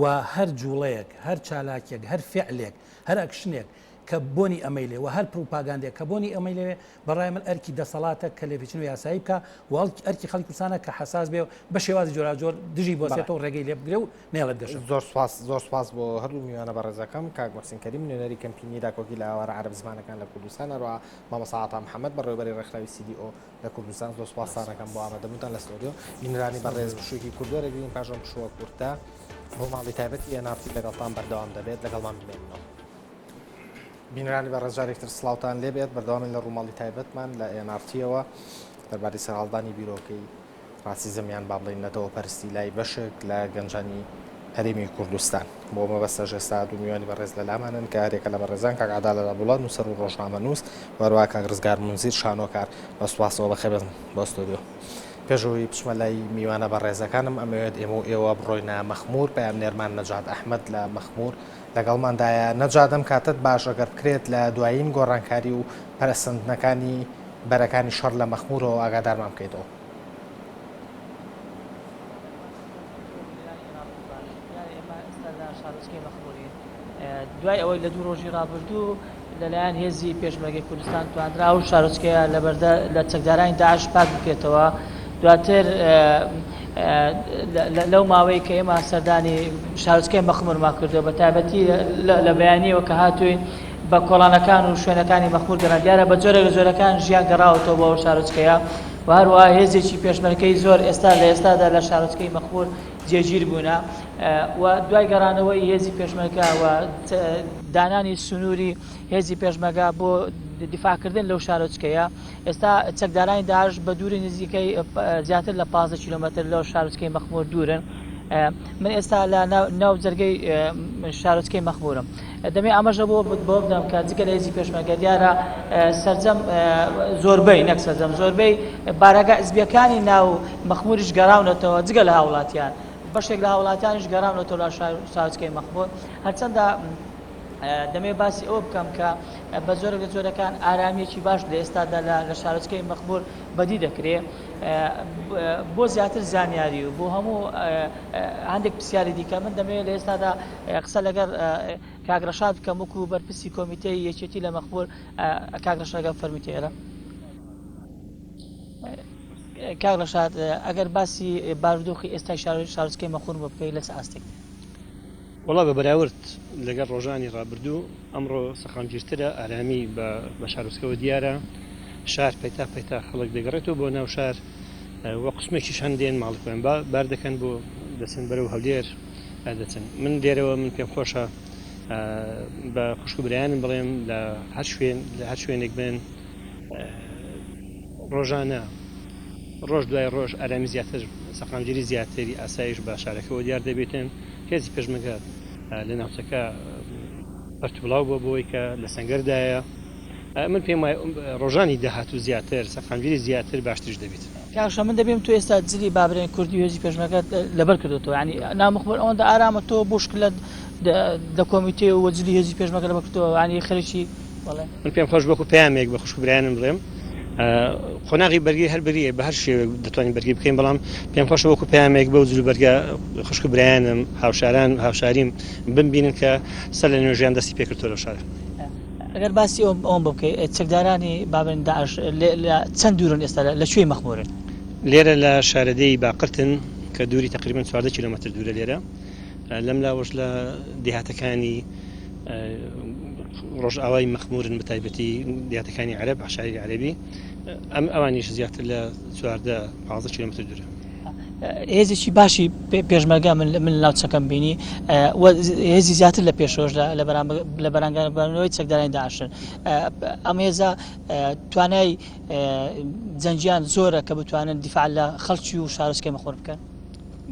Speaker 5: و هەر جوڵەیەک هەر چالاکێک هەر فعلێک هەر ئەکشنێک کە بۆنی ئەمەیلێ و هەر پروپاگاندێک کە بۆنی ئەمەیلێ بەڕای من ئەرکی دەسەڵاتە کە لێپێچین و یاسایی بکە و ئەرکی خەڵکی کوردستانە کە حساس بێ بە شێوازی جۆراجۆر دژی بۆسێتەوە ڕێگەی لێ بگرێ و نێڵێت گەشت.
Speaker 4: زۆر سواس بۆ هەردوو میوانە بەڕێزەکەم کاک محسین کەریم نوێنەری کەمپینی داکۆکی لە ئاوارە عەرب زمانەکان لە کوردستان هەروە مامۆستا عەتا محەممەد بەڕێوەبەری ڕێکخراوی CDO لە کوردستان زۆر سوپاسانەکەم بۆ ئامادەبوونتان لە ستۆدیۆ بینەرانی بەڕێز بشوێکی کوردوەرە ببین پاشەم شووە کورتە بۆ ماڵی تایبەتی ئێنارتی لەگەڵتان بەردەوام دەبێت لەگەڵمان بمێنەوە. بینرانی بە ڕێژارێکتر سلااوان لێبێت بەردەوامی لە ڕووماڵی تایبەتمان لە ئێنارتیەوە دەربارەی سەرهەڵدانی بیرۆکەی ڕاسیزمیان با بڵێنەتەوە پەرستی لای بەشێک لە گەنجانی هەرێمی کوردستان بۆ مەبەستە ژێستا دوو میوانی بەڕێز لە لامانن کە هەرێکە لە بەڕێزان کاک عەدالەت ئابوڵات نووسەر و ڕۆژنامەنووس وەروە کاک ڕزگار مونزیر شانۆکار بە سوپاسەوە بەخێبن بۆ ستۆدیۆ. پێشەوەی پچمە لای میوانە بەڕێزەکانم ئەمەوێت ئێمە و ئێوە بڕۆینە مەخموور پەیامنێرمان نەجات ئەحمەد لە مەخموور لەگەڵماندایە نەجادەم کاتت باش ئەگەر بکرێت لە دوایین گۆڕانکاری و پەرسەندنەکانی بەرەکانی شەڕ لە مەخموورەوە ئاگادارمان بکەیتەوە.
Speaker 10: دوای ئەوەی لە دوو ڕۆژی ڕابردوو لەلایەن هێزی پێشمەرگەی کوردستان توانرا و شارۆچکەیە لە چەکدارانی داعش پاک بکرێتەوە دواتر لەو ماوەی کە ئێمە سەردانی شارۆچکەی مەخموورمان کردەوە بە تایبەتی لە بەیانیەوە کە هاتووین بە کۆڵانەکان و شوێنەکانی مەخموور گەڕان دیارە بە جۆرێک لە جۆرەکان ژیان گەڕاوەتەوە بۆ شارۆچکەیە و هەروەها هێزێکی پێشمەرگەی زۆر ئێستا لە ئێستادا لە شارۆچکەی مەخموور جێگیر بوونە و دوای گەڕانەوەی هێزی پێشمەرگە و دانانی سنووری هێزی پێشمەرگە بۆ دیفاعکردن لەو شارۆچکەیە ئێستا چەکدارانی داعش بە دووری نزیکەی زیاتر لە 15 کیلۆمەتر لەو شارۆچکەی مەخموور دوورن. من ئێستا لە ناو جەرگەی شارۆچکەی مەخموورم دەمێ ئەمەژە بۆ بدەم کە جگە لە هێزی پێشمەرگە دیارە سەرجەم زۆربەی نەک سەرجەم زۆربەی بارەگا حزبیەکانی ناو مەخمووریش گەڕاونەتەوە جگە لە هاوڵاتیان بەشێک لە هاوڵاتیانیش گەڕاونەتەوە لە شارۆچکەی مەخموور هەرچەندە دەمێ باسی ئەوە بکەم کە بە زۆرێک لە جۆرەکان ئارامیەکی باش لە ئێستادا لە شارۆچکەی مەخموور بەدی دەکرێت بۆ زیاتر زانیاری و بۆ هەموو هەندێک پرسیاری دیکە من دەمەوێت لە ئێستادا قسە لەگەر کاگڕەشاد بکەم وەکو بەرپرسی کۆمیتەی یەکێتی لە مەخموور کاگڕەشاد فەرمیتە ئێرە کاگڕەشاد ئەگەر باسی بارودۆخی ئێستای شارۆچکەی مەخموور بۆ بکەی لەس ئاستێک
Speaker 19: وڵا بە بەراورد لەگەڵ ڕۆژانی ڕابردوو ئەمڕۆ سەخانگیرترە ئارامی بە شارۆچکەوە دیارە شار پەیتا خەڵک دەگەڕێتەوە بۆ ناو شار وە قسمێکی هەندێن ماڵکوێن بار دەکەن بۆ دەچن بەرەو هەولێر دەچن من لێرەوە من پێم خۆشە بە خوشکبرایانم بڵێم لە هەر شوێنێک بن ڕۆژانە ڕۆژ دوای ڕۆژ ئارامی زیاتر سەقامگیری زیاتری ئاسایش بە شارەکەەوە دیار دەبێتن هێزی پێشمەرگە لە ناوچەکە پەرتوبڵاو بۆ بۆی کە لە سەنگەردایە من پێم وایە ڕۆژانی داهاتوو زیاتر سەقامگیری زیاتر باشترش دەبێت.
Speaker 10: کاکشە من دەبێم تو ئێستا جلی بابرێن کوردی هێزی پێشمەرگە لەبەر کردوەوە ینی نامەخبەر ئەوەندە ئارامە تۆ بۆ شکلت لە کۆمیتێ و جلی هێزی پێشمەرگە لەبەر کردووە ینی خەریکی
Speaker 19: من پێم خۆش بۆکو پەیامێک بە خوشکبرایانم بڵێم قۆناغی بەرگی هەر بەریە بە هەر شێوێک دەتوانین بەرگی بکەین بەڵام پێم خۆشە وەکو پەیامێک بەو جلو بەرگە خوشکبرایانم هاوشاریم بمبینن کە سەر لە نوێژیان دەستی پێکردەوە لەو شارە.
Speaker 10: ئەگەر باسی ئەوم بکەیت چەکدارانی بابن داعش چەند دوورن ئێستا لەکوێ مەخمورن
Speaker 19: لێرە لە شارەدەی باقرتن کە دووری تقریبا 14 کیلومتر دوورە لێرە لەم لاوەش لە دێهاتەکانی ڕۆژئاوای مەخمورن بە تایبەتی دێهاتەکانی عەرەب عشایری عەرەبی ئەوانیش زیاتر لە 14 کیلومتر دوورە
Speaker 10: هێزێکی باشی پێشمەرگا من ناوچەکەم بینی هێزی زیاتر لە پێشۆش لە بەرامبەرەوەی چەکدارانی داعشن ئەم هێزە توانای جەنگیان زۆرە کە بتوانن دیفاع لە خەڵکی و شارۆچکەی مەخۆر بکەن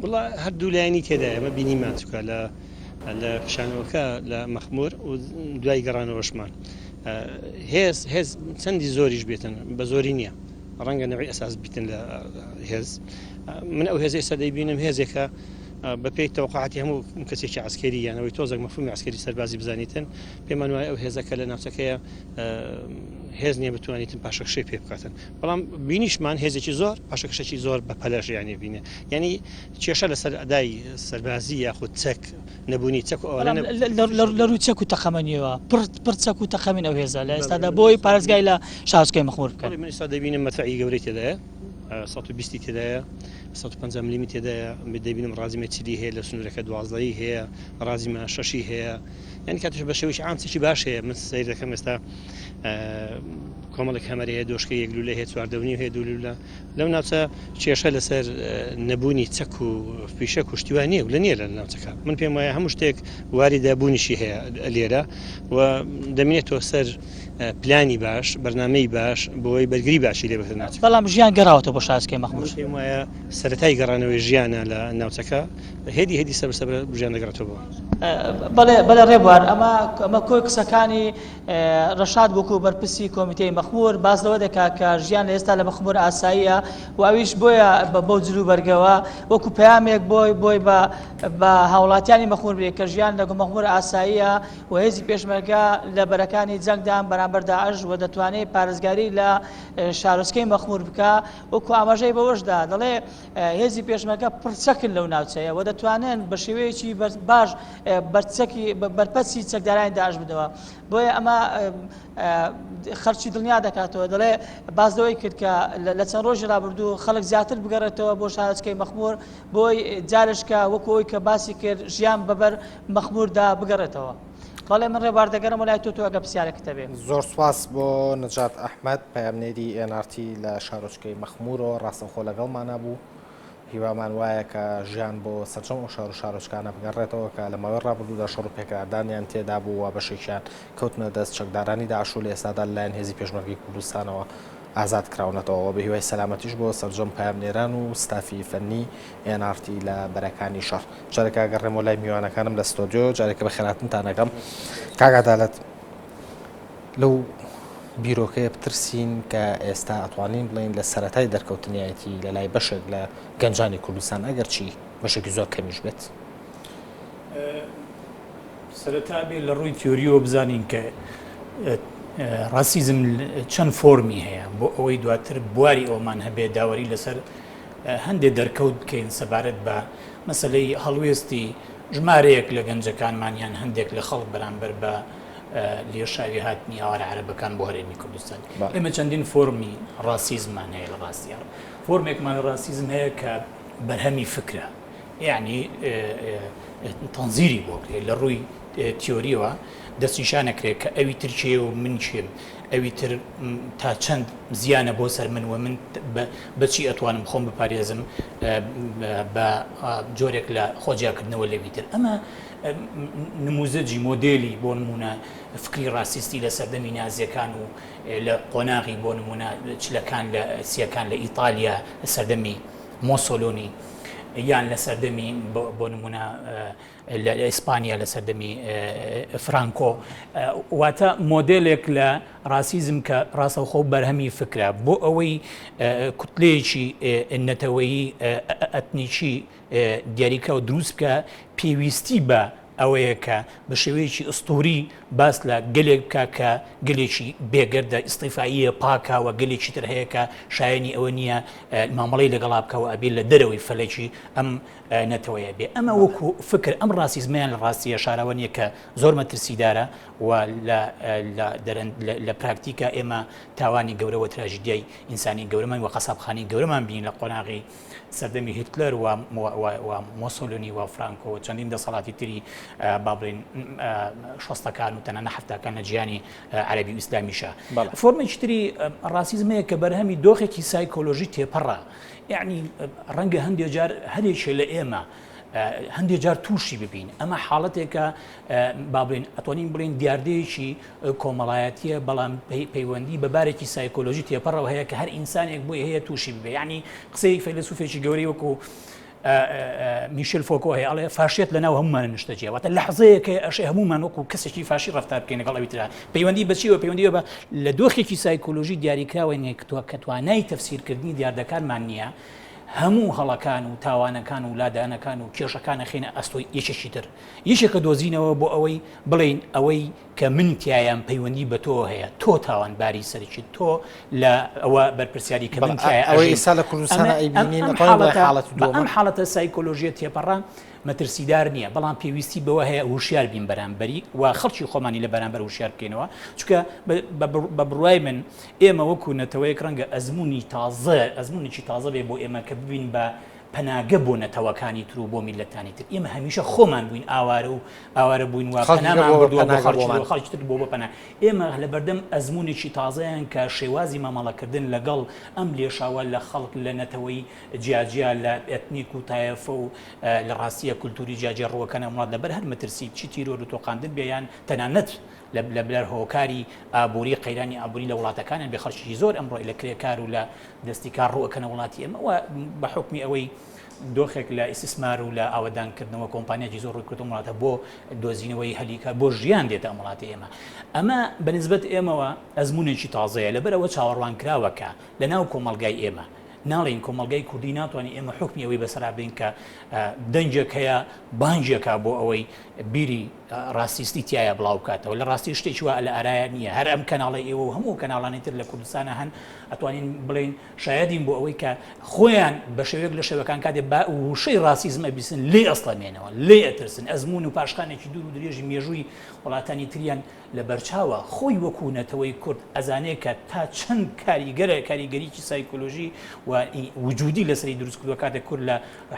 Speaker 19: وڵا هەردوو لایەنی تێدا ئەمە بینیمان چکە لە پیشانەوەکە لە مەخمور و دوای گەڕانەوەشمان هێز چەندی زۆریش بێتن بە زۆری نییە ڕەنگە نەوەی ئەساس بیتن لە هێز من ئەو هێزی ئێستا دەیبینم هێزێکە بە پێی تەوقعاتی هەموو کەسێکی عسکەری یانەوەی تۆزێک مەفهومی عسکەری سەربازی بزانیتن پێمان وایە ئەو هێزەکە لە ناوچەکەیە هێز نییە بتوانیتن پاشەکشەی پێ بکاتن بەڵام بینیشمان هێزێکی زۆر پاشەکشەی زۆر بە پەلەش یانی بینێ ینی کێشە لەسەر ئەدای سەربازی یاخود چەک نەبوونی چەک
Speaker 10: لە ڕووی چەک و تەقەمەنیەوە پڕ چەک و تەقەمین ئەو هێزە لە ئێستادا بۆی پارێزگای لە شارۆچکەی مەخمور بکەن
Speaker 19: من ئێستا دەبینم مەتەعی گەورەی تێدایە 120 تێدایە 150 ملیمی تێدایە دەبینم ڕازیمە چلی هەیە لە سنوورەکە 12 هەیە ڕازیمە 6 هەیە یعنی کاتش بە شێوەیەکی عامچێکی باش هەیە من سەیر دەکەم ئێستا کۆمەڵێک هەمەرە هەیە دۆشکە یەک لولە هەیە چواردەونی هەیە دوو لولە لەو ناوچە کێشە لەسەر نەبوونی چەک و پیشە کوشتیوان نییە و لە نییە لە ناوچەکە من پێم وایە هەموو شتێک واری دابوونیشی هەیە لێرە و دەمێتەوە سەر پلانی باش بەرنامەی باش بۆی بەرگری باشی لێ بکرد ناوچەکە
Speaker 10: بەڵام ژیان گەڕاوەتەوە بۆ شارۆچکەی مەخمور
Speaker 19: پێم وایە سەرەتای گەڕانەوەی ژیانە لە ناوچەکە هێدی سەبر ژیان دەگەڕێتەوە
Speaker 10: بەڵێ ڕێبوار ئەمە کۆی قسەکانی ڕەشاد بووکو بەرپرسی کۆمیتەی مەخمور باز لەوە دەکات کە ژیان لە ئێستا لە مەخمور ئاساییە و ئەویش بۆیە بەو جلو بەرگەوە وەکو پەیامێک بۆی بە هاوڵاتیانی مەخمور بێت کە ژیان لە مەخمور ئاساییە و هێزی پێشمەرگە لە بەرەکانی جەنگدان بەرامبەر داعش و دەتوانێت پارێزگاری لە شارۆچکەی مەخمور بکە وەکو ئاماژەی بەوەشدا دەڵێ هێزی پێشمەرگە پڕچەکن لەو ناوچەیە و دەتوانن بە شێوەیەکی باش بەرپەرچی چەکدارانی داعش بدەوە بۆیە ئەمە خەرچی دڵنیا دەکاتەوە دەڵێ بازەوەی کرد کە لە چەند ڕۆژی ڕابردوو خەڵک زیاتر بگەڕێتەوە بۆ شارۆچکەی مەخمور بۆی جارشکە وەکو ئەوی کە باسی کرد ژیان بەبەر مەخموردا بگەڕێتەوە بەڵێ من ڕێبوار دەگەڕم وەلای تۆ ئەگە پرسیارێکتە بێ
Speaker 4: زۆر سواس بۆ نەجات ئەحمەد پەیامنێری NRT لە شارۆچکەی مەخمورەوە ڕاستەوخۆ لەگەڵمانە بوو هیوامان وایە کە ژیان بۆ سەرجەم و شار و شارۆچکانە بگەڕێتەوە کە لەمەوەی ڕابردوودا شەڕ و پێکەدانیان تێدا بوو و بەشێکیان کەوتنە دەست چەکدارانی داعش و لە ئێستادا لەلایەن هێزی پێشمەرگەی کوردستانەوە ئازاد کراونەتەوە بە هیوای سەلامەتیش بۆ سەرجەم پایامنێران و ستافی فەنی NRT لە بەرەکانی شەڕ جارێکە گەڕێمەوە لای میوانەکانم لە ستۆدیۆ جارێکە بە خێراتنتان دەکەم کاک عەدالەت لەو بیرۆکەیە بترسین کە ئێستا ئەتوانین بڵین لە سەرەتای دەرکەوتنیایەتی لە لای بەشێک لە گەنجانی کوردستان ئەگەر چی بەشێکی زۆر کەمیش بێت
Speaker 20: سەرەتا بێ لە ڕووی تیۆریەوە بزانین کە ڕاسیزم چەند فۆرمی هەیە بۆ ئەوەی دواتر بواری ئەومان هەبێ داوەری لەسەر هەندێک دەرکەوت بکەین سەبارەت بە مەسەلەی هەڵوێستی ژمارەیەک لە گەنجەکانمانیان هەندێک لە خەڵک بەرامبەر بە لێشاوی هاتنی ئاوارە عەرەبەکان بۆ هەرێمی کوردستان ئێمە چەندین فۆرمی ڕاسیزمان هەیە لە ڕاستیان فۆرمێکمان ڕاسیزم هەیە کە بەرهەمی فکرە یعنی تەنزیری بۆ کرێت لە ڕووی تیۆریەوە دەستنیشانەکرێت کە ئەوی ترکیە و من چیم ئەوی تر تا چەند زیانە بۆ سەر من و من بەچی ئەتوانم خۆم بپارێزم بە جۆرێک لە خۆجیاکردنەوە لەوی تر ئەمە نموزەجی مۆدێلی بۆ نمونە فکری ڕاسیستی لە سەردەمی نازیەکان و لە قۆناغی بۆ نمونە چلەکان لە سیەکان لە ئیتالیا لە سەردەمی مۆسۆلۆنی یان لە سەردەمی بۆ نمونە لە ئیسپانیا لە سەردەمی فرانکۆ واتە مۆدلێک لە ڕاسیزم کە ڕاستەوخۆ بەرهەمی فکرە بۆ ئەوەی کوتلەیەکی نەتەوەیی ئەتنیکی دیاریکە و دروست بکە پێویستی بە ئەوەیە کە بە شێوەیەکی ئستوری باس لە گەلێک بکە کە گەلێکی بێگەردە ئیستیفااییە پاکەوە گەلێکی تر هەیە کە شایانی ئەوە نییە مامەڵی لەگەڵا بکەوە ئەبێ لە دەرەوەی فەلێکی ئەم نەتەوەیە بێ ئەمە وەکو فکر ئەم ڕاستیزمیان لە ڕاستیە شاراوە نیە کە زۆر مەترسیدارە و لە پراکتیکە ئێمە تاوانی گەورەوە تراژیدیای ئینسانی گەورەمان و قەسابخانی گەورەمان بین لە قۆناغی سەردەمی هیتلەر و مۆسۆلۆنی و فرانکۆ و چەندین دەسەڵاتی تری بابڵین شەستەکان و تەنانە هەفتەکان لە جیهانی عەرەبی و ئیسلامیشە فۆرمێکی تری ڕاستیزمەیە کە بەرهەمی دۆخێکی سایکۆلۆژی تێپەڕە یعنی ڕەنگە هەندێک جار هەرێکێ لە ئێمە هەندێک جار تووشی ببین ئەمە حاڵەتێکە بابڵین ئەتوانین بڵین دیاردەیەکی کۆمەڵایەتیە بەڵام پەیوەندی بەبارێکی سایکۆلۆژی تێپەڕەوە هەیە کە هەر ئینسانێک بۆی هەیە تووشی ببێ یعنی قسەی فەیلسوفێکی گەورەی وەکو میشل فۆکۆ هەیە ئەڵێ فاشێت لەناو هەمومان نیشتەجێ واتە لەحظەیەکە ئەشێ هەمومان وەکو کەسێکی فاشی ڕەفتار بکەین لەگەڵ ئەوی ترا پەیوەندی بەچیوە پەیوەندیوە بە لە دۆخێکی سایکۆلۆژی دیاریکراوە کە توانای تەفسیرکردنی دیاردەکانمان نییە هەموو هەڵەکان و تاوانەکان و لادانەکان و کێشەکانە خینە ئەستۆی یەکێکی تر یەکێکە دۆزینەوە بۆ ئەوەی بڵین ئەوەی کە من تایان پەیوەندی بە تۆ هەیە تۆ تاوانباری سەرکی تۆ لە ئەوە بەرپرسیاری کە من
Speaker 4: ئەوەی ئێستا لە کوردستان ئەیبینین
Speaker 20: ئەم حاڵەتە سایکۆلۆژیە تێپەڕان مەترسیدار نییە بەڵام پێویستی بەوە هەیە وشیار بین بەرامبەری و خەڵکی خۆمانی لە بەرامبەر وشیار بکەینەوە چونکە بە بڕوای من ئێمە وەکو نەتەوەیەک ڕەنگە ئەزمونێکی تازە بێ بۆ ئێمە کە ببین بە پەناگە بۆ نەتەوەکانی تر و بۆ میلەتانی تر ئێمە هەمیشە خۆمان بووین ئاوارە بووین و خەڵکی تر بۆ پەنا ئێمە لە بەردەم ئەزمونێکی تازەیان کە شێوازی مامەڵەکردن لەگەڵ ئەم لێشاوە لە خەڵک لە نەتەوەی جیاجیا لە ئەتنیک و تایەفە و لە ڕاستیە کولتوری جیاجێ ڕووەکەنە وڵات لەبەر هەر مەترسی چی تیرۆر و تۆقاندن بێیان تەنانەت لە بلەر هۆکاری ئابووری قەیرانی ئابووری لە وڵاتەکانیان بێ خەڵکی زۆر ئەمڕۆی لە کرێکار و لە دەستی کار ڕووەکەنە وڵاتی ئێمەوە بە حکمی ئەوەی دۆخێک لە ئیسیسمار و لە ئاوەدانکردنەوە کۆمپانیاکی زۆر ڕوویکردن وڵاتە بۆ دۆزینەوەی هەلیکە بۆ ژیان دێتە ئەم وڵاتی ئێمە ئەمە بەنسبەت ئێمەوە ئەزمونێکی تازەیە لەبەرەوە چاوەڕوانکراوەکە لە ناو کۆمەڵگای ئێمە ناڵین کۆمەڵگای کوردی ناتوانانی ئێمە حکمی ئەوەی بەسەرا بین کە دەنجێک هەیە بانجێکە بۆ ئەوەی بیری ڕاستیستی تایە بڵاو کاتەوە لە ڕاستی شتێکی وە لە ئارایە نییە هەر ئەم کەناڵی ئێوە و هەموو کەناڵانی تر لە کوردستانە هەن ئەتوانین بڵین شایدین بۆ ئەوەی کە خۆیان بە شێوەیەک لە شێوەکان کاتێ با وشەی ڕاستیزمە بیسن لێ ئەسڵەمێنەوە لێ ئەترسن ئەزمون و پاشخانێکی دوور و درێژی مێژووی وڵاتانی تریان لە بەرچاوە خۆی وەکو نەتەوەی کورد ئەزانەیە کە تا چەند کاریگەریکی سایکۆلۆژی و وجودی لەسەری دروستکردووە کاتێک کورد لە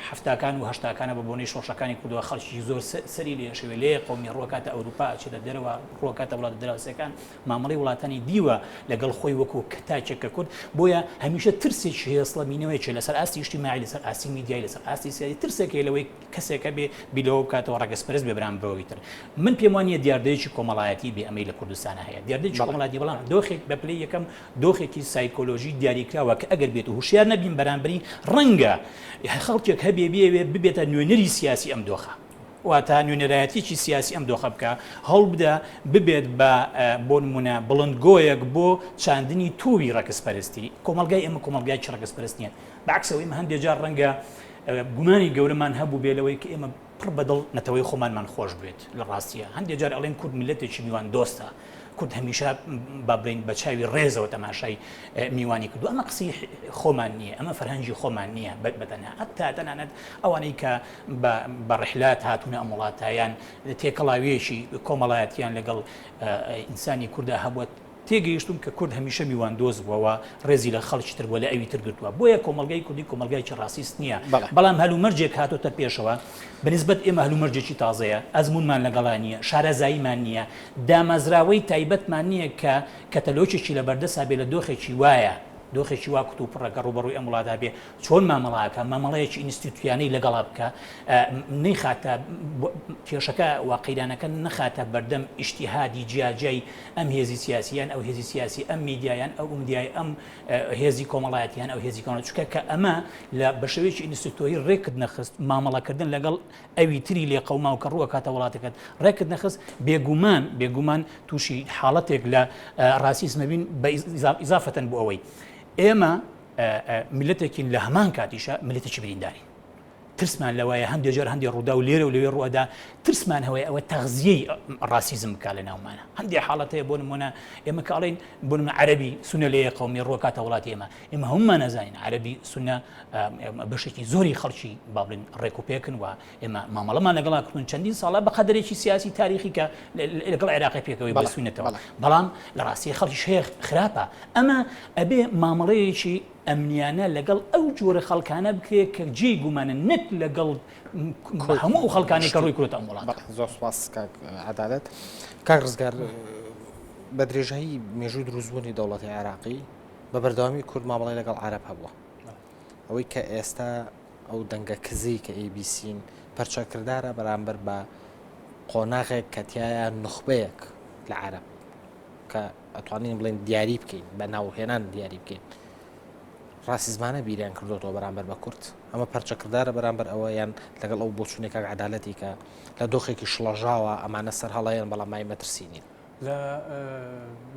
Speaker 20: هەفتاکان و هەشتاکانە بە بۆنەی شۆشەکانی کردووە خەڵکی زۆر سەری لێ شێوێ لێ قومی ڕووەکاتە ئەوروپا ئەچێتە دەرەوە ڕووەکاتە وڵات دراوسەکان مامەڵی وڵاتانی دیوە لەگەڵ خۆی وەکو کەتاچێکە کورد بۆیە هەمیشە ترسێکی هەیە سڵەمینەوەیکی لەسەر ئاستی اجتیماعی لەسەر ئاستی میدیای لەسەر ئاستی سیاسی ترسێکی لەوەی کەسێکە بێ بیلەوە بکاتەوە ڕەگەسپەرست بێ بەرامبەرەوەی تر من پێم وانییە دیاردەیەکی کۆمەڵایەتی بێ ئەمەی لە کوردستانە هەیە دیاردەیەکی کۆمەڵایەتی بەڵام دۆخێک بە پلەی یەکەم دۆخێکی سایکۆلۆژی دیاریکراوە کە ئەگەر بێت و هوشیار نەبین بەرامبەری ڕەنگە خەڵکێک هەبێ ببێتە نوێنەری سیاسی ئەم دۆخە واتە نوێنەرایەتیی سیاسی ئەم دۆخە بکە هەڵ بدە ببێت بۆ نمونە بڵندگۆیەک بۆ چاندنی تووی ڕەگەسپەرستی کۆمەلگای ئێمە کۆمەلگای چ ڕەگەسپەرست نیە بەعکسەوە ئێمە هەندێک جار ڕەنگە گومانی گەورەمان هەبوو بێلەوەی کە ئێمە پڕ بەدڵ نەتەوەی خۆمانمان خۆش بێت لە ڕاستیە هەندێک جار ئەڵێن کورد میلەتێکی میوان دۆستە کورد هەمیشە بابرین بە چاوی ڕێزەوە تەماشای میوانی کردو ئەمە قسەی خۆمان نییە ئەمە فەرهەنگی خۆمان نییە بەتەنها هەتا تەنانەت ئەوانەی کە بە ڕحلات هاتوونە ئەم وڵاتایان تێکەڵاویەکی کۆمەڵایەتیان لەگەڵ ئینسانی کووردا هەبووە تێگەیشتون کە کورد هەمیشە میوان دۆز بووەوە ڕێزی لە خەڵکی تر بووە لە ئەوی تر گرتووە بۆیە کۆمەلگای کوردی کۆمەلگایکی ڕاستیست نییە بەڵام هەلومەرجێک هاتۆتە پێشەوە بەنسبەت ئێمە هەلومەرجێکی تازەیە ئەزمونمان لەگەڵا نییە شارەزاییمان نییە دامەزراوەی تایبەتمان نییە کە کەتەلۆچێکی لە بەردەسا بێ لە دۆخێکی وایە دۆخێکی وا کت و پڕەکە ڕوبەڕووی ئەم وڵاتدا بێ چۆن مامەڵاکە مامەڵەیەکی ئینستیتویانەی لەگەڵا بکە نەیخاتە کێشەکە واقعیدانەکە نەخاتە بەردەم ئیجتیهادی جیاجای ئەم هێزی سیاسیان ئەو هێزی سیاسی ئەم میدیایان ئەو میدیای ئەم هێزی کۆمەڵایەتیان ئەو هێزی کۆمەڵایەت چونکە کە ئەمە لە بەشێوەیەکی ئینستیتویی ڕێکرد نەخست مامەڵەکردن لەگەڵ ئەوی تری لێ قەوما و کە ڕووە کاتە وڵاتەکەت ڕێکرد نەخست بێگومان تووشی حاڵەتێک لە ڕاسیزمە بین بە ئیزافەتەن بۆ ئەوەی ئێمە میلەتێکین لە هەمان کاتیشە میلەتێکی بریندارین ترسمان لەوەیە هەندێک جار هەندێک ڕوودا و لێرە و لەوێ ڕوەدا ترسمان هەوەیە ئەوە تەغزیەی ڕاسیزم بکات لە ناومانە هەندێک حاڵەتەیە بۆ نمونە ئێمە کاڵین بۆ نمونە عەرەبی سونە لێ قەومی ڕوەکاتە وڵاتی ئێمە هەمومان نەزانین عەرەبی سونە بەشێکی زۆری خەڵکی با بڵێن ڕێک و پێکن و ئێمە مامەڵەمان لەگەڵا کردن چەندین ساڵە بە قەدەرێکی سیاسی تاریخی کە لەگەڵ عێراقی پێکەوەی بەسوونێتەوە بەڵام لە ڕاستی خەڵکی شێخ خراپە ئەمە ئەبێ مامەڵەیەکی ئەمنیانە لەگەڵ ئەو جۆرە خەڵکانە بکرێت کە جێی گومانە نەک لەگەڵ هەموو خەڵکانی کە ڕووی کورێتە ئەم وڵات
Speaker 4: زۆر سوپاس عەدالەت کاک ڕزگار بە درێژایی مێژووی دروستبوونی دەوڵەتی عێراقی بە بەردەوامی کورد مامەڵەی لەگەڵ عەرەب هەبووە ئەوەی کە ئێستا ئەو دەنگە کزی کە ئێبیسین پەرچەکردارە بەرامبەر بە قۆناغێک کە تایە نخبەیەک لە عەرەب کە ئەتوانین بڵێن دیاری بکەین بە ناوهێنان دیاری بکەین ڕاسیزمانە بیریان کردوەوە بەرامبەر بە کورد ئەمە پەرچەکردارە بەرامبەر ئەوە یان لەگەڵ ئەو بۆچوونێکە عەدالەتی کە لە دۆخێکی شڵەژاوە ئەمانە سەر هەڵەیەن بەڵام مای مەترسینین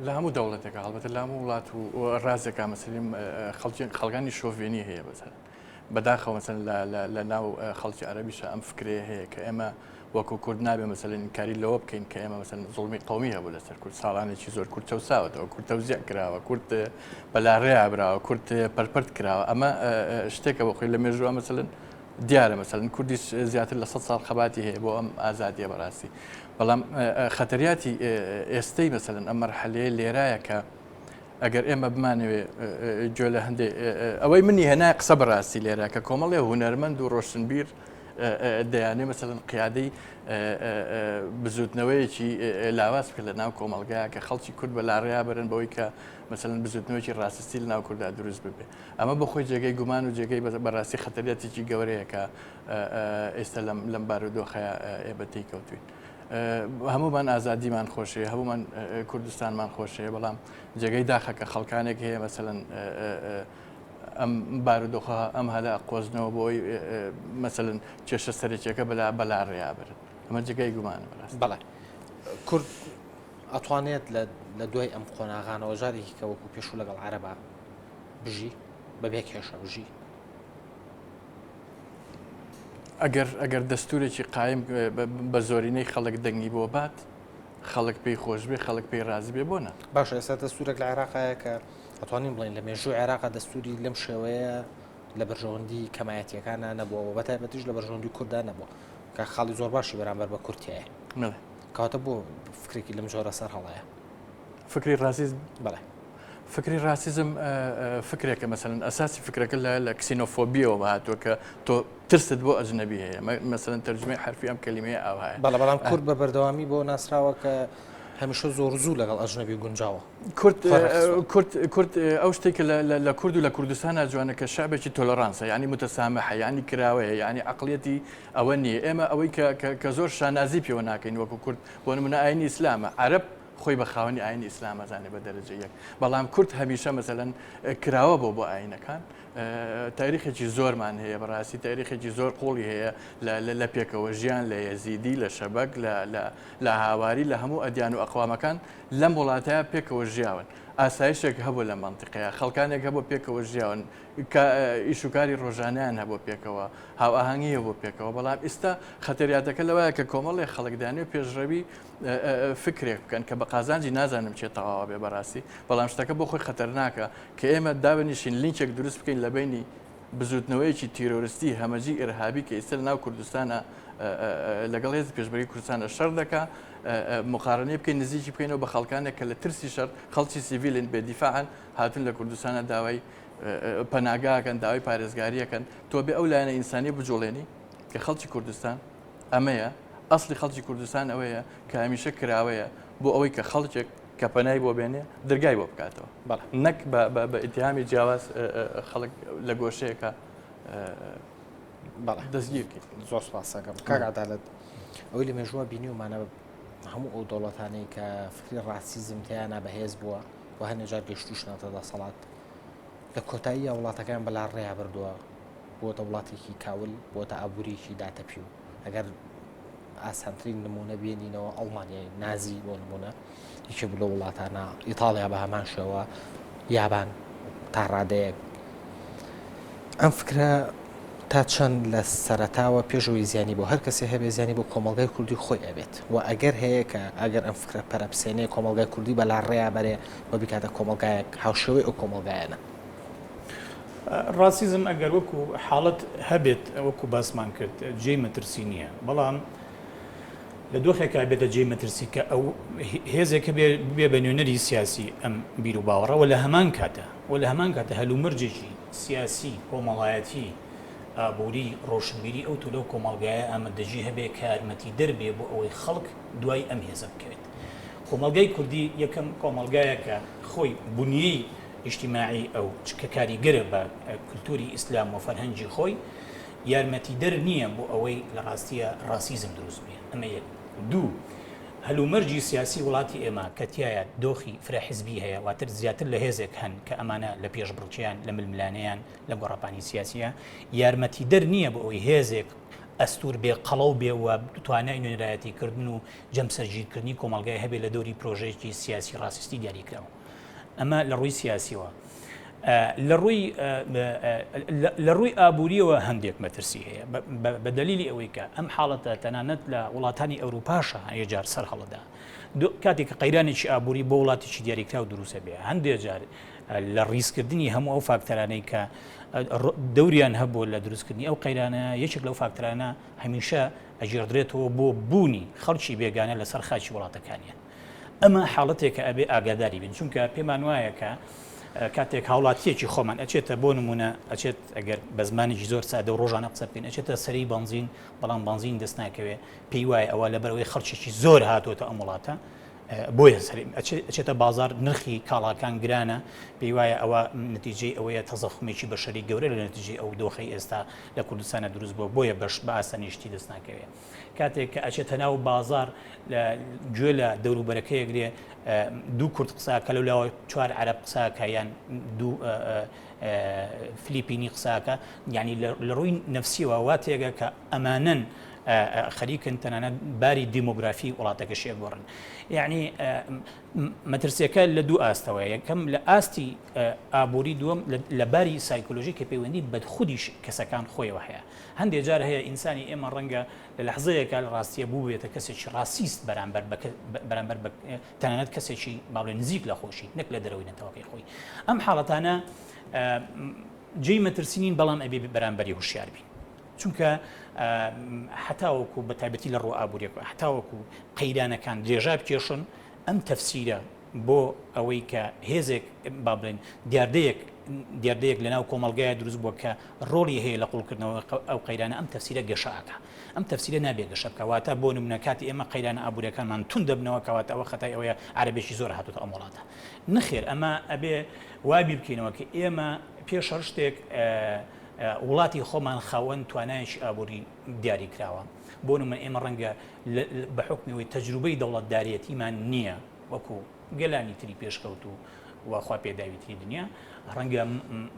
Speaker 21: لە هەموو دەوڵەتێکە هەڵبەتە لە هەموو وڵات و ڕازێکا مەسلیم خەڵکانی شۆڤێنی هەیە بەسەر بەداخەوە مەسەن لە ناو خەڵکی عەرەبیشە ئەم فکرێ هەیە کە ئێمە وەکو کورد نابێ مەسەلەن کاری لەوە بکەین کە ئێمە مەسەن زوڵمی قەومی هەبوو لەسەر کورد ساڵانێکی زۆر کورد چەوساوەتەوە کورد تەوزیع کراوە کورد بەلاڕێیا براوە کورد پەرپەرت کراوە ئەمە شتێکە بۆ خۆی لە مێژووە مەسەلەن دیارە مەسەلەن کوردی زیاتر لە 100 ساڵ خەباتی هەیە بۆ ئەم ئازادیە بەڕاستی بەڵام خەتەریاتی ئێستەی مەسەلەن ئەم مەرحەلەیە لێرایە کە ئەگەر ئێمە بمانەوێ گوێ لە هەندێک ئەوەی منی هێنای قسە بەڕاستی لێرە کە کۆمەڵێ هونەرمەند و ڕۆشنبیر دەیانێ مەسەلەن قیادەی بزوتنەوەیەکی لاواز بکە لە ناو کۆمەلگایە کە خەڵکی کورد بە لاڕێیا بەرن بەوەی کە مەسەلەن بزوتنەوەیکی ڕاستی لە ناو کووردا دروست ببێ ئەمە بەخۆی جێگەی گومان و جێگەی بەڕاستی خەتەریاتێکی گەورەیە کە ئێستا لەم بارودۆخەیە ئێبەتەی کەوتوین هەمومان ئازادیمان خۆشەیە هەمومان کوردستانمان خۆشەیە بەڵام جێگەی داخەکە خەڵکانێک هەیە مەسەلەن ئەم بارودۆخە ئەم هەلا قۆزنەوە بۆی مەسەلەن کێشە سەرەکیەکە بەلا ڕێیابرن ئەمە جێگەی گومانە بەڕاست
Speaker 4: بەڵێ کورد ئەتوانێت لە دوای ئەم قۆناغانەوە جارێکی کە وەکو پێشوو لەگەڵ عەرەبا بژی بەبێ کێشە بژی
Speaker 21: ئەگەر دەستورێکی قایم بە زۆرینەی خەڵک دەنگی بۆ بات خەڵک پێی خۆش بێ خەڵک پێی رازی بێ بۆنە
Speaker 4: باشە ئێستا دەستورێک لە عێراقایە کە ئەتوانین بڵین لە مێژووی عێراقا دەستوری لەم شێوەیە لە بەرژەوەندی کەمایەتیەکانە نەبووە بە تایبەتیش لە بەرژەوەندی کووردا نەبووە کە خاڵی زۆر باشی بەرامبەر بە کورتایە کاتە بۆ فکرێکی لەم جۆرە سەر هەڵەیە
Speaker 21: فکری ڕاسیزم
Speaker 4: بەڵێ
Speaker 21: فکری ڕاسیزم فکرێکە مەسەلەن ئەساسی فکرەکە لە کسینۆفۆبیەوە هاتووە کە تۆ ترست بۆ ئەجنەبی هەیە مەسەلەن تەرجمەی حرفی ئەم کەلیمەیە ئاو هەیە
Speaker 4: بەڵام کورد بە بەردەوامی بۆ ناسراوە کە هەمیشە زۆر زوو لەگەڵ ئەژنەبی گونجاوە
Speaker 21: کورد ئەو شتێکە لە کورد و لە کوردستانە جوانە کە شعبێکی تۆلەرانسە ینی متەسامحە ینی کراوەیە ینی عقلەتی ئەوە نییە ئێمە ئەوەی کە زۆر شانازی پێوە ناکەین وەکو کورد بۆ نمونە ئاینی ئیسلامە عەرەب خۆی بە خاوەنی ئاینی ئیسلامەزانێ بە دەرەجە یەک بەڵام کورد هەمیشە مەسەلەن کراوە بۆ ئاینەکان تاریخێکی زۆرمان هەیە بەڕاستی تاریخێکی زۆر قوڵی هەیە لە پێکەوە ژیان لە یەزیدی لە شەبەک لە هاواری لە هەموو ئەدیان و ئەقوامەکان لەم وڵاتەیە پێکەوە ژیاون ئاسایشێک هەبوو لە منتیقەیە خەڵکانێک هەبوو پێکەوە ژیاون ئیشوکاری ڕۆژانیان هەبوو پێکەوە هاوئاهەنگی هەبوو پێکەوە بەڵام ئێستا خەتەریاتەکە لەوەیە کە کۆمەڵی خەڵکدانی و پێشڕەوی فکرێک بکەن کە بە قازانجی نازانم چێ تەواوە بێ بەڕاستی بەڵام شتەکە بۆ خۆی خەتەرناکە کە ئێمە دابنیشین لینکێک دروست بکەین لە بینی بزوتنەوەیەکی تیرۆریستی هەمەجی ئێرهابی کە ئێستا لە ناو کوردستانە لەگەڵ هێزی پێشبەری کوردستانە شەڕ دەکا مقارنەی بکەین نزیکی بکەینەوە بە خەڵکانێک کە لە ترسی شەڕ خەڵکی سیڤیلن بێدیفاعن هاتون لە کوردستانە داوای پەناگاکەن داوای پارێزگاریەکەن تۆ بێ ئەو لایەنە ئینسانی بجوڵێنی کە خەڵکی کوردستان ئەمەیە ئەسڵی خەڵکی کوردستان ئەوەیە کە هەمیشە کراوەیە بۆ ئەوەی کە خەڵکێک کە پەنای بۆ بێنێ دەرگای بۆ بکاتەوە نەک بە ئیتیهامی جیاواز خەڵک لە گۆشەیەکە دەستگیرکی
Speaker 4: زۆر سپاسەکەم کاک عەدالەت ئەوەی لە مێژووە بینیومانە هەموو ئەو دەوڵەتانەی کە فکری ڕاسیزم تیانە بەهێز بووە و هەندێک جار گەشتوشنەوەتە دەسەڵات لە کۆتاییە وڵاتەکان بەلا ڕێیا بردووە بۆتە وڵاتێکی کاول بۆتە ئابووریکی داتەپی و ئەگەر ئاسانترین نمونە بێنینەوە ئەڵمانیای نازی بۆ نمونە یەکێ بوو لە وڵاتانە ئیتاڵیا بە هەمان شێوە یابان تا ڕادەیەک ئەم فکرە تا چەند لە سەرەتاوە پێشەوەی زیانی بۆ هەر کەسێ هەبێ زیانی بۆ کۆمەلگای کوردی خۆی ئەبێت و ئەگەر هەیە کە ئەگەر ئەم فکرە پەرەپسێنەیە کۆمەلگای کوردی بەلا ڕێیا بەرێ بۆ بیکاتە کۆمەلگایەک هاوشێوەی ئەو کۆمەلگایانە
Speaker 20: ڕاستیزم ئەگەر وەکو حاڵەت هەبێت وەکو باسمان کرد جێی مەترسی نییە بەڵام لە دۆخێکا بێتە جێی مەترسی کە ئەو هێزێکە بێ بە نوێنەری سیاسی ئەم بیر و باوەڕەوە لە هەمان کاتە هەلومەرجێکی سیاسی کۆمەڵایەتی ئابووری ڕۆشنبیری ئەو تولە و کۆمەڵگایە ئامادەجی هەبێ کە یارمەتی دەربێ بۆ ئەوەی خەڵک دوای ئەم هێزە بکەوێت کۆمەڵگای کوردی یەکەم کۆمەڵگایەکە خۆی بنیەی ئیجتیماعی ئەو چکە کاریگەرە بە کولتوری ئیسلام و فەرهەنگی خۆی یارمەتی دەر نییە بۆ ئەوەی لە ڕاستیە ڕاسیزم دروست بێ ئەمە یەک دوو هەلومەرجی سیاسی وڵاتی ئێمە کە تایە دۆخی فراحیزبی هەیە واتر زیاتر لە هێزێک هەن کە ئەمانە لە پێش بڕچیان لە ململانەیان لە گۆڕاپانی سیاسیە یارمەتی دەر نییە بۆ ئەوەی هێزێک ئەستور بێ قەڵەو بێ و توانای نوێنەرایەتیکردن و جەمسەرگیرکردنی کۆمەڵگای هەبێ لە دەوری پرۆژەیەکی سیاسی ڕاستیستی دیاریکراوە ئەمە لە ڕووی سیاسیەوە لە ڕووی ئابوووریەوە هەندێک مەترسی هەیە بە دلیلی ئەوەی کە ئەم حاڵەتە تەنانەت لە وڵاتانی ئەوروپاشە هەیەجار سەر هەڵەدا کاتێک کە قەیرانێکی ئابووری بۆ وڵاتێکی دیاریکرا و دروستە بێ هەندێک جار لە ڕیزکردنی هەموو ئەو فاکتەرانەی کە دەوریان هەبوو لە دروستکردنی ئەو قەیرانە یەکێک لەو فاکتەرانە هەمیشە ئەژێردرێتەوە بۆ بوونی خەڵکی بێگانە لەسەر خاچی وڵاتەکانیان ئەمە حاڵەتێکە ئەبێ ئاگاداری بین چونکە پێمان وایە کە کاتێک هاوڵاتیەکی خۆمان ئەچێتە بۆ نمونە ئەچێت ئەگەر بە زمانێکی زۆر سادە و ڕۆژانە قسە بکەین ئەچێتە سەری بنزین بەڵام بنزین دەست ناکەوێت پێی وایە ئەوە لەبەرەوەی خەڵکیێکی زۆر هاتوۆتە ئەم وڵاتە بۆیە ئەچێتە بازار نرخی کاڵاکان گرانە پێی وایە ئەوە نتیجەی ئەوەیە تەزەخمێکی بەشەری گەورە لە نتیجەی ئەو دۆخی ئێستا لە کوردستانە دروست بووە بۆیە بە ئاسانیشتی دەست ناکەوێت کاتێک کە ئەچێتە ناو بازار گوێ لە دەوروبەرەکەیەک لێ دوو کورد قساکە لەولاوە چوار عەرەب قساکە یان دوو فلیپینی قساکە یعنی لە ڕووی نەفسیەوە واتێگە کە ئەمانن خەریکن تەنانەت باری دیمۆگرافی وڵاتەکە شێگۆڕن یعنی مەترسیەکە لە دوو ئاستەوە یەکەم لە ئاستی ئابووری دووەم لە باری سایکۆلۆژی کە پەیوەندی بە خودیش کەسەکان خۆیەوە هەیە هەندێک جار هەیە ئینسانی ئێمە ڕەنگە لە لەحزەیەکە لە ڕاستیە بوو بێتە کەسێکی ڕاستیست بەرامبەر تەنانەت کەسێکی باڵێ نزیک لە خۆشی نەک لە دەرەوەی نەتەوەکەی خۆی ئەم حاڵەتانە جێی مەترسینین بەڵام ئەبێ بەرامبەری هوشیار بین چونکە حتاوەکو بە تایبەتی لە ڕۆ ئابوووریەکە حتاوەکو قەیرانەکان درێژا بکێشن ئەم تەفسیرە بۆ ئەوەی کە هێزێک با بڵێن دیاردەیەک لەناو کۆمەڵگایە دروست بووە کە ڕۆڵی هەیە لە قوڵکردنەوە ئەو قەیرانە ئەم تەفسیرە گەشەکە ئەم تەفسیرە نابێت گەشە بکەواتە بۆ نمونە کاتی ئێمە قەیرانە ئابوووریەکانمان تون دەبنەوە کەواتە ئەوە خەتای ئەوەیە عەرەبێکی زۆر هاتووە ئەم وڵاتە نەخێر ئەمە ئەبێ وابیر بکەینەوە کە ئێمە پێش هەر شتێک وڵاتی خۆمان خاوەن توانایشی ئابووری دیاری کراوە بۆ نمونە ئێمە ڕەنگە بە حکمیەوەی تەجروبەی دەوڵەتدارەتیمان نییە وەکو گەلانی تری پێشکەوت و وخوا پێداویتری دنیا ڕەنگە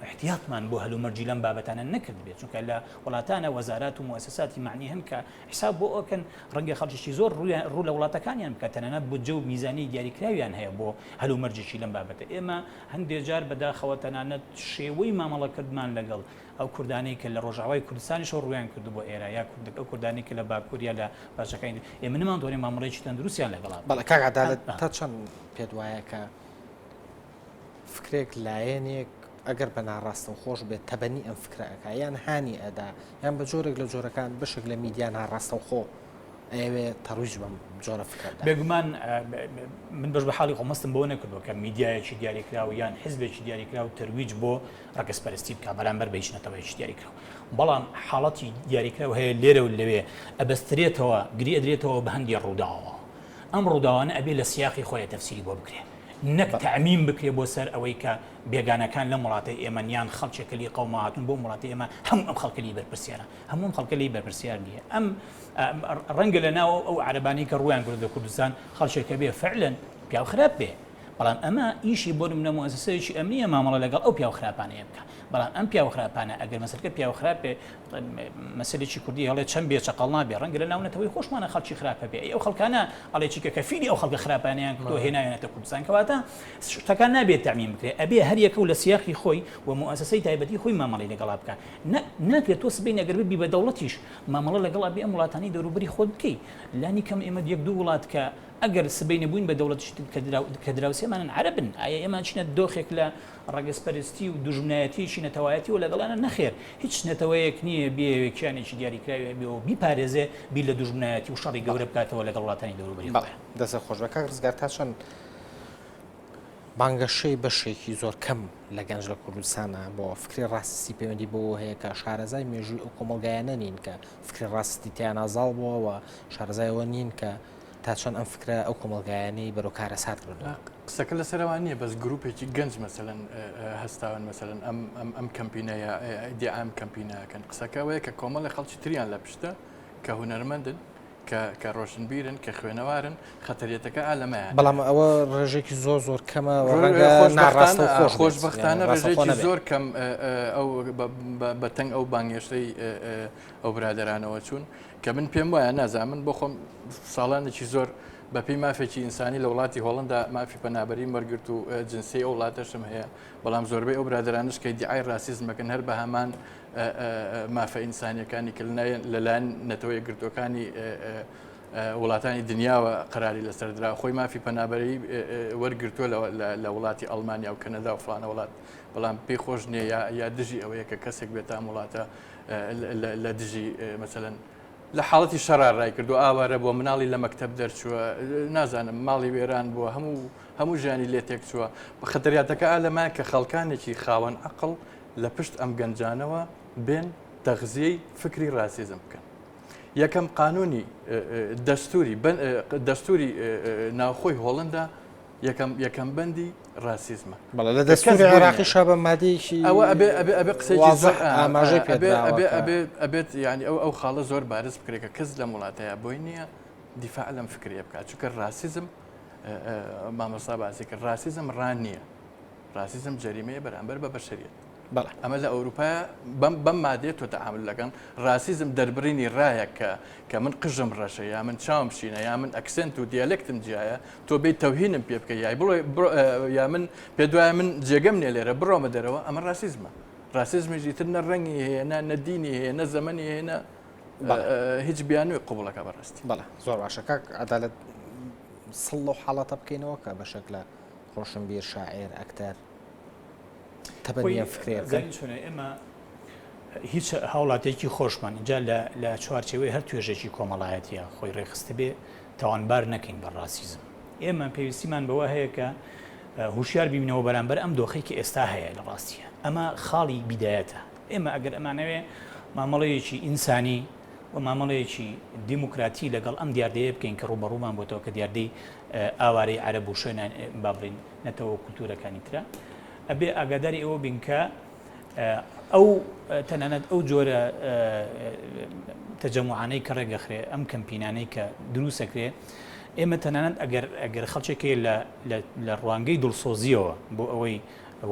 Speaker 20: احتیاطمان بۆ هەلومەرجی لەم بابەتانە نەکرد بێت چونکە لە وڵاتانە وەزارات و مؤسساتی معنی هەن کە حساب بۆ ئەوکەن ڕەنگە خەڵکیی زۆر ڕوو لە وڵاتەکانیان بکە تەنانەت بۆ جە و میزانی دیاریکراویان هەیە بۆ هەلومەرجێکی لەم بابەتە ئێمە هەندێک جار بەداخەوە تەنانەت شێوەی مامەڵەکردمان لەگەڵ ئەو کوردانەی کە لە ڕۆژاوای کوردستانیشەوە ڕویان کردو بۆ ئێرە یا ئەو کوردانی کە لە باکووریا لە باشەکانی ئێمە نەمانتوانین مامەڵەیەکی تەندروستیان لەگەڵا
Speaker 4: بەڵێ کاک عەدالەت تا چەند پێت وایە کە فکرێک لایەنێک ئەگەر بە ناڕاستن خۆش بێت تەبەنی ئەم فکرەکە یان هانی ئەدا یان بە جۆرێک لە جۆرەکان بشک لە میدیان ناڕاستە خۆ ئەوێ تەڕویج بەم جۆرە فکردا
Speaker 20: بێگومان من بەش بە حاڵی خۆمەستم بۆ نەکردووە کە میدیایەکی دیاریکراوە یان حیزبێکی دیاریکرا و تەرویج بۆ ڕەگەزپەرستی بکە بەرامبەر بە هیچ نەتەوەیەکی دیاریکراوە بەڵام حاڵەتی دیاریکراوە هەیە لێرە و لەوێ ئەبەسترێتەوە گری ئەدرێتەوە بە هەندی ڕووداوە ئەم ڕووداوانە ئەبێ لە سیاقی خۆیە تەفسیری بۆ بکرێت نەک تعمیم بکرێ بۆ سەر ئەوەی کە بێگانەکان لە وڵاتی ئێمەنیان خەڵکێکلی قەوماتون بۆ وڵاتی ئێمە هەموو ئەم خەڵکەلی بەرپرسیارە هەموو خەڵکەلی بەرپرسیار نیە ئەم ڕەنگە لە ناو ئەو عەرەبانی کە ڕویان کردە کوردستان خەڵکێکە بێ فعلەن پیاو خراپ بێ بەڵام ئەمە ئیشی بۆ منە مؤسسەیەکی ئەمنیە مامەڵە لەگەڵ ئەو پیاو خراپانەیە بکە بەڵام ئەم پیاو خراپانە ئەگەر مەسەلکە پیاو خراپێ مەسەلێکی کوردی هەڵێ چەند بێ چەقەڵ نابێ ڕەنگە لە ناونەتەوەی خۆشمانە خەڵکی خراپە بێ ئەو خەڵکانە ئەڵێ چیکە کەفیلی ئەو خەڵکە خراپانیان کردو هێناوێنێتە کوردستان کەواتە شتەکان نابێت تەعمیم بکرێت ئەبێ هەر یەکە و لە سیاقی خۆی و مؤسسەی تایبەتی خۆی مامەڵەی لەگەڵا بکە ناکرێت تۆ سبەی ئەگەر ببی بە دەوڵەتیش مامەڵە لەگەڵا بێ ئەم وڵاتانی دەوروبەری خۆت بکەی لانی کەم ئێمە یەک دوو وڵات کە ئەگەر سبەی نەبووین بە دەوڵەت کە دراوسێمانن عەرەبن ئایا ئێمە چینە دۆخێک لە ڕەگەزپەرستی و دوژمنایەتی نەتەوایەتی و لەگەڵانە نەخێر هیچ نەتەوەیەک نییە بێوێکیانێکی دیاریکراوێ بێ و بیپارێزێ بی لە دوژمنایەتی و شەڕی گەورە بکاتەوە لەگەڵ وڵاتانی دەوروبەری
Speaker 4: دەسە خۆش بە کاک ڕزگار تا چەند بانگەشەی بەشێکی زۆر کەم لە گەنج لە کوردستانە بۆ فکری ڕاستی پەیوەندی بۆ هەیە کە شارەزای مێژووی ئەو کۆمەڵگایانە نین کە فکری ڕاستی تیان ئازاڵ بووەوە شارەزایەوە نین کە تا چۆن ئەم فکرە ئەو کۆمەڵگایانەی بەرەو کارە سات بن
Speaker 21: قسەکە لە سەرەوە نییە بەس گروپێکی گەنج مەسەلەن هەستاون مەسەلەن ئەم کەمپینەیە دیعام کەمپینەکەن قسەکەوەیە کە کۆمەڵی خەڵکی تریان لە پشتە کە هونەرمەندن کە ڕۆشنبیرن کە خوێنەوارن خەتەریەتەکە ئالەمایە
Speaker 4: بەڵام ئەوە ڕێژێکی زۆر کەمە
Speaker 21: خۆشبەختانە ڕێژێکی زۆر کەم ئەو بەتەنگ ئەو بانگێشتەی ئەو برادرانەوە چوون کە من پێم وایە نازان من بۆ خۆم ساڵانێکی زۆر بەپی مافێکی ئینسانی لە وڵاتی هۆڵندا مافی پەنابەری وەرگرت و جنسی ئەو وڵاتەشم هەیە بەڵام زۆربەی ئەو برادرانش کە دیعای ڕاسیزمەکەن هەر بە هەمان مافە ئینسانیەکانی کە لەلایەن نەتەوەی گرتوەکانی وڵاتانی دنیاوە قەراری لەسەردرا خۆی مافی پەنابەری وەرگرتووە لە وڵاتی ئەڵمانیا و کەنەدا و فلانە وڵات بەڵام پێی خۆش نییە یا دژی ئەوەیە کە کەسێک بێت تا وڵاتە لە دژی مەسەلەن لە حاڵەتی شەڕار ڕای کردو ئاوارە بۆ مناڵی لە مەکتەب دەرچووە نازانم ماڵی وێران بووە هەموو ژیانی لێ تێک چووە بە خەتەریاتەکە ئالەمان کە خەڵکانێکی خاوەن عەقڵ لە پشت ئەم گەنجانەوە بێن تەغزیەی فکری ڕاسیزم بکەن یەکەم قانونی دەستوری ناوخۆی هۆڵندا یەکەم بەندی ڕاسیزمە
Speaker 4: بەڵێ لە دەستوری عێراقی شابە مادەیەکی
Speaker 21: ئەوە ئەبێ قسەیەکی ئاماژەی ئەبێت ینی ئەو خاڵە زۆر بارز بکرێت کە کەس لە وڵاتەیە بۆی نییە دیفاع لەم فکریە بکات چونکە ڕاسیزم مامۆستا باسی کرد ڕاسیزم ڕان نییە ڕاسیزم جەریمەیە بەرامبەر بە بەشەریەت ئەمە لە ئەوروپا بەم مادێت تۆ تەعامل لەگەن ڕاسیزم دەربڕینی ڕایە کە من قژم ڕەشە یا من چاوم شینە یا من ئەکسنت و دیالکتم جیایە تۆ بیت تەوهینم پێ بکە یای یا من پێ دوایە من جێگەم نێ لێرە بڕۆمە دەرەوە ئەمە ڕاسیزمە ڕاسیزمیژی تر نە ڕەنگی هەیە نە دینی هەیە نە زەمەنی هێنە هیچ بیانوی قوبڵەکە بەڕاستی
Speaker 4: بەڵێ زۆر باشە کاک عەدالەت سڵ و حاڵەتە بکەینەوە کە بە شەکلە ڕۆشنبیر شاعیر ئەکتەر تەبەنیە فکرێ
Speaker 20: ئێمە هیچ هاوڵاتێکی خۆشمان اینجا لە چوارچەوەی هەر توێژێکی کۆمەڵایەتیە خۆی ڕێخستە بێ تاوانبار نەکەین بە ڕاسیزم ئێمە پێویستیمان بەوە هەیە کە هوشیار ببینەوە بەرامبەر ئەم دۆخی کە ئێستا هەیە لە ڕاستیە ئەمە خاڵی بیدایەتە ئێمە ئەگەر ئەمانەوێ مامەڵەیەکی ئینسانی و مامەڵەیەکی دیموکراتی لەگەڵ ئەم دیاردەیە بکەین کە ڕوبەڕوومان بۆتەوە کە دیاردەی ئاوارەی عەرەب و شوێنان با بڵین نەتەوە کولتورەکانی ترە ئەبێ ئاگاداری ئەوە بین کە ئەو تەنانەت ئەو جۆرە تەجەموعانەی کە ڕێگەخرێ ئەم کەمپینانەی کە دروستەکرێ ئێمە تەنانەت ئەگەر خەڵکێکی لە ڕوانگەی دڵسۆزیەوە بۆ ئەوەی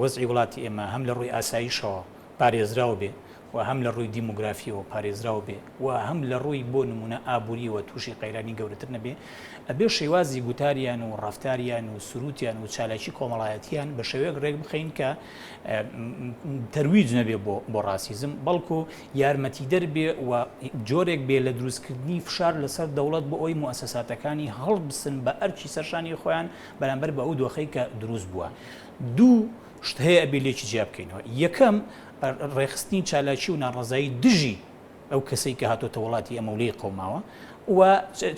Speaker 20: وەزعی وڵاتی ئێمە هەم لە ڕووی ئاساییشەوە پارێزراوە بێ و هەم لە ڕووی دیموگرافیەوە پارێزراوە بێ و هەم لە ڕووی بۆ نمونە ئابووریەوە تووشی قەیرانی گەورەتر نەبێ ئەبێ شێوازی گوتاریان و ڕافتاریان و سروتیان و چالاکی کۆمەڵایەتیان بە شێوەیەک ڕێک بخەین کە تەرویج نەبێ بۆ ڕاسیزم بەڵکو یارمەتی دەربێ و جۆرێک بێ لە دروستکردنی فشار لەسەر دەوڵەت بۆ ئەوی موسەساتەکانی هەڵبسن بە ئەرچی سەرشانی خۆیان بەرامبەر بە ئەو دۆخەی کە دروست بووە دوو شت هەیە ئەبێ لێکی جیا بکەینەوە یەکەم ڕێخستنی چالاکی و ناڕەزایی دژی ئەو کەسەی کە هاتۆتە وڵاتی ئەمەولەی قەوماوە و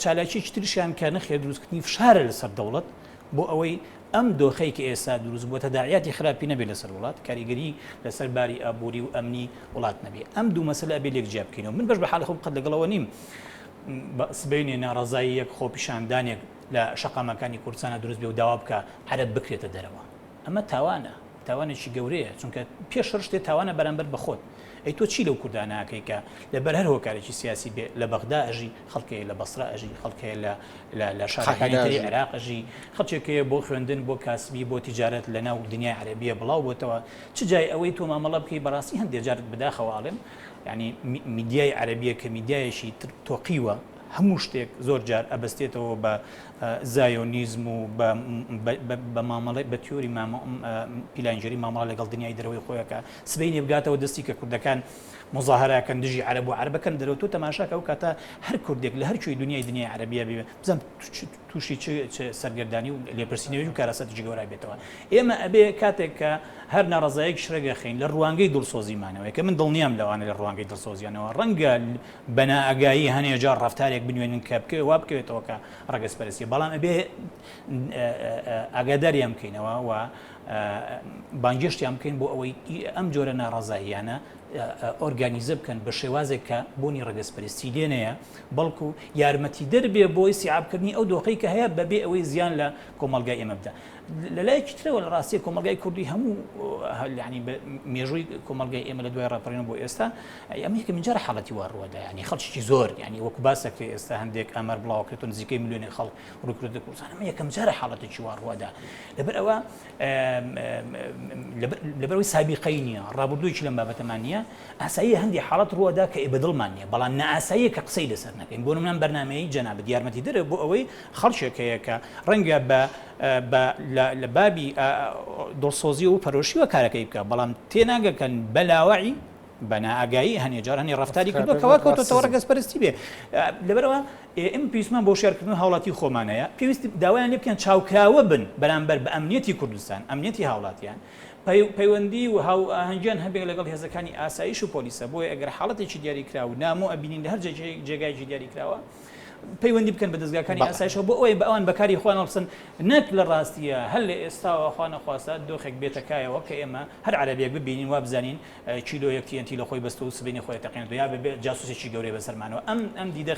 Speaker 20: چالاکیی تریشیان کە نەخێ دروستکردنی فشارە لەسەر دەوڵەت بۆ ئەوەی ئەم دۆخەی کە ئێستا دروست بووە تەداعیاتی خراپی نەبێت لەسەر وڵات کاریگەری لەسەر باری ئابووری و ئەمنی وڵات نەبێ ئەم دوو مەسەلە ئەبێ لێک جیا بکەینەوە من بەش بە حاڵی خۆم قەت لەگەڵەوە نیم سبەینێ ناڕەزایی یەک خۆپیشاندانێک لە شەقامەکانی کوردستانە دروست بێ و داوا بکە عەرەب بکرێتە دەرەوە ئەمە تاوانە تاوانێکی گەورەیە چونکە پێش شتێ تاوانە بەرامبەر بە خۆت ئەی تۆ چی لەو کورداناکەی کە لەبەر هەر هۆکارێکی سیاسی بێ لە بەغدا ئەژی خەڵکەیە لە بەسرا ئەژی خەڵکەیە لە شارەکانی تری عێراق ئەژی خەڵکێکەیە بۆ خوێندن بۆ کاسبی بۆ تیجارەت لە ناو دنیای عەرەبیە بڵاو بۆتەوە چ جای ئەوەی تۆ مامەڵە بکەی بەڕاستی هەندێک جارت بداخەواڵێم ینی میدیای عەرەبیە کە میدیایەشی تۆقیوە هەموو شتێک زۆر جار ئەبەستێتەوە بە زایۆنیزم و بە مامەڵی بە تیۆری پیلانجێری مامەڵە لەگەڵ دنیای دەرەوەی خۆیەکە سبەی بگاتەوە دەستی کە کوردەکان مزاهراکەن دژی عەرەب و عەرەبەکەن دەرەوە تۆ تەماشاکە ئەو کاتە هەر کوردێک لە هەر کوێی دنیای عەرەبیە بێ بزانم تووشی سەرگەردانی و لێپرسینەوەی و کارەسەتی گەورای بێتەوە ئێمە ئەبێ کاتێک کە هەر ناڕزایەک شرەگە خین لە ڕوانگەی دڵسۆزیمانەوەی کە من دڵنیام لەوانە لە ڕوانگەی دڵسۆزیانەوە ڕەنگە بەنائەگایی هەنێ جار ڕفتارێک بنوێنن کە بکەوێ وا بکەوێتەوە کە ڕەگەزپەرستی بەڵام ئەبێ ئاگاداریان بکەینەوە و بانگشتیان بکەین بۆ ئەوەی ئەم جۆرە ناڕزاییانە ئۆرگانیزە بکەن بە شێوازێک کە بۆنی ڕەگەزپەرستی لێنەیە بەڵکو یارمەتی دەربێ بۆی سیعابکردنی ئەو دۆخەی کە هەیە بەبێ ئەوەی زیان لە کۆمەلگای ئێمە بدە لە لایەکی ترەوە لە ڕاستی کۆمەلگای کوردی هەموو ینی مێژووی کۆمەلگای ئێمە لە دوای ڕاپەڕێنەوە بۆ ئێستا ئەمە یەکەم جار حاڵەتی وا ڕوەدا ینی خەڵکی زۆر ینی وەکو باسەکە ئێستا هەندێک ئەمەر بڵاوکرێتەوە نزیکەی میلیۆنی خەڵک ڕووکردە کوردستان ئەمە یەکەم جارە حاڵەتێکی وا ڕوەدا لەبەر ئەوە لەبەرەوەی سابقەی نییە ڕابردوویکی لەم بابەتەمان نییە ئاسایی هەندی حاڵەت ڕوەدا کە بەدڵمان نییە بەڵام نائاساییە کە قسەی لەسەر نەکەین بۆ نمونە بەرنامەیەی جەنابەت یارمەتی دەرە بۆ ئەوەی خەڵکێکەیە کە ڕەنگە لە بابی دڵسۆزی و پەرۆشیوە کارەکەی بکە بەڵام تێناگەکەن بەلاوەعی بەنائەگایی هەنێجار هەنی ڕفتاری کردو کەوا کەوتۆتەوە ڕەگەزپەرستی بێ لەبەرەوە ئێمە پێویستمان بۆ شێرکردن هاوڵاتی خۆمانەیە پێویستی داوایان لێ بکەن چاوکراوە بن بەرامبەر بە ئەمنیەتی کوردستان ئەمنیەتی هاوڵاتیان پەیوەندی و هەنگیان هەبێت لەگەڵ هێزەکانی ئاسایش و پۆلیسە بۆیە ئەگەر حاڵەتێکی دیاری کراوە نامۆ ئەبینین لە هەر جێگایکی دیاری کراوە پەیوەندی بکەن بە دەستگاکانی ئاسایشەوە بۆ ئەوەی بە ئەوان بەکاری خۆیان هەڵبسن نەک لە ڕاستیە هەر لە ئێستاوە خوا نەخواستا دۆخێک بێتەکایەوە کە ئێمە هەر عەرەبێک ببینین وا بزانین کیلۆ یەک TNT لە خۆی بەستە و سبەینی خۆی تەقێنێت یا بێ جاسوسێکی گەورەی بەسەرمانەوە ئەم دیدە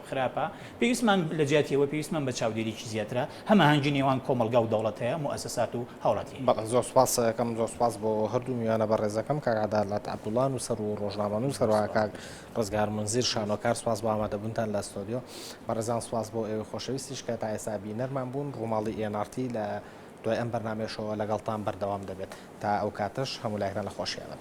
Speaker 20: خراپە پێویستمان لە جیاتیەوە پێویستمان بە چاودێریی زیاترە هەماهەنگی نێوان کۆمەلگا و دەوڵەت هەیە مؤسسات و هاوڵاتی
Speaker 4: زۆر سپاسەکەم زۆر سپاس بۆ هەردوو میوانە بە ڕێزەکەم کاک عەدالەت عەبدوڵڵا و سەر و ڕۆژنامە نووس هەروەها کاک ڕزگار منزیر شانۆکار سپاس بۆ ئامادەبوونتان لە ئەستۆدیۆ بەڕێزان سپاس بۆ ئێوە خۆشەویستیش کە تا ئێستا بینەرمان بوون ڕووماڵی NRT لە دوای ئەم بەرنامەیەشەوە لەگەڵتان بەردەوام دەبێت تا ئەو کاتەش هەموو لایەکان لە خۆشییانە